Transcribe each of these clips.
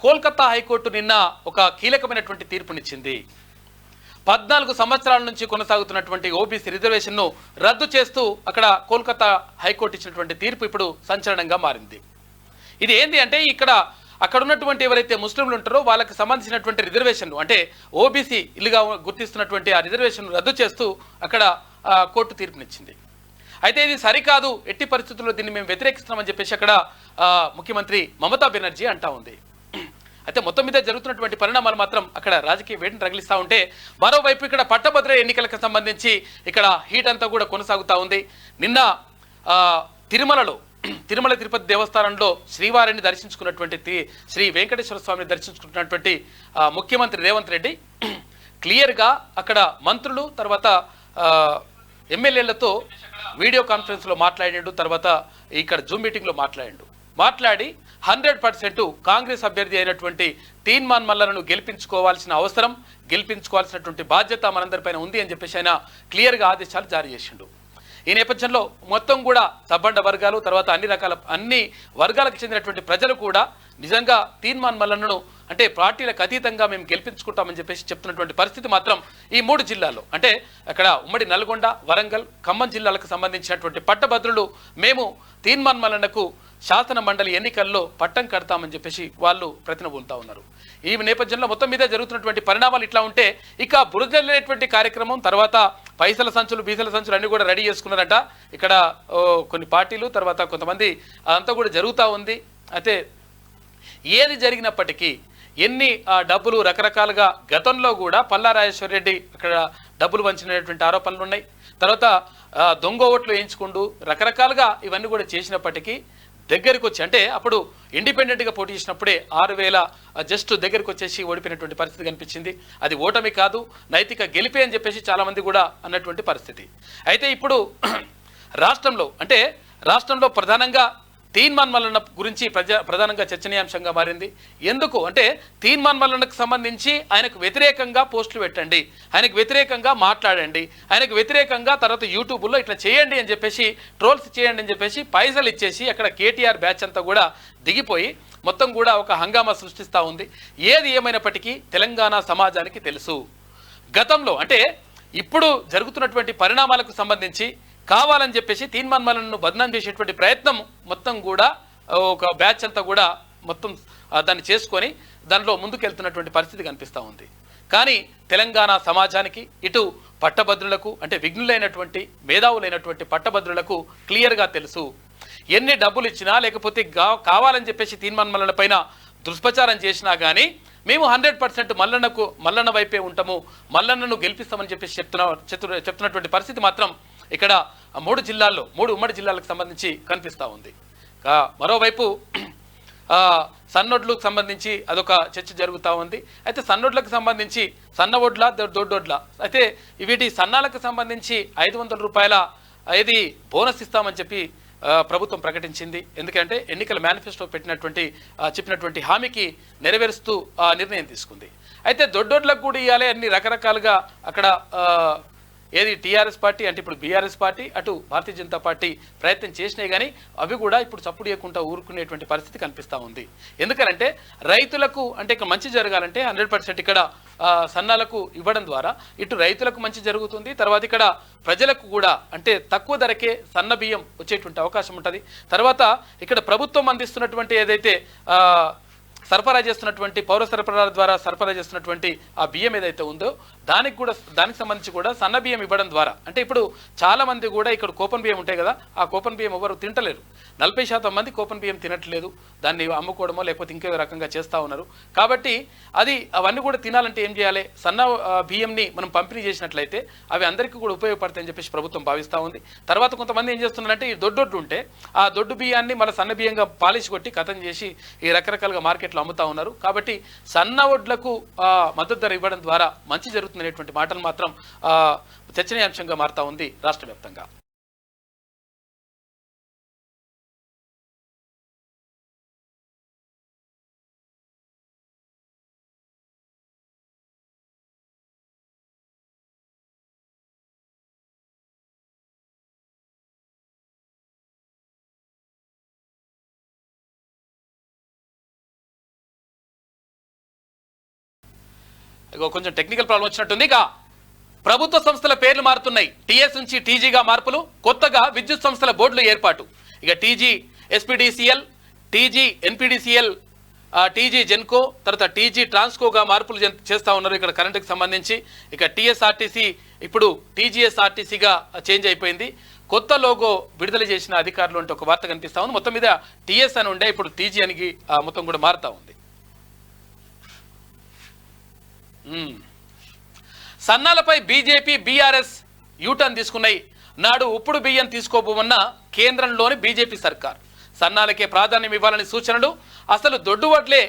Kolkata high court నిన్న ఒక కీలకమైనటువంటి తీర్పునిచ్చింది. 14 సంవత్సరాల నుంచి కొనసాగుతున్నటువంటి ఓబీసీ రిజర్వేషన్ను రద్దు చేస్తూ అక్కడ కోల్కతా హైకోర్టు ఇచ్చినటువంటి తీర్పు ఇప్పుడు సంచలనంగా మారింది. ఇది ఏంది అంటే అక్కడ ఉన్నటువంటి ఎవరైతే ముస్లింలు ఉంటారో వాళ్ళకి సంబంధించినటువంటి రిజర్వేషన్లు అంటే ఓబీసీ ఇల్లుగా గుర్తిస్తున్నటువంటి ఆ రిజర్వేషన్ రద్దు చేస్తూ అక్కడ కోర్టు తీర్పునిచ్చింది. అయితే ఇది సరికాదు, ఎట్టి పరిస్థితుల్లో దీన్ని మేము వ్యతిరేకిస్తున్నామని చెప్పేసి అక్కడ ముఖ్యమంత్రి మమతా బెనర్జీ అంటా ఉంది. అయితే మొత్తం మీద జరుగుతున్నటువంటి పరిణామాలు మాత్రం అక్కడ రాజకీయ వేడిని రగిలిస్తూ ఉంటే, మరోవైపు ఇక్కడ పట్టభద్ర ఎన్నికలకు సంబంధించి ఇక్కడ హీట్ అంతా కూడా కొనసాగుతూ ఉంది. నిన్న తిరుమల తిరుపతి దేవస్థానంలో శ్రీవారిని దర్శించుకున్నటువంటి శ్రీ వెంకటేశ్వర స్వామిని దర్శించుకున్నటువంటి ముఖ్యమంత్రి రేవంత్ రెడ్డి క్లియర్గా అక్కడ మంత్రులు తర్వాత ఎమ్మెల్యేలతో వీడియో కాన్ఫరెన్స్లో మాట్లాడిండు. తర్వాత ఇక్కడ జూమ్ మీటింగ్లో మాట్లాడి 100% కాంగ్రెస్ అభ్యర్థి అయినటువంటి తీన్మాన్ మల్లనను గెలిపించుకోవాల్సినటువంటి బాధ్యత మనందరిపైన ఉంది అని చెప్పేసి ఆయన క్లియర్గా ఆదేశాలు జారీ చేసిండు. ఈ నేపథ్యంలో మొత్తం కూడా సబ్బండ వర్గాలు తర్వాత అన్ని వర్గాలకు చెందినటువంటి ప్రజలు కూడా నిజంగా తీన్మాన్ మల్లనను అంటే పార్టీలకు అతీతంగా మేము గెలిపించుకుంటామని చెప్పేసి చెప్తున్నటువంటి పరిస్థితి మాత్రం ఈ 3 జిల్లాల్లో అంటే అక్కడ ఉమ్మడి నల్గొండ, వరంగల్, ఖమ్మం జిల్లాలకు సంబంధించినటువంటి పట్టభద్రులు మేము తీన్మాన్ మల్లనకు శాసన మండలి ఎన్నికల్లో పట్టం కడతామని చెప్పేసి వాళ్ళు ప్రతినబూలుతా ఉన్నారు. ఈ నేపథ్యంలో మొత్తం మీద జరుగుతున్నటువంటి పరిణామాలు ఇట్లా ఉంటే ఇక బురదలేటువంటి కార్యక్రమం తర్వాత పైసల సంచులు బీసల సంచులు అన్ని కూడా రెడీ చేసుకున్నారట. ఇక్కడ కొన్ని పార్టీలు తర్వాత కొంతమంది అదంతా కూడా జరుగుతూ ఉంది. అయితే ఏది జరిగినప్పటికీ ఎన్ని డబ్బులు రకరకాలుగా గతంలో కూడా పల్లా రాజేశ్వర రెడ్డి అక్కడ డబ్బులు వంచినటువంటి ఆరోపణలు ఉన్నాయి. తర్వాత దొంగ ఓట్లు వేయించుకుంటూ రకరకాలుగా ఇవన్నీ కూడా చేసినప్పటికీ దగ్గరికి వచ్చి అంటే అప్పుడు ఇండిపెండెంట్గా పోటీ చేసినప్పుడే 6,000 జస్ట్ దగ్గరికి వచ్చేసి ఓడిపోయినటువంటి పరిస్థితి కనిపించింది. అది ఓటమి కాదు, నైతిక గెలిపే అని చెప్పేసి చాలామంది కూడా అన్నటువంటి పరిస్థితి. అయితే ఇప్పుడు రాష్ట్రంలో ప్రధానంగా తీన్మాన్ మల్లన గురించి ప్రధానంగా చర్చనీయాంశంగా మారింది. ఎందుకు అంటే తీన్మాన్ మల్లనకు సంబంధించి ఆయనకు వ్యతిరేకంగా పోస్టులు పెట్టండి, ఆయనకు వ్యతిరేకంగా మాట్లాడండి, ఆయనకు వ్యతిరేకంగా తర్వాత యూట్యూబ్లో ఇట్లా చేయండి అని చెప్పేసి ట్రోల్స్ చేయండి అని చెప్పేసి పైసలు ఇచ్చేసి అక్కడ కేటీఆర్ బ్యాచ్ అంతా కూడా దిగిపోయి మొత్తం కూడా ఒక హంగామా సృష్టిస్తూ ఉంది. ఏది ఏమైనప్పటికీ తెలంగాణ సమాజానికి తెలుసు గతంలో అంటే ఇప్పుడు జరుగుతున్నటువంటి పరిణామాలకు సంబంధించి కావాలని చెప్పేసి తీన్మాన్ మల్లనను బదనాం చేసేటువంటి ప్రయత్నం మొత్తం కూడా ఒక బ్యాచ్ అంతా కూడా మొత్తం దాన్ని చేసుకొని దానిలో ముందుకెళ్తున్నటువంటి పరిస్థితి కనిపిస్తూ ఉంది. కానీ తెలంగాణ సమాజానికి ఇటు పట్టభద్రులకు అంటే విఘ్నులైనటువంటి మేధావులైనటువంటి పట్టభద్రులకు క్లియర్గా తెలుసు. ఎన్ని డబ్బులు ఇచ్చినా లేకపోతే కావాలని చెప్పేసి తీన్మాన్ మల్లన పైన దుష్ప్రచారం చేసినా కానీ మేము 100% మల్లన్న వైపే ఉంటాము, మల్లన్నను గెలిపిస్తామని చెప్పేసి చెప్తున్నటువంటి పరిస్థితి మాత్రం ఇక్కడ 3 ఉమ్మడి జిల్లాలకు సంబంధించి కనిపిస్తూ ఉంది. మరోవైపు సన్నొడ్లకు సంబంధించి అదొక చర్చ జరుగుతూ ఉంది. అయితే సన్నొడ్లకు సంబంధించి సన్నవొడ్ల దొడ్డొడ్ల అయితే వీటి సన్నాలకు సంబంధించి 500 రూపాయల ఏది బోనస్ ఇస్తామని చెప్పి ప్రభుత్వం ప్రకటించింది. ఎందుకంటే ఎన్నికల మేనిఫెస్టో చెప్పినటువంటి హామీకి నెరవేరుస్తూ నిర్ణయం తీసుకుంది. అయితే దొడ్డొడ్లకు కూడా ఇవ్వాలి అన్ని రకరకాలుగా అక్కడ ఏది టీఆర్ఎస్ పార్టీ అంటే ఇప్పుడు బీఆర్ఎస్ పార్టీ అటు భారతీయ జనతా పార్టీ ప్రయత్నం చేసినాయి కానీ అవి కూడా ఇప్పుడు చప్పుడు చేయకుండా ఊరుకునేటువంటి పరిస్థితి కనిపిస్తూ ఉంది. ఎందుకంటే రైతులకు అంటే ఇక్కడ మంచి జరగాలంటే 100% ఇక్కడ సన్నాలకు ఇవ్వడం ద్వారా ఇటు రైతులకు మంచి జరుగుతుంది. తర్వాత ఇక్కడ ప్రజలకు కూడా అంటే తక్కువ ధరకే సన్న బియ్యం వచ్చేటువంటి అవకాశం ఉంటుంది. తర్వాత ఇక్కడ ప్రభుత్వం అందిస్తున్నటువంటి ఏదైతే సరఫరా చేస్తున్నటువంటి పౌర సరఫరాల ద్వారా సరఫరా చేస్తున్నటువంటి ఆ బియ్యం ఏదైతే ఉందో దానికి సంబంధించి కూడా సన్న బియ్యం ఇవ్వడం ద్వారా అంటే ఇప్పుడు చాలా మంది కూడా ఇక్కడ కూపన్ బియ్యం ఉంటాయి కదా, ఆ కూపన్ బియ్యం ఎవరు తింటలేరు. 40% మంది కూపన్ బియ్యం తినట్లేదు, దాన్ని అమ్ముకోవడమో లేకపోతే ఇంకే రకంగా చేస్తూ ఉన్నారు. కాబట్టి అవన్నీ కూడా తినాలంటే ఏం చేయాలి, సన్న బియ్యంని మనం పంపిణీ చేసినట్లయితే అవి అందరికీ కూడా ఉపయోగపడతాయని చెప్పేసి ప్రభుత్వం భావిస్తూ ఉంది. తర్వాత కొంతమంది ఏం చేస్తున్నారంటే ఈ దొడ్డొడ్డు ఉంటే ఆ దొడ్డు బియ్యాన్ని మన సన్న బియ్యంగా పాలిష్ కొట్టి కథం చేసి ఈ రకరకాలుగా మార్కెట్లో అమ్ముతా ఉన్నారు. కాబట్టి సన్న వడ్లకు మద్దతు ధర ఇవ్వడం ద్వారా మంచి జరుగుతుందనేటువంటి మాటలు మాత్రం చర్చనీయాంశంగా మారుతా ఉంది రాష్ట్ర వ్యాప్తంగా. కొంచెం టెక్నికల్ ప్రాబ్లం వచ్చినట్టుంది. ఇక ప్రభుత్వ సంస్థల పేర్లు మారుతున్నాయి. టీఎస్ నుంచి టీజీగా మార్పులు, కొత్తగా విద్యుత్ సంస్థల బోర్డులు ఏర్పాటు. ఇక TG SPDCL, TG NPDCL, TG Genco, తర్వాత టీజీ ట్రాన్స్కోగా మార్పులు చేస్తూ ఉన్నారు ఇక్కడ కరెంటుకి సంబంధించి. ఇక టీఎస్ఆర్టీసీ ఇప్పుడు టీజీఎస్ఆర్టీసీగా చేంజ్ అయిపోయింది. కొత్త లోగో విడుదల చేసిన అధికారులు అంటే ఒక వార్త కనిపిస్తూ ఉంది. మొత్తం మీద టీఎస్ అని ఉండే ఇప్పుడు టీజీ అని మొత్తం కూడా మారుతూ ఉంది. సన్నాలపై బీజేపీ బీఆర్ఎస్ యూటర్న్ తీసుకున్నాయి. నాడు ఉప్పుడు బియ్యం తీసుకోబోమన్న కేంద్రంలోని బీజేపీ సర్కార్ సన్నాలకే ప్రాధాన్యం ఇవ్వాలని సూచనలు, అసలు దొడ్డు వడ్లే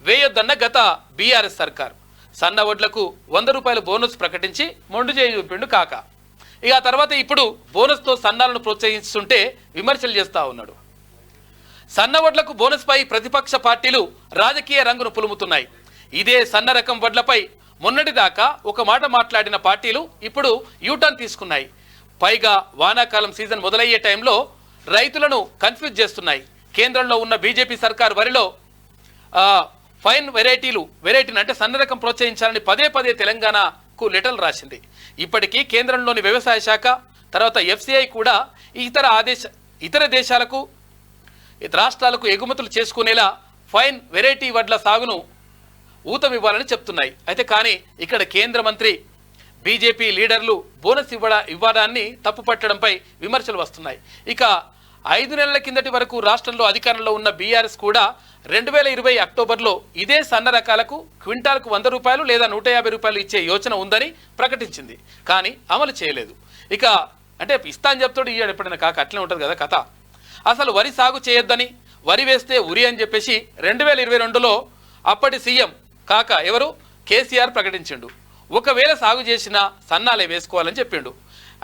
వేయొద్దన్న గత బీఆర్ఎస్ సర్కార్ సన్న వడ్లకు 100 రూపాయల బోనస్ ప్రకటించి మొండు చేయి చూపిండు కాక. ఇక ఆ తర్వాత ఇప్పుడు బోనస్తో సన్నాలను ప్రోత్సహిస్తుంటే విమర్శలు చేస్తూ ఉన్నాడు. సన్న వడ్లకు బోనస్ పై ప్రతిపక్ష పార్టీలు రాజకీయ రంగును పులుముతున్నాయి. ఇదే సన్న రకం వడ్లపై మొన్నటిదాకా ఒక మాట మాట్లాడిన పార్టీలు ఇప్పుడు యూటర్న్ తీసుకున్నాయి. పైగా వానాకాలం సీజన్ మొదలయ్యే టైంలో రైతులను కన్ఫ్యూజ్ చేస్తున్నాయి. కేంద్రంలో ఉన్న బీజేపీ సర్కార్ వరిలో ఫైన్ వెరైటీని అంటే సన్న రకం ప్రోత్సహించాలని పదే పదే తెలంగాణకు లెటర్లు రాసింది. ఇప్పటికీ కేంద్రంలోని వ్యవసాయ శాఖ తర్వాత ఎఫ్సిఐ కూడా ఇతర దేశాలకు రాష్ట్రాలకు ఎగుమతులు చేసుకునేలా ఫైన్ వెరైటీ వడ్ల సాగును ఊతమివ్వాలని చెప్తున్నాయి. అయితే కానీ ఇక్కడ కేంద్ర మంత్రి బీజేపీ లీడర్లు బోనస్ ఇవ్వడాన్ని తప్పుపట్టడంపై విమర్శలు వస్తున్నాయి. ఇక 5 నెలల కిందటి వరకు రాష్ట్రంలో అధికారంలో ఉన్న బీఆర్ఎస్ కూడా 2020 అక్టోబర్లో ఇదే సన్న రకాలకు క్వింటాల్కు 100 రూపాయలు లేదా 150 రూపాయలు ఇచ్చే యోచన ఉందని ప్రకటించింది. కానీ అమలు చేయలేదు. ఇక అంటే ఇస్తా అని చెప్తాడు, ఇయ్యాడు ఎప్పుడైనా కాక అట్లే ఉంటుంది కదా కథ. అసలు వరి సాగు చేయొద్దని, వరి వేస్తే ఉరి అని చెప్పేసి 2022లో అప్పటి సీఎం కాక ఎవరు కేసీఆర్ ప్రకటించిండు. ఒకవేళ సాగు చేసినా సన్నాలే వేసుకోవాలని చెప్పిండు.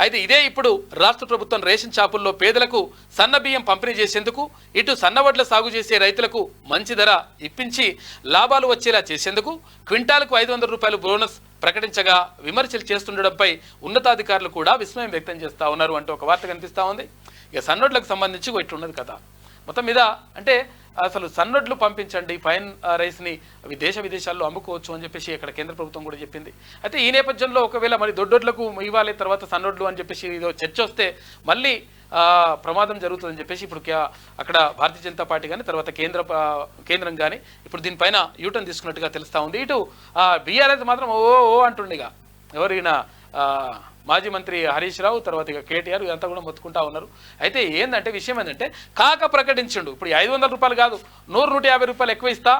అయితే ఇదే ఇప్పుడు రాష్ట్ర ప్రభుత్వం రేషన్ షాపుల్లో పేదలకు సన్న బియ్యం పంపిణీ చేసేందుకు, ఇటు సన్నవడ్ల సాగు చేసే రైతులకు మంచి ధర ఇప్పించి లాభాలు వచ్చేలా చేసేందుకు క్వింటాల్కు 500 రూపాయలు బోనస్ ప్రకటించగా విమర్శలు చేస్తుండడంపై ఉన్నతాధికారులు కూడా విస్మయం వ్యక్తం చేస్తూ ఉన్నారు అంటూ ఒక వార్త కనిపిస్తూ ఉంది. ఇక సన్నోడ్లకు సంబంధించి ఇట్లున్నది కదా మొత్తం మీద. అంటే అసలు సన్నొడ్లు పంపించండి, ఫైన్ రైస్ని అవి దేశ విదేశాల్లో అమ్ముకోవచ్చు అని చెప్పేసి ఇక్కడ కేంద్ర ప్రభుత్వం కూడా చెప్పింది. అయితే ఈ నేపథ్యంలో ఒకవేళ మరి దొడ్డొడ్లకు ఇవ్వాలి తర్వాత సన్నొడ్లు అని చెప్పేసి ఇదో చర్చ వస్తే మళ్ళీ ప్రమాదం జరుగుతుందని చెప్పేసి ఇప్పుడు అక్కడ భారతీయ జనతా పార్టీ కానీ తర్వాత కేంద్రం కానీ ఇప్పుడు దీనిపైన యూటర్న్ తీసుకున్నట్టుగా తెలుస్తూ ఉంది. ఇటు బీఆర్ఎస్ మాత్రం ఓ అంటుండేగా ఎవరైనా మాజీ మంత్రి హరీష్ రావు తర్వాత ఇక కేటీఆర్ ఇదంతా కూడా మొత్తుకుంటా ఉన్నారు. అయితే ఏంటంటే విషయం ఏంటంటే కాక ప్రకటించిండు ఇప్పుడు 500 రూపాయలు కాదు 100-150 రూపాయలు ఎక్కువ ఇస్తా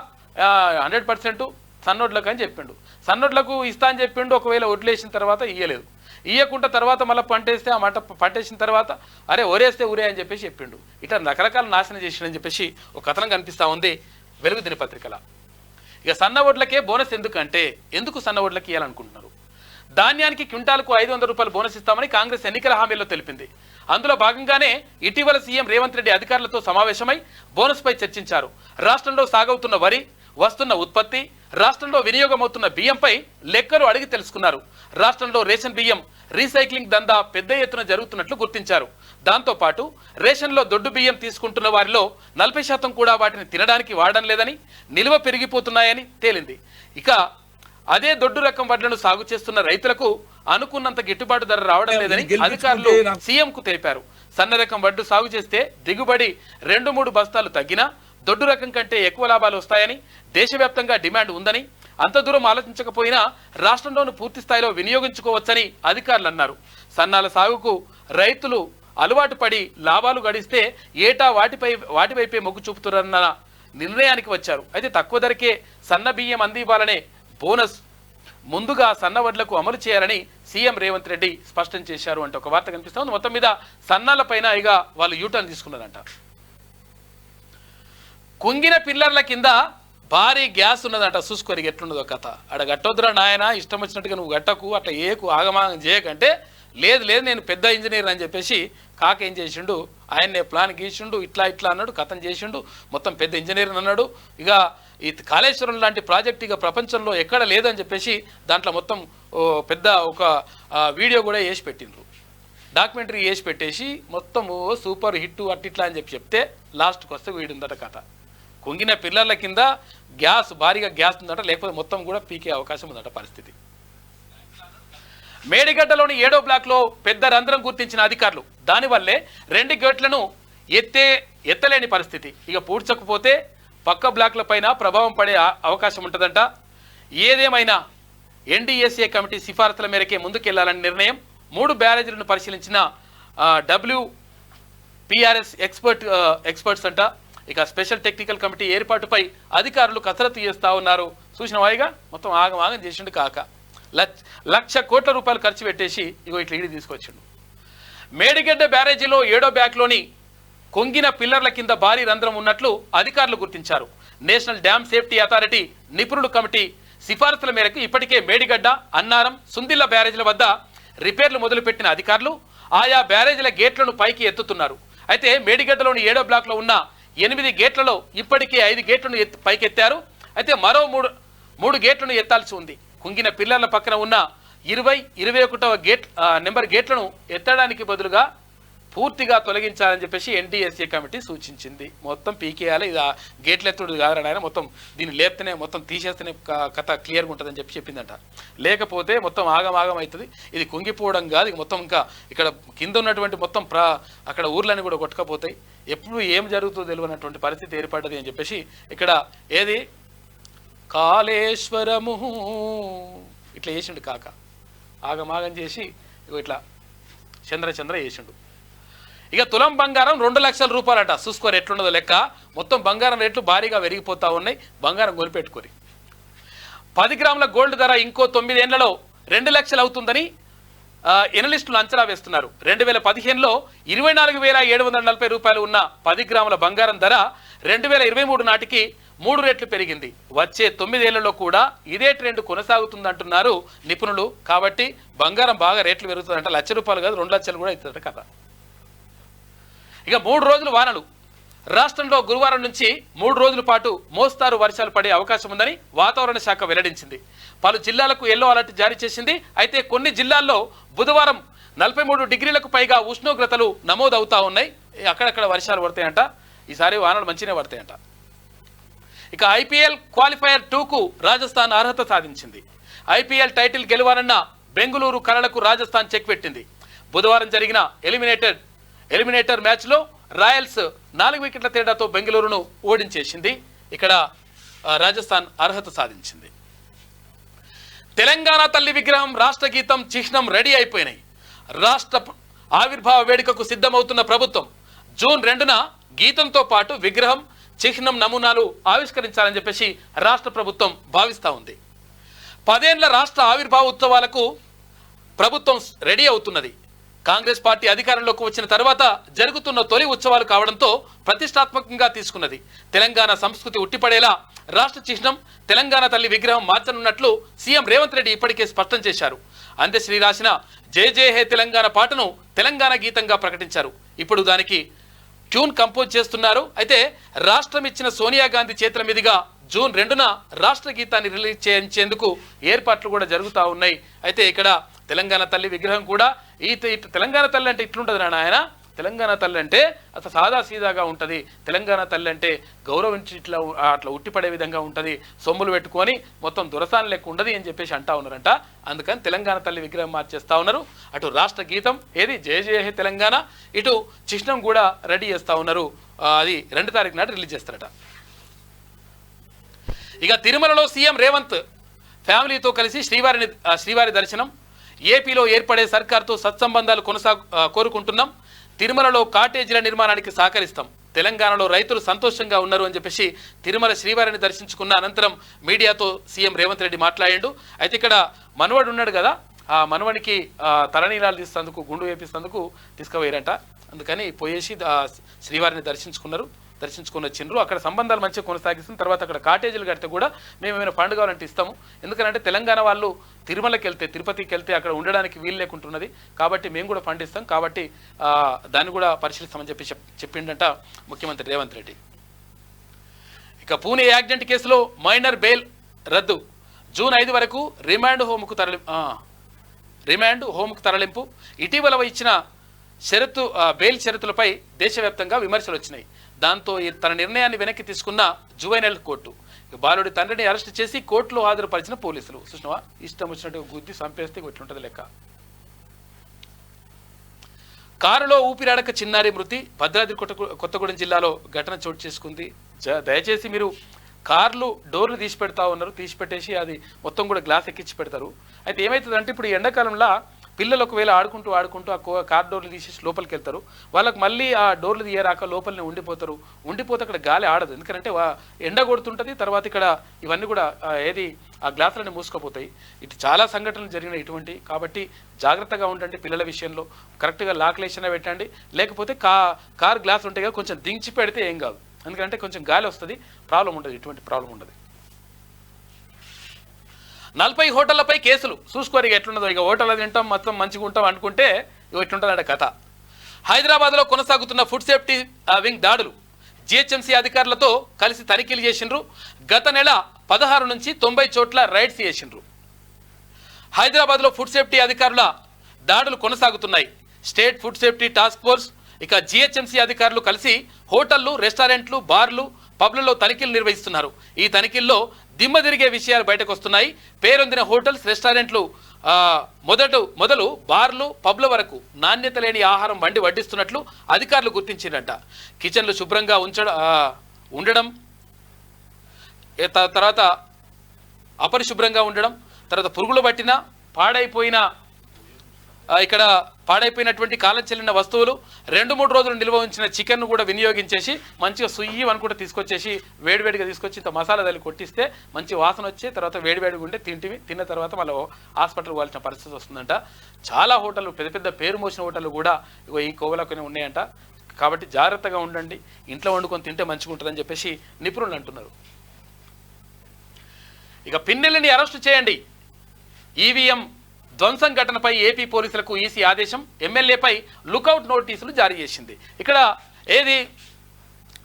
100% సన్నోడ్లకు అని చెప్పిండు. సన్నోడ్లకు ఇస్తా అని చెప్పిండు. ఒకవేళ వడ్లేసిన తర్వాత ఇయ్యలేదు, ఇయ్యకుండా తర్వాత మళ్ళీ పంటేస్తే ఆ పంటేసిన తర్వాత అరే ఒరేస్తే ఊరే అని చెప్పేసి చెప్పిండు. ఇట్లా రకరకాల నాశనం చేసిండని చెప్పేసి ఒక కథనం కనిపిస్తూ ఉంది వెలుగు దినపత్రికల. ఇక సన్న వడ్లకే బోనస్ ఎందుకు సన్న వడ్లకి ఇవ్వాలనుకుంటున్నారు? ధాన్యానికి క్వింటాల్కు 500 రూపాయలు బోనస్ ఇస్తామని కాంగ్రెస్ ఎన్నికల హామీల్లో తెలిపింది. అందులో భాగంగానే ఇటీవల సీఎం రేవంత్ రెడ్డి అధికారులతో సమావేశమై బోనస్పై చర్చించారు. రాష్ట్రంలో సాగవుతున్న వరి, వస్తున్న ఉత్పత్తి, రాష్ట్రంలో వినియోగమవుతున్న బియ్యంపై లెక్కలు అడిగి తెలుసుకున్నారు. రాష్ట్రంలో రేషన్ బియ్యం రీసైక్లింగ్ దందా పెద్ద ఎత్తున జరుగుతున్నట్లు గుర్తించారు. దాంతోపాటు రేషన్లో దొడ్డు బియ్యం తీసుకుంటున్న వారిలో 40% కూడా వాటిని తినడానికి వాడడం లేదని, నిల్వ పెరిగిపోతున్నాయని తేలింది. ఇక అదే దొడ్డు రకం వడ్లను సాగు చేస్తున్న రైతులకు అనుకున్నంత గిట్టుబాటు ధర రావడం లేదని అధికారులు సీఎంకు తెలిపారు. సన్న రకం వడ్డు సాగు చేస్తే దిగుబడి 2-3 బస్తాలు తగ్గినా దొడ్డు రకం కంటే ఎక్కువ లాభాలు వస్తాయని, దేశవ్యాప్తంగా డిమాండ్ ఉందని, అంత దూరం ఆలోచించకపోయినా రాష్ట్రంలోనూ పూర్తి స్థాయిలో వినియోగించుకోవచ్చని అధికారులు అన్నారు. సన్నాల సాగుకు రైతులు అలవాటు పడి లాభాలు గడిస్తే ఏటా వాటివైపే మొగ్గు చూపుతారన్న నిర్ణయానికి వచ్చారు. అయితే తక్కువ ధరకే సన్న బియ్యం అందివ్వాలనే బోనస్ ముందుగా సన్నవడ్లకు అమలు చేయాలని సీఎం రేవంత్ రెడ్డి స్పష్టం చేశారు అంటే ఒక వార్త కనిపిస్తుంది. మొత్తం మీద సన్నాలపైన ఇక వాళ్ళు యూటర్న్ తీసుకున్నారంట. కుంగిన పిల్లర్ల కింద భారీ గ్యాస్ ఉన్నదంట. చూసుకోరికి ఎట్లున్నదో కథ. అక్కడ గట్టొద్దురా నాయన, ఇష్టం వచ్చినట్టుగా నువ్వు గట్టకు, అట్లా ఏకు ఆగమాగం చేయకంటే లేదు నేను పెద్ద ఇంజనీర్ అని చెప్పేసి కాక ఏం చేసిండు, ఆయన్నే ప్లాన్ గీసిండు, ఇట్లా అన్నాడు, కథం చేసిండు, మొత్తం పెద్ద ఇంజనీర్ అన్నాడు. ఇక ఈ కాళేశ్వరం లాంటి ప్రాజెక్ట్ ఇక ప్రపంచంలో ఎక్కడ లేదని చెప్పేసి దాంట్లో మొత్తం పెద్ద ఒక వీడియో కూడా వేసి పెట్టిండ్రు, డాక్యుమెంటరీ వేసి పెట్టేసి మొత్తం సూపర్ హిట్ అట్టిట్లా అని చెప్తే లాస్ట్కి వస్తే వీడుందట కథ. కుంగిన పిల్లర్ల కింద గ్యాస్ భారీగా గ్యాస్ ఉందట, లేకపోతే మొత్తం కూడా పీకే అవకాశం ఉందట పరిస్థితి. మేడిగడ్డలోని 7వ బ్లాక్లో పెద్ద రంధ్రం గుర్తించిన అధికారులు, దానివల్లే 2 గేట్లను ఎత్తలేని పరిస్థితి. ఇక పూడ్చకపోతే పక్క బ్లాక్ల పైన ప్రభావం పడే అవకాశం ఉంటుందంట. ఏదేమైనా ఎన్డీఎస్ఏ కమిటీ సిఫారసుల మేరకే ముందుకెళ్లాలని నిర్ణయం. 3 బ్యారేజీలను పరిశీలించిన WPRS ఎక్స్పర్ట్స్ అంట. ఇక స్పెషల్ టెక్నికల్ కమిటీ ఏర్పాటుపై అధికారులు కసరత్తు చేస్తూ ఉన్నారు. చూసిన వాయిగా మొత్తం ఆగం చేసిండు కాక. 1,00,00,000 కోట్ల రూపాయలు ఖర్చు పెట్టేసి ఇగో ఇట్లా ఇడి తీసుకొచ్చిండు. మేడిగడ్డ బ్యారేజీలో 7వ బ్లాక్లోని కొంగిన పిల్లర్ల కింద భారీ రంధ్రం ఉన్నట్లు అధికారులు గుర్తించారు. నేషనల్ డ్యామ్ సేఫ్టీ అథారిటీ నిపుణుల కమిటీ సిఫారసుల మేరకు ఇప్పటికే మేడిగడ్డ, అన్నారం, సుందిల్ల బ్యారేజీల వద్ద రిపేర్లు మొదలుపెట్టిన అధికారులు ఆయా బ్యారేజీల గేట్లను పైకి ఎత్తుతున్నారు. అయితే మేడిగడ్డలోని 7వ బ్లాక్లో ఉన్న 8 గేట్లలో ఇప్పటికే 5 గేట్లను పైకెత్తారు. అయితే మరో 3 గేట్లను ఎత్తాల్సి ఉంది. కుంగిన పిల్లర్ల పక్కన ఉన్న 20, 21వ నెంబర్ గేట్లను ఎత్తడానికి బదులుగా పూర్తిగా తొలగించాలని చెప్పేసి ఎన్డీఎస్ఏ కమిటీ సూచించింది. మొత్తం పీకేయాలి, ఇది గేట్లు ఎత్తుడు కాదని ఆయన మొత్తం దీన్ని లేపితేనే మొత్తం తీసేస్తేనే కథ క్లియర్గా ఉంటుందని చెప్పిందంట. లేకపోతే మొత్తం ఆగం అవుతుంది. ఇది కుంగిపోవడం కాదు, మొత్తం ఇంకా ఇక్కడ కింద ఉన్నటువంటి మొత్తం అక్కడ ఊర్లన్నీ కూడా కొట్టుకపోతాయి. ఎప్పుడు ఏం జరుగుతుందో తెలియనటువంటి పరిస్థితి ఏర్పడ్డది అని చెప్పేసి ఇక్కడ ఏది కాళేశ్వరము ఇట్లా చేసిండు కాక. ఆగం చేసి ఇట్లా చంద్ర చేసిండు. ఇక తులం బంగారం 2 లక్షల రూపాయలట. చూసుకోరు ఎట్లున్నదో లెక్క. మొత్తం బంగారం రేట్లు భారీగా పెరిగిపోతూ ఉన్నాయి. బంగారం కొనిపెట్టుకోరి. 10 గ్రాముల గోల్డ్ ధర ఇంకో 9 ఏళ్లలో 2 లక్షలు అవుతుందని ఎనలిస్టులు అంచనా వేస్తున్నారు. 2015లో 24,740 రూపాయలు ఉన్న 10 గ్రాముల బంగారం ధర 2023 నాటికి 3 రెట్లు పెరిగింది. వచ్చే 9 ఏళ్లలో కూడా ఇదే ట్రెండ్ కొనసాగుతుందంటున్నారు నిపుణులు. కాబట్టి బంగారం బాగా రేట్లు పెరుగుతుందంట. ₹1,00,000 కాదు 2 లక్షలు కూడా అవుతుందట కదా. ఇక 3 రోజులు వానలు. రాష్ట్రంలో గురువారం నుంచి 3 రోజుల పాటు మోస్తారు వర్షాలు పడే అవకాశం ఉందని వాతావరణ శాఖ వెల్లడించింది. పలు జిల్లాలకు ఎల్లో అలర్ట్ జారీ చేసింది. అయితే కొన్ని జిల్లాల్లో బుధవారం 43 డిగ్రీలకు పైగా ఉష్ణోగ్రతలు నమోదవుతా ఉన్నాయి. అక్కడక్కడ వర్షాలు పడతాయంట. ఈసారి వానలు మంచినే పడతాయంట. ఇక ఐపీఎల్ క్వాలిఫైయర్ 2కు రాజస్థాన్ అర్హత సాధించింది. ఐపీఎల్ టైటిల్ గెలవాలన్న బెంగళూరు కలలకు రాజస్థాన్ చెక్ పెట్టింది. బుధవారం జరిగిన ఎలిమినేటర్ మ్యాచ్లో రాయల్స్ 4 వికెట్ల తేడాతో బెంగళూరును ఓడించేసింది. ఇక్కడ రాజస్థాన్ అర్హత సాధించింది. తెలంగాణ తల్లి విగ్రహం, రాష్ట్ర గీతం, చిహ్నం రెడీ అయిపోయినాయి. రాష్ట్ర ఆవిర్భావ వేడుకకు సిద్ధమవుతున్న ప్రభుత్వం జూన్ 2న గీతంతో పాటు విగ్రహం, చిహ్నం నమూనాలు ఆవిష్కరించాలని చెప్పేసి రాష్ట్ర ప్రభుత్వం భావిస్తూ ఉంది. 10 ఏళ్ల రాష్ట్ర ఆవిర్భావ ఉత్సవాలకు ప్రభుత్వం రెడీ అవుతున్నది. కాంగ్రెస్ పార్టీ అధికారంలోకి వచ్చిన తర్వాత జరుగుతున్న తొలి ఉత్సవాలు కావడంతో ప్రతిష్టాత్మకంగా తీసుకున్నది. తెలంగాణ సంస్కృతి ఉట్టిపడేలా రాష్ట్ర చిహ్నం, తెలంగాణ తల్లి విగ్రహం మార్చనున్నట్లు సీఎం రేవంత్ రెడ్డి ఇప్పటికే స్పష్టం చేశారు. అందశ్రీ రాసిన జై జై హే తెలంగాణ పాటను తెలంగాణ గీతంగా ప్రకటించారు. ఇప్పుడు దానికి ట్యూన్ కంపోజ్ చేస్తున్నారు. అయితే రాష్ట్రం ఇచ్చిన సోనియా గాంధీ చేతుల మీదుగా జూన్ 2న రాష్ట్ర గీతాన్ని రిలీజ్ చేయించేందుకు ఏర్పాట్లు కూడా జరుగుతూ ఉన్నాయి. అయితే ఇక్కడ తెలంగాణ తల్లి విగ్రహం కూడా తెలంగాణ తల్లి అంటే ఇట్లుంటుంది నాయన. తెలంగాణ తల్లి అంటే అసలు సాదా సీదాగా ఉంటుంది. తెలంగాణ తల్లి అంటే గౌరవించి అట్లా ఉట్టిపడే విధంగా ఉంటుంది. సొమ్ములు పెట్టుకొని మొత్తం దురసాని లెక్క ఉండదు అని చెప్పేసి అంటా ఉన్నారంట. అందుకని తెలంగాణ తల్లి విగ్రహం మార్చేస్తూ ఉన్నారు. అటు రాష్ట్ర గీతం ఏది జయ జయ హే తెలంగాణ, ఇటు చిహ్నం కూడా రెడీ చేస్తూ ఉన్నారు. అది 2 తారీఖు నాడు రిలీజ్ చేస్తారట. ఇక తిరుమలలో సీఎం రేవంత్ ఫ్యామిలీతో కలిసి శ్రీవారి దర్శనం. ఏపీలో ఏర్పడే సర్కార్తో సత్సంబంధాలు కోరుకుంటున్నాం. తిరుమలలో కాటేజీల నిర్మాణానికి సహకరిస్తాం. తెలంగాణలో రైతులు సంతోషంగా ఉన్నారు అని చెప్పేసి తిరుమల శ్రీవారిని దర్శించుకున్న అనంతరం మీడియాతో సీఎం రేవంత్ రెడ్డి మాట్లాడిండు. అయితే ఇక్కడ మనవడు ఉన్నాడు కదా, ఆ మనవనికి తలనీలాలు తీసేందుకు, గుండు వేపిస్తేందుకు తీసుకుపోయారంట. అందుకని పోయేసి శ్రీవారిని దర్శించుకొని వచ్చిండ్రు. అక్కడ సంబంధాలు మంచిగా కొనసాగిస్తాం. తర్వాత అక్కడ కాటేజీలు కడితే కూడా మేము ఏమైనా ఫండ్ కావాలంటే ఇస్తాము. ఎందుకంటే తెలంగాణ వాళ్ళు తిరుమలకి వెళ్తే, తిరుపతికి వెళ్తే అక్కడ ఉండడానికి వీలు లేకుంటున్నది. కాబట్టి మేము కూడా ఫండ్ ఇస్తాం. కాబట్టి దాన్ని కూడా పరిశీలిస్తామని చెప్పిండంట ముఖ్యమంత్రి రేవంత్ రెడ్డి. ఇక పూణే యాక్సిడెంట్ కేసులో మైనర్ బెయిల్ రద్దు. జూన్ 5 వరకు రిమాండ్ హోమ్కు తరలింపు. ఇటీవల ఇచ్చిన బెయిల్ షరతులపై దేశవ్యాప్తంగా విమర్శలు వచ్చినాయి. దాంతో తన నిర్ణయాన్ని వెనక్కి తీసుకున్న జువైనల్ కోర్టు. బాలుడి తండ్రిని అరెస్ట్ చేసి కోర్టులో హాజరుపరిచిన పోలీసులు. చూసినావా, ఇష్టం వచ్చినట్టు గుద్ది చంపేస్తే ఇట్లుంటది లెక్క. కారులో ఊపిరాడక చిన్నారి మృతి. భద్రాద్రి కొత్తగూడెం జిల్లాలో ఘటన చోటు చేసుకుంది. దయచేసి మీరు కార్లు డోర్లు తీసి పెడతా ఉన్నారు, తీసి పెట్టేసి అది మొత్తం కూడా గ్లాస్ ఎక్కించి పెడతారు. అయితే ఏమవుతుందంటే ఇప్పుడు ఎండాకాలంలో పిల్లలు ఒకవేళ ఆడుకుంటూ ఆ కార్ డోర్లు తీసేసి లోపలికి వెళ్తారు. వాళ్ళకి మళ్ళీ ఆ డోర్లు తీయరాక లోపలనే ఉండిపోతే అక్కడ గాలి ఆడదు. ఎందుకంటే ఎండ కొడుతుంటుంది. తర్వాత ఇక్కడ ఇవన్నీ కూడా ఆ గ్లాసులన్నీ మూసుకుపోతాయి. ఇటు చాలా సంఘటనలు జరిగినాయి ఇటువంటి. కాబట్టి జాగ్రత్తగా ఉండండి పిల్లల విషయంలో. కరెక్ట్గా లాక్లేషన్ పెట్టండి. లేకపోతే కార్ గ్లాస్ ఉంటాయి కదా, కొంచెం దించి పెడితే ఏం కాదు. ఎందుకంటే కొంచెం గాలి వస్తుంది, ప్రాబ్లం ఉండదు, ఎటువంటి ప్రాబ్లం ఉండదు. 40 హోటళ్లపై కేసులు. చూసుకోరు ఇక ఎట్లున్నదో. ఇక హోటల్లో తింటాం, మొత్తం మంచిగా ఉంటాం అనుకుంటే ఇట్లుంటుందట కథ. హైదరాబాద్లో కొనసాగుతున్న ఫుడ్ సేఫ్టీ వింగ్ దాడులు. జిహెచ్ఎంసీ అధికారులతో కలిసి తనిఖీలు చేసిండ్రు. గత నెల 16 నుంచి 90 చోట్ల రైడ్స్ చేసిండ్రు. హైదరాబాద్లో ఫుడ్ సేఫ్టీ అధికారుల దాడులు కొనసాగుతున్నాయి. State food safety task force ఇక జిహెచ్ఎంసీ అధికారులు కలిసి హోటళ్లు, రెస్టారెంట్లు, బార్లు, పబ్లలో తనిఖీలు నిర్వహిస్తున్నారు. ఈ తనిఖీల్లో దిమ్మ తిరిగే విషయాలు బయటకు వస్తున్నాయి. పేరొందిన హోటల్స్, రెస్టారెంట్లు మొదలు బార్లు, పబ్ల వరకు నాణ్యత లేని ఆహారం వడ్డిస్తున్నట్లు అధికారులు గుర్తించారంట. కిచెన్లు శుభ్రంగా ఉండడం, తర్వాత అపరిశుభ్రంగా ఉండడం, తర్వాత పురుగులు పట్టిన పాడైపోయినటువంటి కాలం చెల్లిన వస్తువులు, 2-3 రోజులు నిల్వ ఉంచిన చికెన్ను కూడా వినియోగించేసి మంచిగా సుయ్యి అనుకుంటే తీసుకొచ్చేసి వేడివేడిగా తీసుకొచ్చి ఇంత మసాలా తల్లి కొట్టిస్తే మంచి వాసన వచ్చి తర్వాత వేడివేడిగా ఉంటే తిన్న తర్వాత మళ్ళీ హాస్పిటల్కి వెళ్ళిన పరిస్థితి వస్తుందంట. చాలా హోటళ్ళు, పెద్ద పేరు మోసిన హోటళ్ళు కూడా ఈ కోవలకొని ఉన్నాయంట. కాబట్టి జాగ్రత్తగా ఉండండి. ఇంట్లో వండుకొని తింటే మంచిగా ఉంటుందని చెప్పేసి నిపుణులు అంటున్నారు. ఇక పిన్నెల్లిని అరెస్టు చేయండి. ఈవీఎం ధ్వంసం ఘటనపై ఏపీ పోలీసులకు ఈసీ ఆదేశం. ఎమ్మెల్యేపై లుకౌట్ నోటీసులు జారీ చేసింది.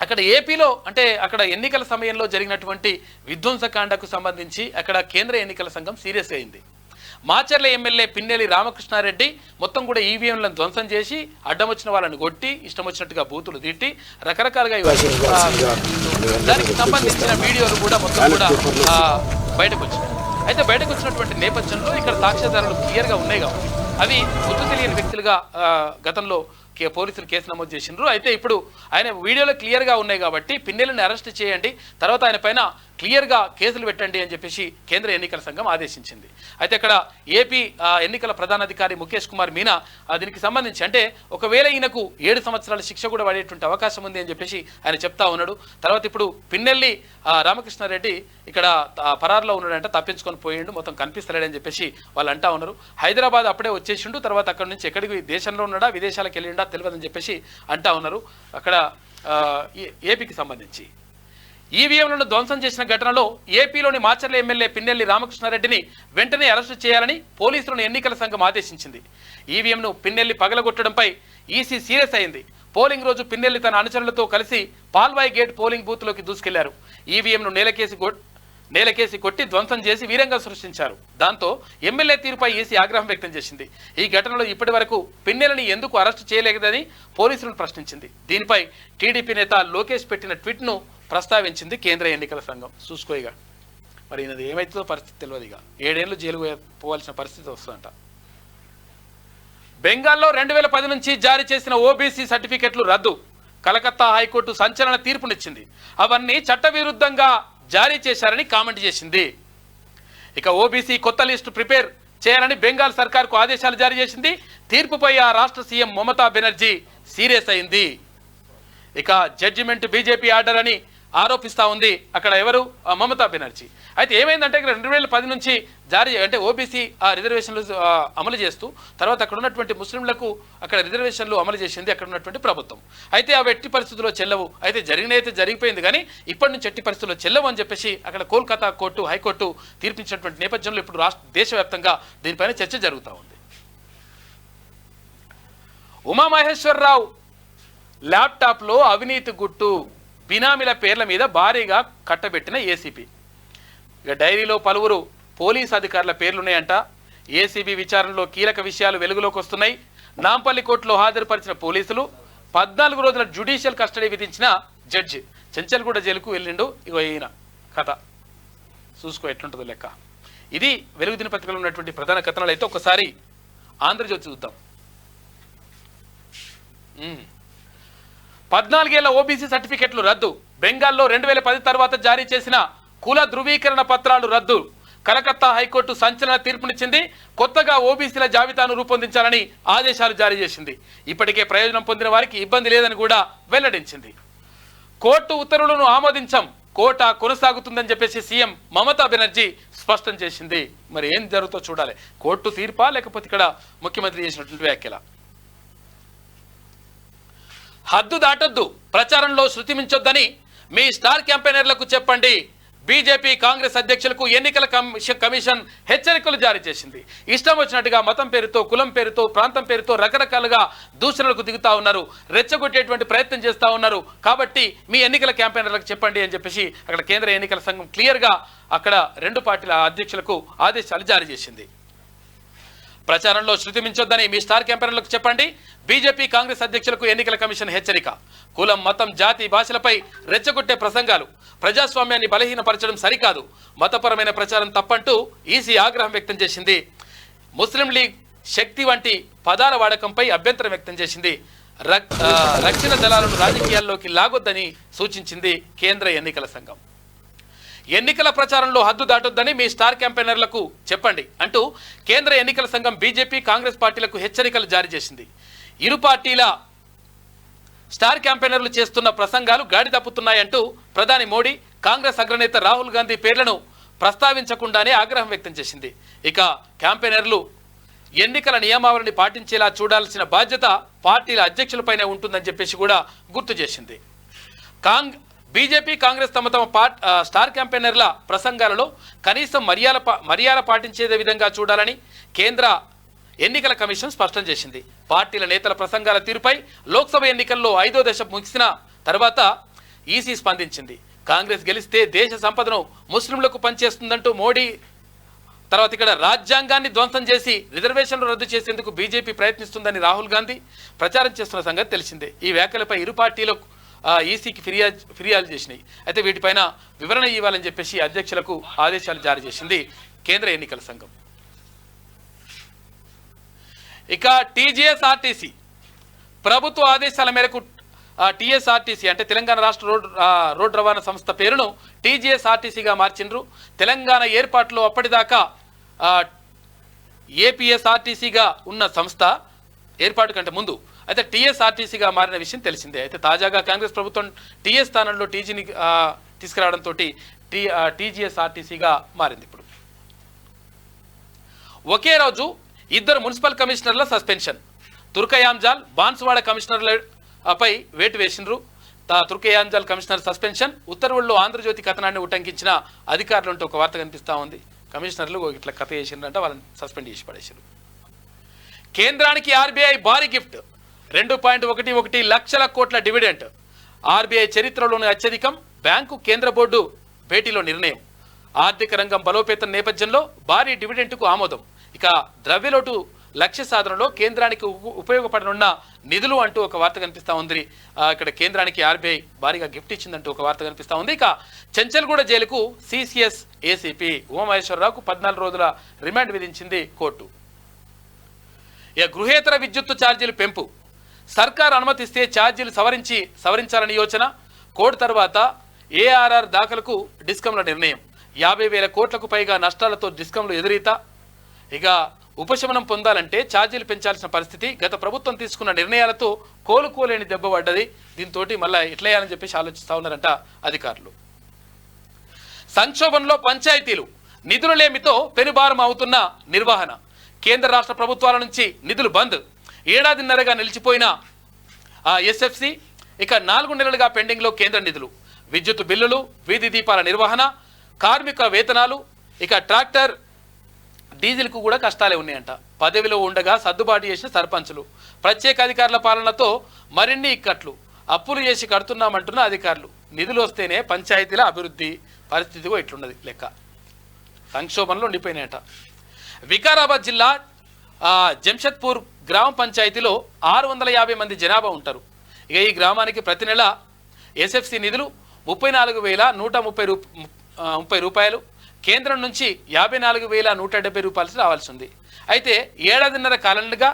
అక్కడ ఏపీలో అంటే అక్కడ ఎన్నికల సమయంలో జరిగినటువంటి విధ్వంసకాండకు సంబంధించి అక్కడ కేంద్ర ఎన్నికల సంఘం సీరియస్ అయింది. మాచర్ల ఎమ్మెల్యే పిన్నెల్లి రామకృష్ణారెడ్డి మొత్తం కూడా ఈవీఎంలను ధ్వంసం చేసి అడ్డం వచ్చిన వాళ్ళని కొట్టి ఇష్టం వచ్చినట్టుగా బూతులు తిట్టి రకరకాలుగా దానికి సంబంధించిన వీడియోలు కూడా మొత్తం కూడా బయటకు వచ్చినాయి. అయితే బయటకు వచ్చినటువంటి నేపథ్యంలో ఇక్కడ సాక్ష్యాధారాలు క్లియర్గా ఉన్నాయి కాబట్టి అవి గుర్తు తెలియని వ్యక్తులుగా గతంలో పోలీసులు కేసు నమోదు చేసిండ్రు. అయితే ఇప్పుడు ఆయన వీడియోలో క్లియర్గా ఉన్నాయి కాబట్టి పిన్నెల్లిని అరెస్ట్ చేయండి, తర్వాత ఆయన పైన క్లియర్గా కేసులు పెట్టండి అని చెప్పేసి కేంద్ర ఎన్నికల సంఘం ఆదేశించింది. అయితే అక్కడ ఏపీ ఎన్నికల ప్రధానాధికారి ముఖేష్ కుమార్ మీనా దీనికి సంబంధించి అంటే ఒకవేళ ఈయనకు 7 సంవత్సరాల శిక్ష కూడా పడేటువంటి అవకాశం ఉంది అని చెప్పేసి ఆయన చెప్తా ఉన్నాడు. తర్వాత ఇప్పుడు పిన్నెల్లి రామకృష్ణారెడ్డి ఇక్కడ పరారులో ఉన్నాడంట, తప్పించుకొని పోయిండు, మొత్తం కనిపిస్తలేడని చెప్పేసి వాళ్ళు అంటా ఉన్నారు. హైదరాబాద్ అప్పుడే వచ్చేసిండు, తర్వాత అక్కడ నుంచి ఎక్కడికి దేశంలో ఉన్నాడా విదేశాలకు వెళ్ళిండా తెలియదని చెప్పేసి అంటా ఉన్నారు. అక్కడ ఏపీకి సంబంధించి ఈవీఎంలను ధ్వంసం చేసిన ఘటనలో ఏపీలోని మాచర్ల ఎమ్మెల్యే పిన్నెల్లి రామకృష్ణారెడ్డిని వెంటనే అరెస్టు చేయాలని పోలీసులను ఎన్నికల సంఘం ఆదేశించింది. ఈవీఎంను పిన్నెల్లి పగలగొట్టడంపై ఈసీ సీరియస్ అయింది. పోలింగ్ రోజు పిన్నెల్లి తన అనుచరులతో కలిసి పాల్వాయి గేట్ పోలింగ్ బూత్లోకి దూసుకెళ్లారు. ఈవీఎంను నేలకేసి కొట్టి ధ్వంసం చేసి వీరంగా సృష్టించారు. దాంతో ఎమ్మెల్యే తీరుపై ఈసీ ఆగ్రహం వ్యక్తం చేసింది. ఈ ఘటనలో ఇప్పటి వరకు పిన్నెల్లిని ఎందుకు అరెస్టు చేయలేదని పోలీసులను ప్రశ్నించింది. దీనిపై టీడీపీ నేత లోకేష్ పెట్టిన ట్వీట్ను ప్రస్తావించింది కేంద్ర ఎన్నికల సంఘం. చూసుకోయిగా మరి ఈయనది ఏమవుతుందో పరిస్థితి తెలియదు. ఇక 7 ఏళ్ళు జైలు పోవాల్సిన పరిస్థితి వస్తుందంట. బెంగాల్లో 2010 నుంచి జారీ చేసిన ఓబీసీ సర్టిఫికెట్లు రద్దు. కలకత్తా హైకోర్టు సంచలన తీర్పునిచ్చింది. అవన్నీ చట్టవిరుద్ధంగా జారీ చేశారని కామెంట్ చేసింది. ఇక ఓబీసీ కొత్త లిస్టు ప్రిపేర్ చేయాలని బెంగాల్ సర్కార్కు ఆదేశాలు జారీ చేసింది. తీర్పుపై ఆ రాష్ట్ర సీఎం మమతా బెనర్జీ సీరియస్ అయింది. ఇక జడ్జిమెంట్ బీజేపీ ఆర్డర్ అని ఆరోపిస్తూ ఉంది అక్కడ ఎవరు, మమతా బెనర్జీ. అయితే ఏమైందంటే ఇక్కడ 2010 నుంచి జారీ అంటే ఓబీసీ రిజర్వేషన్లు అమలు చేస్తూ తర్వాత అక్కడ ఉన్నటువంటి ముస్లింలకు అక్కడ రిజర్వేషన్లు అమలు చేసింది అక్కడ ఉన్నటువంటి ప్రభుత్వం. అయితే అవి ఎట్టి పరిస్థితుల్లో చెల్లవు. అయితే జరిగిపోయింది కానీ ఇప్పటి నుంచి ఎట్టి పరిస్థితుల్లో చెల్లవు అని చెప్పేసి అక్కడ కోల్కతా హైకోర్టు తీర్పించినటువంటి నేపథ్యంలో ఇప్పుడు దేశవ్యాప్తంగా దీనిపైన చర్చ జరుగుతూ ఉంది. ఉమామహేశ్వరరావు ల్యాప్టాప్లో అవినీతి గుట్టు, బినామీల పేర్ల మీద భారీగా కట్టబెట్టిన ఏసీబీ. ఇక డైరీలో పలువురు పోలీస్ అధికారుల పేర్లున్నాయంట. ఏసీబీ విచారణలో కీలక విషయాలు వెలుగులోకి వస్తున్నాయి. నాంపల్లి కోర్టులో హాజరుపరిచిన పోలీసులు 14 రోజుల జ్యుడిషియల్ కస్టడీ విధించిన జడ్జి చెంచల్గూడ జైలుకు వెళ్ళిండు. ఇగో ఈయన కథ చూసుకో ఎట్లుంటుందో లెక్క. ఇది వెలుగు దినపత్రికలో ఉన్నటువంటి ప్రధాన కథనాలు. అయితే ఒకసారి ఆంధ్రజ్యోతి చూద్దాం. 14 ఏళ్ల ఓబీసీ సర్టిఫికెట్లు రద్దు. బెంగాల్లో 2010 తర్వాత జారీ చేసిన కుల ధృవీకరణ పత్రాలు రద్దు. కలకత్తా హైకోర్టు సంచలన తీర్పునిచ్చింది. కొత్తగా ఓబీసీల జాబితాను రూపొందించాలని ఆదేశాలు జారీ చేసింది. ఇప్పటికే ప్రయోజనం పొందిన వారికి ఇబ్బంది లేదని కూడా వెల్లడించింది. కోర్టు ఉత్తర్వులను ఆమోదించాం, కోట కొనసాగుతుందని చెప్పేసి సీఎం మమతా బెనర్జీ స్పష్టం చేసింది. మరి ఏం జరుగుతుందో చూడాలి. కోర్టు తీర్పా లేకపోతే ఇక్కడ ముఖ్యమంత్రి చేసినటువంటి వ్యాఖ్యల. హద్దు దాటొద్దు, ప్రచారంలో శృతి మించొద్దని మీ స్టార్ క్యాంపెయినర్లకు చెప్పండి. బీజేపీ కాంగ్రెస్ అధ్యక్షులకు ఎన్నికల కమిషన్ హెచ్చరికలు జారీ చేసింది. ఇష్టం వచ్చినట్టుగా మతం పేరుతో, కులం పేరుతో, ప్రాంతం పేరుతో రకరకాలుగా దూషణలకు దిగుతా ఉన్నారు, రెచ్చగొట్టేటువంటి ప్రయత్నం చేస్తూ ఉన్నారు. కాబట్టి మీ ఎన్నికల క్యాంపెయినర్లకు చెప్పండి అని చెప్పేసి అక్కడ కేంద్ర ఎన్నికల సంఘం క్లియర్గా అక్కడ 2 పార్టీల అధ్యక్షులకు ఆదేశాలు జారీ చేసింది. ప్రచారంలో శృతి మించొద్దని మీ స్టార్ క్యాంపెయినర్లకు చెప్పండి. బీజేపీ కాంగ్రెస్ అధ్యక్షులకు ఎన్నికల కమిషన్ హెచ్చరిక. కులం, మతం, జాతి, భాషలపై రెచ్చగొట్టే ప్రసంగాలు ప్రజాస్వామ్యాన్ని బలహీనపరచడం సరికాదు. మతపరమైన ప్రచారం తప్పంటూ ఈసీ ఆగ్రహం వ్యక్తం చేసింది. ముస్లిం లీగ్, శక్తి వంటి పదాల వాడకంపై అభ్యంతరం వ్యక్తం చేసింది. రక్షణ దళాలను రాజకీయాల్లోకి లాగొద్దని సూచించింది కేంద్ర ఎన్నికల సంఘం. ఎన్నికల ప్రచారంలో హద్దు దాటొద్దని మీ స్టార్ క్యాంపెయినర్లకు చెప్పండి అంటూ కేంద్ర ఎన్నికల సంఘం బీజేపీ కాంగ్రెస్ పార్టీలకు హెచ్చరికలు జారీ చేసింది. ఇరు పార్టీల స్టార్ క్యాంపెయినర్లు చేస్తున్న ప్రసంగాలు గాడి తప్పుతున్నాయంటూ ప్రధాని మోడీ, కాంగ్రెస్ అగ్రనేత రాహుల్ గాంధీ పేర్లను ప్రస్తావించకుండానే ఆగ్రహం వ్యక్తం చేసింది. ఇక క్యాంపెయినర్లు ఎన్నికల నియమావళిని పాటించేలా చూడాల్సిన బాధ్యత పార్టీల అధ్యక్షులపైనే ఉంటుందని చెప్పేసి కూడా గుర్తు చేసింది. బీజేపీ కాంగ్రెస్ తమ స్టార్ క్యాంపెయినర్ల ప్రసంగాలలో కనీసం మర్యాద పాటించే విధంగా చూడాలని కేంద్ర ఎన్నికల కమిషన్ స్పష్టం చేసింది. పార్టీల నేతల ప్రసంగాల తీరుపై లోక్సభ ఎన్నికల్లో 5వ దశ ముగిసిన తర్వాత ఈసీ స్పందించింది. కాంగ్రెస్ గెలిస్తే దేశ సంపదను ముస్లింలకు పనిచేస్తుందంటూ మోడీ, తర్వాత ఇక్కడ రాజ్యాంగాన్ని ధ్వంసం చేసి రిజర్వేషన్లు రద్దు చేసేందుకు బీజేపీ ప్రయత్నిస్తుందని రాహుల్ గాంధీ ప్రచారం చేస్తున్న సంగతి తెలిసిందే. ఈ వ్యాఖ్యలపై ఇరు పార్టీలకు ఈసీకి ఫిర్యాదు చేసినాయి. అయితే వీటిపైన వివరణ ఇవ్వాలని చెప్పేసి అధ్యక్షులకు ఆదేశాలు జారీ చేసింది కేంద్ర ఎన్నికల సంఘం. ఇక టీజీఎస్ఆర్టీసీ ప్రభుత్వ ఆదేశాల మేరకు టీఎస్ఆర్టీసీ అంటే తెలంగాణ రాష్ట్ర రోడ్డు రవాణా సంస్థ పేరును టీజీఎస్ఆర్టీసీగా మార్చిండ్రు. తెలంగాణ ఏర్పాటులో అప్పటిదాకా ఏపీఎస్ఆర్టీసీగా ఉన్న సంస్థ ఏర్పాటు కంటే ముందు అయితే టీఎస్ఆర్టీసీగా మారిన విషయం తెలిసిందే. అయితే తాజాగా కాంగ్రెస్ ప్రభుత్వం టీఎస్ స్థానంలో టీజీని తీసుకురావడంతో టీజీఎస్ఆర్టీసీగా మారింది. ఇప్పుడు ఒకే రోజు 2 మున్సిపల్ కమిషనర్ల సస్పెన్షన్. తుర్కయాంజాల్, బాన్సువాడ కమిషనర్లపై వేటు వేసిండ్రు. తుర్కయాంజాల్ కమిషనర్ సస్పెన్షన్ ఉత్తర్వుల్లో ఆంధ్రజ్యోతి కథనాన్ని ఉటంకించిన అధికారులు ఒక వార్త కనిపిస్తూ ఉంది. కమిషనర్లు ఇట్లా కథ చేసిండ్రంటే వాళ్ళని సస్పెండ్ చేసి పడేసారు. కేంద్రానికి ఆర్బీఐ భారీ గిఫ్ట్, 2.11 లక్షల కోట్ల డివిడెంట్. ఆర్బీఐ చరిత్రలోని అత్యధికం. బ్యాంకు కేంద్ర బోర్డు భేటీలో నిర్ణయం. ఆర్థిక రంగం బలోపేతం నేపథ్యంలో భారీ డివిడెంట్కు ఆమోదం. ఇక ద్రవ్యలోటు లక్ష్య సాధనలో కేంద్రానికి ఉపయోగపడనున్న నిధులు అంటూ ఒక వార్త కనిపిస్తూ ఉంది. ఇక్కడ కేంద్రానికి ఆర్బీఐ భారీగా గిఫ్ట్ ఇచ్చిందంటూ ఒక వార్త కనిపిస్తూ ఉంది. ఇక చెంచల్గూడ జైలుకు సిసిఎస్ ఏసీపీ ఉమామహేశ్వరరావుకు 14 రోజుల రిమాండ్ విధించింది కోర్టు. ఇక గృహేతర విద్యుత్తు ఛార్జీలు పెంపు. సర్కార్ అనుమతిస్తే ఛార్జీలు సవరించాలని యోచన. కోర్టు తర్వాత ఏఆర్ఆర్ దాఖలకు డిస్కంల నిర్ణయం. 50,000 కోట్లకు పైగా నష్టాలతో డిస్కంలు ఎదురీత. ఇక ఉపశమనం పొందాలంటే ఛార్జీలు పెంచాల్సిన పరిస్థితి. గత ప్రభుత్వం తీసుకున్న నిర్ణయాలతో కోలుకోలేని దెబ్బ పడ్డది. దీంతో మళ్ళీ ఎట్లయ్యాలని చెప్పేసి ఆలోచిస్తూ ఉన్నారంట అధికారులు. సంక్షోభంలో పంచాయతీలు, నిధులలేమితో పెనుభారం అవుతున్న నిర్వహణ. కేంద్ర రాష్ట్ర ప్రభుత్వాల నుంచి నిధులు బంద్. ఏడాదిన్నరగా నిలిచిపోయిన ఎస్ఎఫ్సి ఇక 4 నెలలుగా పెండింగ్లో కేంద్ర నిధులు. విద్యుత్ బిల్లులు, వీధి దీపాల నిర్వహణ, కార్మికుల వేతనాలు, ఇక ట్రాక్టర్ డీజిల్కు కూడా కష్టాలే ఉన్నాయంట. పదవిలో ఉండగా సర్దుబాటు చేసిన సర్పంచులు. ప్రత్యేక అధికారుల పాలనతో మరిన్ని ఇక్కట్లు. అప్పులు చేసి కడుతున్నామంటున్న అధికారులు. నిధులు వస్తేనే పంచాయతీల అభివృద్ధి. పరిస్థితిగా ఇట్లున్నది లెక్క. సంక్షోభంలో ఉండిపోయినాయట. వికారాబాద్ జిల్లా జంషెద్పూర్ గ్రామ పంచాయతీలో 650 మంది జనాభా ఉంటారు. ఇక ఈ గ్రామానికి ప్రతి నెల ఎస్ఎఫ్సి నిధులు 34,130 రూపాయలు, కేంద్రం నుంచి 54,170 రూపాయలు రావాల్సి ఉంది. అయితే ఏడాదిన్నర కాలంగా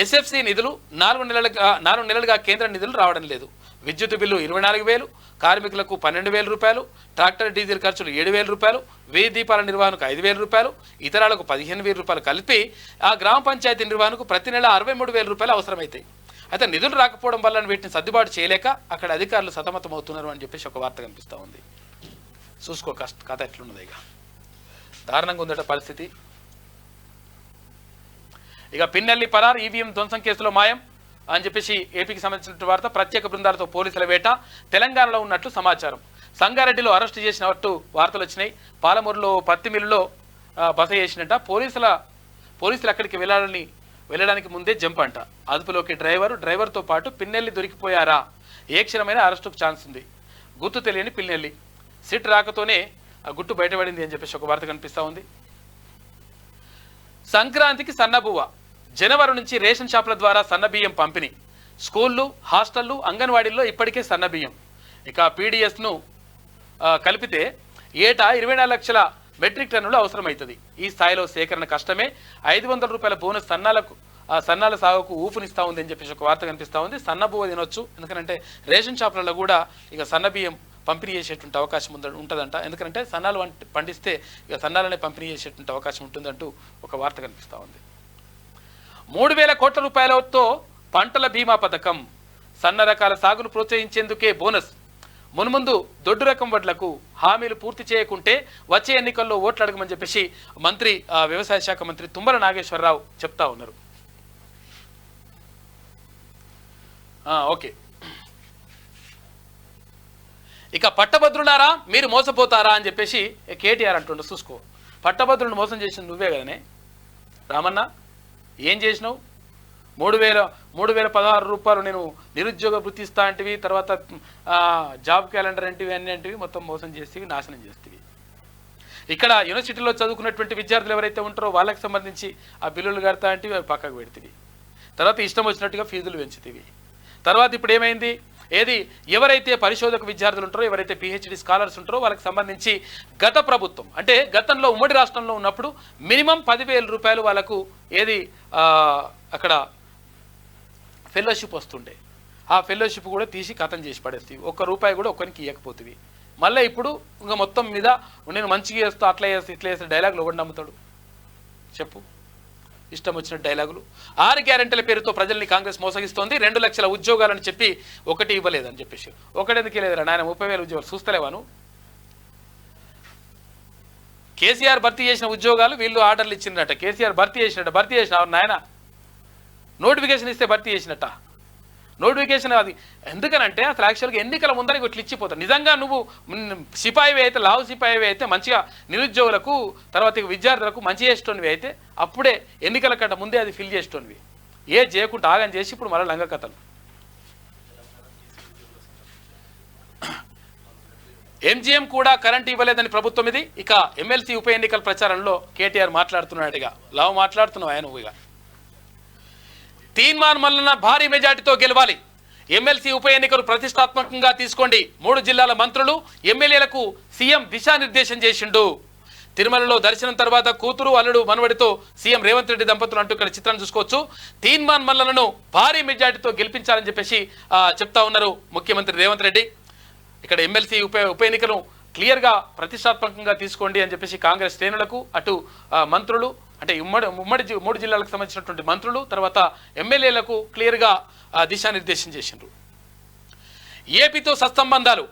ఎస్ఎఫ్సి నిధులు 4 నెలలుగా కేంద్ర నిధులు రావడం లేదు. విద్యుత్ బిల్లు 24,000, కార్మికులకు 12,000 రూపాయలు, ట్రాక్టర్ డీజిల్ ఖర్చులు 7,000 రూపాయలు, వీధి దీపాల నిర్వహణకు 5,000 రూపాయలు, ఇతరాలకు 15,000 రూపాయలు కలిపి ఆ గ్రామ పంచాయతీ నిర్వహణకు ప్రతి నెల 63,000 రూపాయలు అవసరమవుతాయి. అయితే నిధులు రాకపోవడం వల్ల వీటిని సర్దుబాటు చేయలేక అక్కడ అధికారులు సతమతం అవుతున్నారు అని చెప్పేసి ఒక వార్త కనిపిస్తూ ఉంది. చూసుకో కథ ఎట్లున్నది. ఇక దారుణంగా ఉందట పరిస్థితి. ఇక పిన్నెల్లి పరార్, ఈవీఎం ధ్వంసం కేసులో మాయం అని చెప్పేసి ఏపీకి సంబంధించిన వార్త. ప్రత్యేక బృందాలతో పోలీసుల వేట తెలంగాణలో ఉన్నట్లు సమాచారం. సంగారెడ్డిలో అరెస్టు చేసినట్టు వార్తలు వచ్చినాయి. పాలమూరులో పత్తి మిల్లులో బస చేసినట్ట. పోలీసులు అక్కడికి వెళ్ళడానికి ముందే జంప్ అంట. అదుపులోకి డ్రైవర్తో పాటు పిన్నెల్లి దొరికిపోయారా? ఏ క్షణమైనా అరెస్టుకు ఛాన్స్ ఉంది. గుర్తు తెలియని పిన్నెల్లి సిట్ రాకతోనే ఆ గుట్టు బయటపడింది అని చెప్పేసి ఒక వార్త కనిపిస్తూ ఉంది. సంక్రాంతికి సన్నబువ్వ. జనవరి నుంచి రేషన్ షాపుల ద్వారా సన్నబియ్యం పంపిణీ. స్కూళ్ళు, హాస్టళ్లు, అంగన్వాడీల్లో ఇప్పటికే సన్నబియ్యం. ఇక పీడిఎస్ను కలిపితే ఏటా 24 లక్షల మెట్రిక్ టన్నులు అవసరమవుతుంది. ఈ స్థాయిలో సేకరణ కష్టమే. 500 రూపాయల బోనస్ సన్నాల సాగుకు ఊపునిస్తూ ఉంది అని చెప్పేసి ఒక వార్త కనిపిస్తూ ఉంది. సన్నబువ్వ తినొచ్చు, ఎందుకంటే రేషన్ షాపులలో కూడా ఇక సన్నబియ్యం పంపిణీ చేసేటువంటి అవకాశం ఉంటుందంట. ఎందుకంటే సన్నాలు పండిస్తే ఇక సన్నాలనే పంపిణీ చేసేటువంటి అవకాశం ఉంటుందంటూ ఒక వార్త కనిపిస్తూ ఉంది. 3,000 కోట్ల రూపాయలతో పంటల బీమా పథకం. సన్న రకాల సాగును ప్రోత్సహించేందుకే బోనస్. మున్ముందు దొడ్డు రకం వడ్లకు హామీలు పూర్తి చేయకుంటే వచ్చే ఎన్నికల్లో ఓట్లు అడగమని చెప్పేసి వ్యవసాయ శాఖ మంత్రి తుమ్మల నాగేశ్వరరావు చెప్తా ఉన్నారు. ఓకే, ఇక పట్టభద్రులారా మీరు మోసపోతారా అని చెప్పేసి కేటీఆర్ అంటుండ. చూసుకో, పట్టభద్రులను మోసం చేసింది నువ్వే కదనే రామన్న. ఏం చేసినావు? 3,016 రూపాయలు నేను నిరుద్యోగ వృత్తి ఇస్తా అంటివి, తర్వాత జాబ్ క్యాలెండర్ అంటివి, అన్ని అంటివి మొత్తం మోసం చేస్తేవి, నాశనం చేస్తేవి. ఇక్కడ యూనివర్సిటీలో చదువుకున్నటువంటి విద్యార్థులు ఎవరైతే ఉంటారో వాళ్ళకి సంబంధించి ఆ బిల్లులు కడతా అంటివి అవి పక్కకు పెడతీవి. తర్వాత ఇష్టం వచ్చినట్టుగా ఫీజులు పెంచుతీవి. తర్వాత ఇప్పుడు ఏమైంది? ఎవరైతే పరిశోధక విద్యార్థులు ఉంటారో, ఎవరైతే పిహెచ్డి స్కాలర్స్ ఉంటారో వాళ్ళకి సంబంధించి గత ప్రభుత్వం అంటే గతంలో ఉమ్మడి రాష్ట్రంలో ఉన్నప్పుడు మినిమం 10,000 రూపాయలు వాళ్ళకు అక్కడ ఫెలోషిప్ వస్తుండే. ఆ ఫెలోషిప్ కూడా తీసి ఖతం చేసి పడేస్తాయి. ₹1 కూడా ఒక్కరికి ఇవ్వకపోతుంది. మళ్ళీ ఇప్పుడు ఇంకా మొత్తం మీద నేను మంచిగా చేస్తా, అట్లా చేస్తా, ఇట్లా చేస్తే డైలాగులు ఎవరు నమ్ముతాడు చెప్పు? ఇష్టం వచ్చిన డైలాగులు. 6 గ్యారెంటీల పేరుతో ప్రజల్ని కాంగ్రెస్ మోసగిస్తోంది. 2 లక్షల ఉద్యోగాలని చెప్పి ఒకటి ఇవ్వలేదని చెప్పేసి. ఒకటెందుకు లేదురా నాయన, 30,000 ఉద్యోగాలు చూస్తలేవాను. కేసీఆర్ భర్తీ చేసిన ఉద్యోగాలు వీళ్ళు ఆర్డర్లు ఇచ్చిందట. కేసీఆర్ భర్తీ చేసిన నాయన నోటిఫికేషన్ ఇస్తే భర్తీ చేసినట్ట. నోటిఫికేషన్ అది ఎందుకనంటే అసలు యాక్చువల్గా ఎన్నికల ముందర ఇట్లా ఇచ్చిపోతారు. నిజంగా నువ్వు సిపాయివి అయితే, లావు సిపాయివి అయితే మంచిగా నిరుద్యోగులకు తర్వాత విద్యార్థులకు మంచి చేసేటోనివి అయితే అప్పుడే ఎన్నికల కంటే ముందే అది ఫిల్ చేసేటోనివి. చేయకుండా ఆగని చేసి ఇప్పుడు మళ్ళీ లంగ కథలు. ఎంజీఎం కూడా కరెంట్ ఇవ్వలేదని ప్రభుత్వం ఇది. ఇక ఎమ్మెల్సీ ఉప ఎన్నికల ప్రచారంలో కేటీఆర్ మాట్లాడుతున్నాడుగా, లావు మాట్లాడుతున్నావు ఆయన. ఇక తీన్మాన్ మల్లన్న భారీ మెజార్టీతో గెలవాలి. ఎమ్మెల్సీ ఉప ఎన్నికలు ప్రతిష్టాత్మకంగా తీసుకోండి. 3 జిల్లాల మంత్రులు, ఎమ్మెల్యేలకు సీఎం దిశానిర్దేశం చేసిండు. తిరుమలలో దర్శనం తర్వాత కూతురు, అల్లుడు, మనవడితో సీఎం రేవంత్ రెడ్డి దంపతులు అంటూ ఇక్కడ చిత్రాన్ని చూసుకోవచ్చు. తీన్మాన్ మల్లన్నను భారీ మెజార్టీతో గెలిపించాలని చెప్పేసి చెప్తా ఉన్నారు ముఖ్యమంత్రి రేవంత్ రెడ్డి. ఇక్కడ ఎమ్మెల్సీ ఉప ఎన్నికలు క్లియర్గా ప్రతిష్టాత్మకంగా తీసుకోండి అని చెప్పేసి కాంగ్రెస్ శ్రేణులకు, అటు మంత్రులు అంటే ఉమ్మడి 3 జిల్లాలకు సంబంధించినటువంటి మంత్రులు, తర్వాత ఎమ్మెల్యేలకు క్లియర్గా దిశానిర్దేశం చేసిండ్రు. ఏపీతో సత్సంబంధాలు,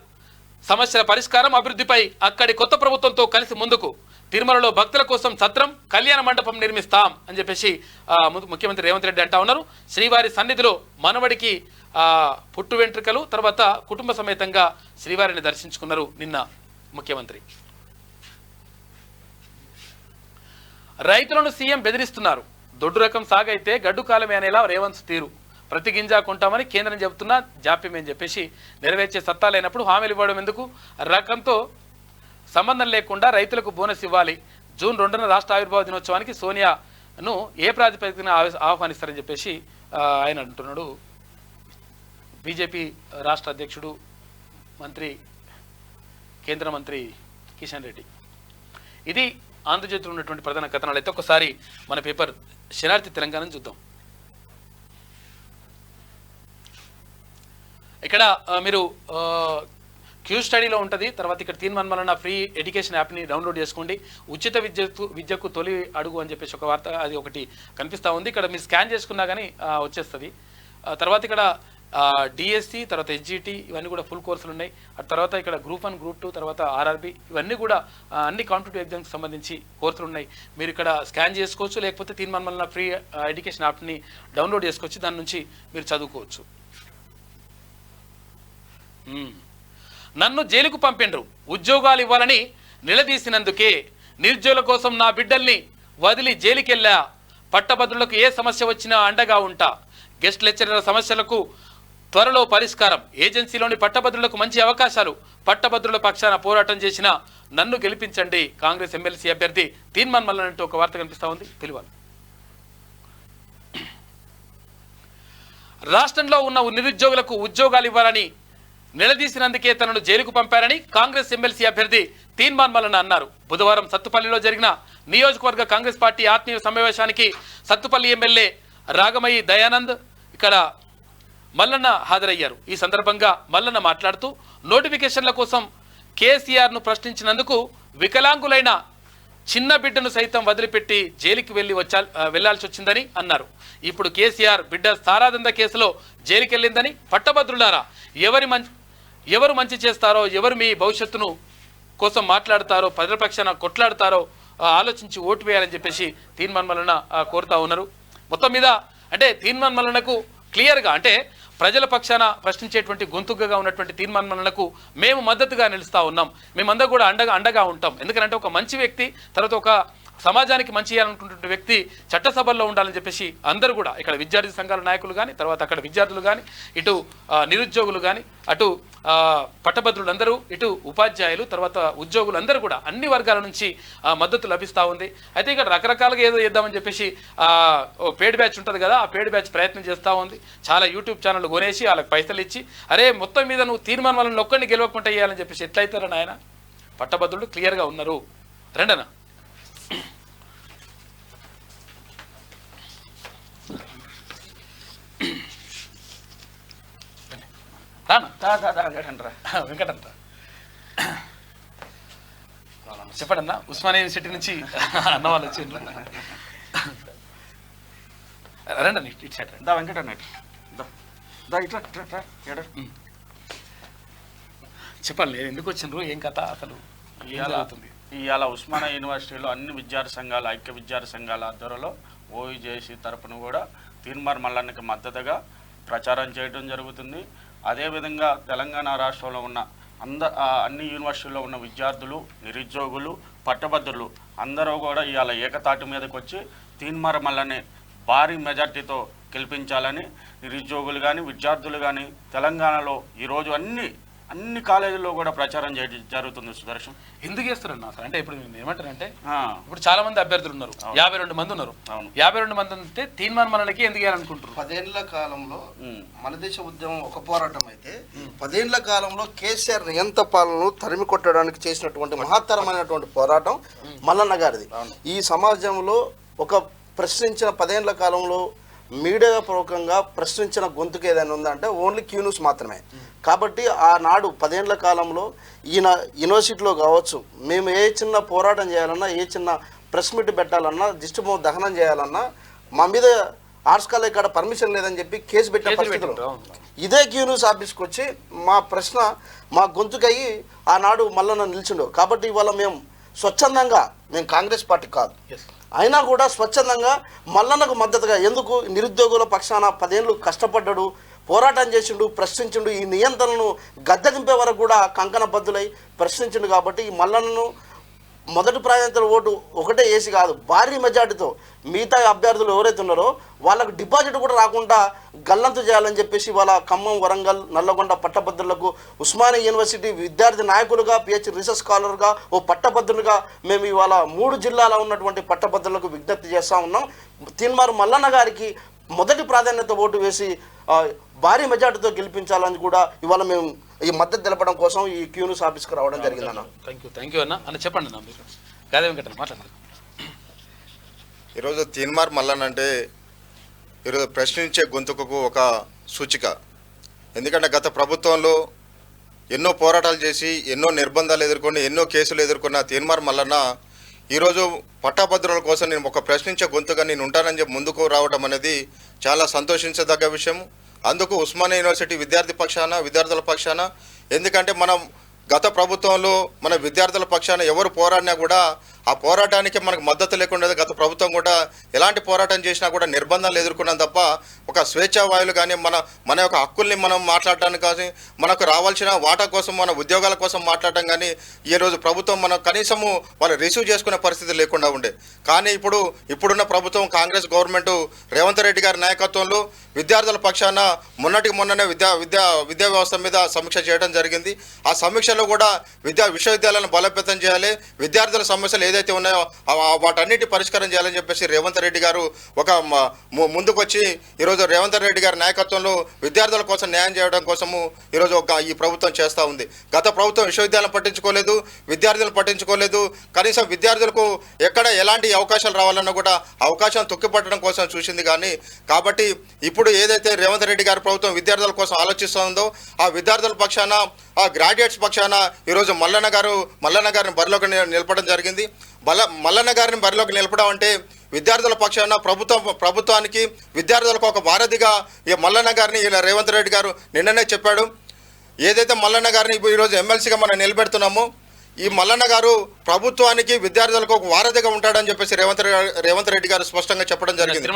సమస్యల పరిష్కారం, అభివృద్ధిపై అక్కడి కొత్త ప్రభుత్వంతో కలిసి ముందుకు. తిరుమలలో భక్తుల కోసం సత్రం, కళ్యాణ మండపం నిర్మిస్తాం అని చెప్పేసి ముఖ్యమంత్రి రేవంత్ రెడ్డి అంటా ఉన్నారు. శ్రీవారి సన్నిధిలో మనవడికి పుట్టు వెంట్రుకలు, తర్వాత కుటుంబ సమేతంగా శ్రీవారిని దర్శించుకున్నారు నిన్న ముఖ్యమంత్రి. రైతులను సీఎం బెదిరిస్తున్నారు. దొడ్డు రకం సాగైతే గడ్డు కాలమే అనేలా రేవంత్ తీరు. ప్రతి గింజ కొంటామని కేంద్రం చెబుతున్నా జాప్యమని చెప్పేసి నెరవేర్చే సత్తా లేనప్పుడు హామీలు ఇవ్వడం ఎందుకు? రకంతో సంబంధం లేకుండా రైతులకు బోనస్ ఇవ్వాలి. జూన్ 2న రాష్ట్ర ఆవిర్భావ దినోత్సవానికి సోనియా ను ఏ ప్రాతిపదికన ఆహ్వానిస్తారని చెప్పేసి ఆయన అంటున్నాడు. బీజేపీ రాష్ట్ర అధ్యక్షుడు మంత్రి కేంద్ర మంత్రి కిషన్ రెడ్డి. ఇది ఆంధ్రజ్యోతిలో ఉన్నటువంటి ప్రధాన కథనాలు. అయితే ఒకసారి మన పేపర్ శనార్థి తెలంగాణ చూద్దాం. ఇక్కడ మీరు క్యూ స్టడీలో ఉంటుంది. తర్వాత ఇక్కడ తీర్మానం ఫ్రీ ఎడ్యుకేషన్ యాప్ని డౌన్లోడ్ చేసుకోండి. ఉచిత విద్యకు తొలి అడుగు అని చెప్పేసి ఒక వార్త అది ఒకటి కనిపిస్తూ ఉంది. ఇక్కడ మీరు స్కాన్ చేసుకున్నా కానీ వచ్చేస్తుంది. తర్వాత ఇక్కడ డిఎస్సి, తర్వాత హెచ్జిటి ఇవన్నీ కూడా ఫుల్ కోర్సులు ఉన్నాయి. ఆ తర్వాత ఇక్కడ గ్రూప్ 1, గ్రూప్ 2, తర్వాత ఆర్ఆర్బి ఇవన్నీ కూడా అన్ని కాంపిటేటివ్ ఎగ్జామ్స్కి సంబంధించి కోర్సులు ఉన్నాయి. మీరు ఇక్కడ స్కాన్ చేసుకోవచ్చు, లేకపోతే తీర్మానం ఫ్రీ ఎడ్యుకేషన్ యాప్ని డౌన్లోడ్ చేసుకోవచ్చు. దాని నుంచి మీరు చదువుకోవచ్చు. నన్ను జైలుకు పంపిండ్రు, ఉద్యోగాలు ఇవ్వాలని నిలదీసినందుకే నిరుద్యోగుల కోసం నా బిడ్డల్ని వదిలి జైలుకెళ్ళా. పట్టభద్రులకు ఏ సమస్య వచ్చినా అండగా ఉంటా. గెస్ట్ లెక్చరర్ సమస్యలకు త్వరలో పరిష్కారం. ఏజెన్సీలోని పట్టభద్రులకు మంచి అవకాశాలు. పట్టభద్రుల పక్షాన పోరాటం చేసిన నన్ను గెలిపించండి. కాంగ్రెస్ ఎమ్మెల్సీ అభ్యర్థి తీర్మాన్ మల్లన్న అంటూ ఒక వార్త కనిపిస్తూ ఉంది. పిలువాలి. రాష్ట్రంలో ఉన్న నిరుద్యోగులకు ఉద్యోగాలు ఇవ్వాలని నిలదీసినందుకే తనను జైలుకు పంపారని కాంగ్రెస్ ఎమ్మెల్సీ అభ్యర్థి తీర్మాన్ మల్లన్న అన్నారు. బుధవారం సత్తుపల్లిలో జరిగిన నియోజకవర్గ కాంగ్రెస్ పార్టీ ఆత్మీయ సమావేశానికి సత్తుపల్లి ఎమ్మెల్యే రాగమయ్యి దయానంద్ ఇక్కడ మల్లన్న హాజరయ్యారు. ఈ సందర్భంగా మల్లన్న మాట్లాడుతూ నోటిఫికేషన్ల కోసం కేసీఆర్ను ప్రశ్నించినందుకు వికలాంగులైన చిన్న బిడ్డను సైతం వదిలిపెట్టి జైలుకి వెళ్లాల్సి వచ్చిందని అన్నారు. ఇప్పుడు కేసీఆర్ బిడ్డ సారాదంద కేసులో జైలుకెళ్లిందని, పట్టభద్రులారా ఎవరు మంచి చేస్తారో, ఎవరు మీ భవిష్యత్తును కోసం మాట్లాడతారో, ప్రజల పక్షాన కొట్లాడతారో ఆలోచించి ఓటు వేయాలని చెప్పేసి తీర్మాన్ మల్లన్న కోరుతా ఉన్నారు. మొత్తం మీద అంటే తీర్మాన్ మల్లన్నకు క్లియర్గా అంటే ప్రజల పక్షాన ప్రశ్నించేటువంటి గొంతుకగా ఉన్నటువంటి తీర్మాన్ మల్లన్నకు మేము మద్దతుగా నిలుస్తూ ఉన్నాం. మేమందరూ కూడా అండగా ఉంటాం. ఎందుకంటే ఒక మంచి వ్యక్తి, తర్వాత ఒక సమాజానికి మంచి చేయాలనుకుంటున్న వ్యక్తి చట్టసభల్లో ఉండాలని చెప్పేసి అందరూ కూడా ఇక్కడ విద్యార్థి సంఘాల నాయకులు కానీ, తర్వాత అక్కడ విద్యార్థులు కానీ, ఇటు నిరుద్యోగులు కానీ, అటు పట్టభద్రులందరూ, ఇటు ఉపాధ్యాయులు, తర్వాత ఉద్యోగులు అందరూ కూడా అన్ని వర్గాల నుంచి మద్దతు లభిస్తూ ఉంది. అయితే ఇక్కడ రకరకాలుగా ఏదో చేద్దామని చెప్పేసి పేడ్ బ్యాచ్ ఉంటుంది కదా, ఆ పేడ్ బ్యాచ్ ప్రయత్నం చేస్తూ ఉంది. చాలా యూట్యూబ్ ఛానల్ కొనేసి వాళ్ళకి పైసలు ఇచ్చి, అరే మొత్తం మీద నువ్వు తీర్మానం వాళ్ళని ఒక్కడిని గెలవకుండా వేయాలని చెప్పేసి ఎట్లయితారని ఆయన పట్టభద్రులు క్లియర్గా ఉన్నారు. రెండనా వెంకటంరా చెప్పండి అన్న. ఉస్మానియా యూనివర్సిటీ నుంచి అన్న వాళ్ళు వచ్చిండ్రు. రండి ఇటు సైడ్ దా వెంకటన్న. చెప్పండి ఎందుకు వచ్చిండ్రు, ఏం కథ అసలు ఇవాళ ఉస్మానియా యూనివర్సిటీలో అన్ని విద్యార్థి సంఘాల ఐక్య విద్యార్థి సంఘాల ఆధ్వర్యంలో ఓయూజేసీ తరపున కూడా తీర్మాన్ మల్లన్నకి మద్దతుగా ప్రచారం చేయడం జరుగుతుంది. అదేవిధంగా తెలంగాణ రాష్ట్రంలో ఉన్న అన్ని యూనివర్సిటీల్లో ఉన్న విద్యార్థులు, నిరుద్యోగులు, పట్టభద్రులు అందరూ కూడా ఇవాళ ఏకతాటి మీదకి వచ్చి తీర్మాన్ మల్లన్నని భారీ మెజార్టీతో గెలిపించాలని నిరుద్యోగులు కానీ, విద్యార్థులు కానీ తెలంగాణలో ఈరోజు అన్ని కాలేజీల్లో కూడా ప్రచారం జరుగుతుంది. సుదర్శన్ ఎందుకు చేస్తారన్న సార్ అంటే ఇప్పుడు ఏమంటారంటే ఇప్పుడు చాలా మంది అభ్యర్థులు ఉన్నారు, 52 మంది ఉన్నారు. 52 మంది ఉంటే తీర్మాన్ మల్లన్నకి ఎందుకు చేయాలనుకుంటారు? 10 ఏళ్ల కాలంలో మన దేశ ఉద్యమం ఒక పోరాటం అయితే 10 ఏళ్ల కాలంలో కేసీఆర్ నియంత పాలనను తరిమి కొట్టడానికి చేసినటువంటి మహత్తరమైనటువంటి పోరాటం మల్లన్న గారిది. ఈ సమాజంలో ఒక ప్రశ్నించిన 10 ఏళ్ల కాలంలో మీడియా పూర్వకంగా ప్రశ్నించిన గొంతుకు ఏదైనా ఉందంటే ఓన్లీ క్యూ న్యూస్ మాత్రమే. కాబట్టి ఆనాడు 10 ఏళ్ల కాలంలో ఈయన యూనివర్సిటీలో కావచ్చు, మేము ఏ చిన్న పోరాటం చేయాలన్నా, ఏ చిన్న ప్రెస్ మీట్ పెట్టాలన్నా, దిష్టిబొమ్మ దహనం చేయాలన్నా మా మీద ఆర్ట్స్ కాలేజ్ కాడ పర్మిషన్ లేదని చెప్పి కేసు పెట్టిన పరిస్థితులు ఇదే క్యూ న్యూస్ ఆఫీస్కి వచ్చి మా ప్రశ్న మా గొంతుకయ్యి ఆనాడు మల్లన్న నిలిచిండు. కాబట్టి ఇవాళ మేము స్వచ్ఛందంగా, మేము కాంగ్రెస్ పార్టీ కాదు అయినా కూడా స్వచ్ఛందంగా మల్లన్నకు మద్దతుగా, ఎందుకు నిరుద్యోగుల పక్షాన 10 ఏళ్ళు కష్టపడ్డాడు, పోరాటం చేసిండు, ప్రశ్నించిండు, ఈ నియంత్రణను గద్దె దింపే వరకు కూడా కంకణ బద్దులై ప్రశ్నించిండు. కాబట్టి ఈ మల్లన్నను మొదటి ప్రాధాన్యత ఓటు ఒకటే వేసి కాదు, భారీ మెజార్టీతో మిగతా అభ్యర్థులు ఎవరైతే ఉన్నారో వాళ్ళకు డిపాజిట్ కూడా రాకుండా గల్లంతు చేయాలని చెప్పేసి వాళ్ళ ఖమ్మం, వరంగల్, నల్లగొండ పట్టభద్రులకు ఉస్మానియా యూనివర్సిటీ విద్యార్థి నాయకులుగా, పిహెచ్డి రీసెర్చ్ స్కాలర్గా, ఓ పట్టభద్రులుగా మేము ఇవాళ 3 జిల్లాలో ఉన్నటువంటి పట్టభద్రులకు విజ్ఞప్తి చేస్తూ ఉన్నాం. తీన్మార్ మల్లన్న గారికి మొదటి ప్రాధాన్యత ఓటు వేసి భారీ మెజార్టీతో గెలిపించాలని కూడా ఇవాళ మేము ఈ మద్దతు తెలపడం కోసం ఈ క్యూన్యూస్ ఆఫీస్కి రావడం జరిగిందన్న. థ్యాంక్ యూ అన్న చెప్పండి అన్న, మీరు గాదే వెంకట మాట్లాడండి. ఈరోజు తీన్మార్ మల్లన్న అంటే ఈరోజు ప్రశ్నించే గొంతుకు ఒక సూచిక. ఎందుకంటే గత ప్రభుత్వంలో ఎన్నో పోరాటాలు చేసి ఎన్నో నిర్బంధాలు ఎదుర్కొని ఎన్నో కేసులు ఎదుర్కొన్న తీన్మార్ మల్లన్న ఈరోజు పట్టాభద్రుల కోసం నేను ఒక ప్రశ్నించే గొంతుగా నేను ఉంటానని చెప్పి ముందుకు రావడం అనేది చాలా సంతోషించదగ్గ విషయం. అందుకు ఉస్మానియా యూనివర్సిటీ విద్యార్థుల పక్షాన ఎందుకంటే మనం గత ప్రభుత్వంలో మన విద్యార్థుల పక్షాన ఎవరు పోరాడినా కూడా ఆ పోరాటానికి మనకు మద్దతు లేకుండా గత ప్రభుత్వం కూడా ఎలాంటి పోరాటం చేసినా కూడా నిర్బంధాలు ఎదుర్కొన్నాం తప్ప ఒక స్వేచ్ఛా వాయువులు కానీ మన యొక్క హక్కుల్ని మనం మాట్లాడటానికి కానీ మనకు రావాల్సిన వాటా కోసం మన ఉద్యోగాల కోసం మాట్లాడటం కానీ ఈరోజు ప్రభుత్వం మనం కనీసము వాళ్ళు రిసీవ్ చేసుకునే పరిస్థితి లేకుండా ఉండే. కానీ ఇప్పుడున్న ప్రభుత్వం కాంగ్రెస్ గవర్నమెంట్ రేవంత్ రెడ్డి గారి నాయకత్వంలో విద్యార్థుల పక్షాన మొన్ననే విద్యా వ్యవస్థ మీద సమీక్ష చేయడం జరిగింది. ఆ సమీక్షలో కూడా విశ్వవిద్యాలయాలను బలోపేతం చేయాలి, విద్యార్థుల సమస్యలు ఏదైతే ఉన్నాయో వాటన్నిటి పరిష్కారం చేయాలని చెప్పేసి రేవంత్ రెడ్డి గారు ఒక ముందుకొచ్చి ఈరోజు రేవంత్ రెడ్డి గారి నాయకత్వంలో విద్యార్థుల కోసం న్యాయం చేయడం కోసము ఈరోజు ఈ ప్రభుత్వం చేస్తూ ఉంది. గత ప్రభుత్వం విశ్వవిద్యాలయం పట్టించుకోలేదు, విద్యార్థులను పట్టించుకోలేదు, కనీసం విద్యార్థులకు ఎక్కడ ఎలాంటి అవకాశాలు రావాలన్నా కూడా అవకాశం తొక్కిపట్టడం కోసం చూసింది. కాబట్టి ఇప్పుడు ఏదైతే రేవంత్ రెడ్డి గారి ప్రభుత్వం విద్యార్థుల కోసం ఆలోచిస్తుందో ఆ విద్యార్థుల పక్షాన ఆ గ్రాడ్యుయేట్స్ పక్షాన ఈరోజు మల్లన్న గారిని బరిలోకి నిలపడం జరిగింది. మల్లన్న గారిని బరిలోకి నిలపడం అంటే విద్యార్థుల పక్షాన ప్రభుత్వానికి విద్యార్థులకు ఒక వారధిగా ఈ మల్లన్న గారిని ఇలా రేవంత్ రెడ్డి గారు నిన్ననే చెప్పాడు. ఏదైతే మల్లన్న గారిని ఈరోజు ఎమ్మెల్సీగా మనం నిలబెడుతున్నామో ఈ మల్లన్న గారు ప్రభుత్వానికి విద్యార్థులకు ఒక వారధిగా ఉంటాడని చెప్పేసి రేవంత్ రెడ్డి గారు స్పష్టంగా చెప్పడం జరిగింది.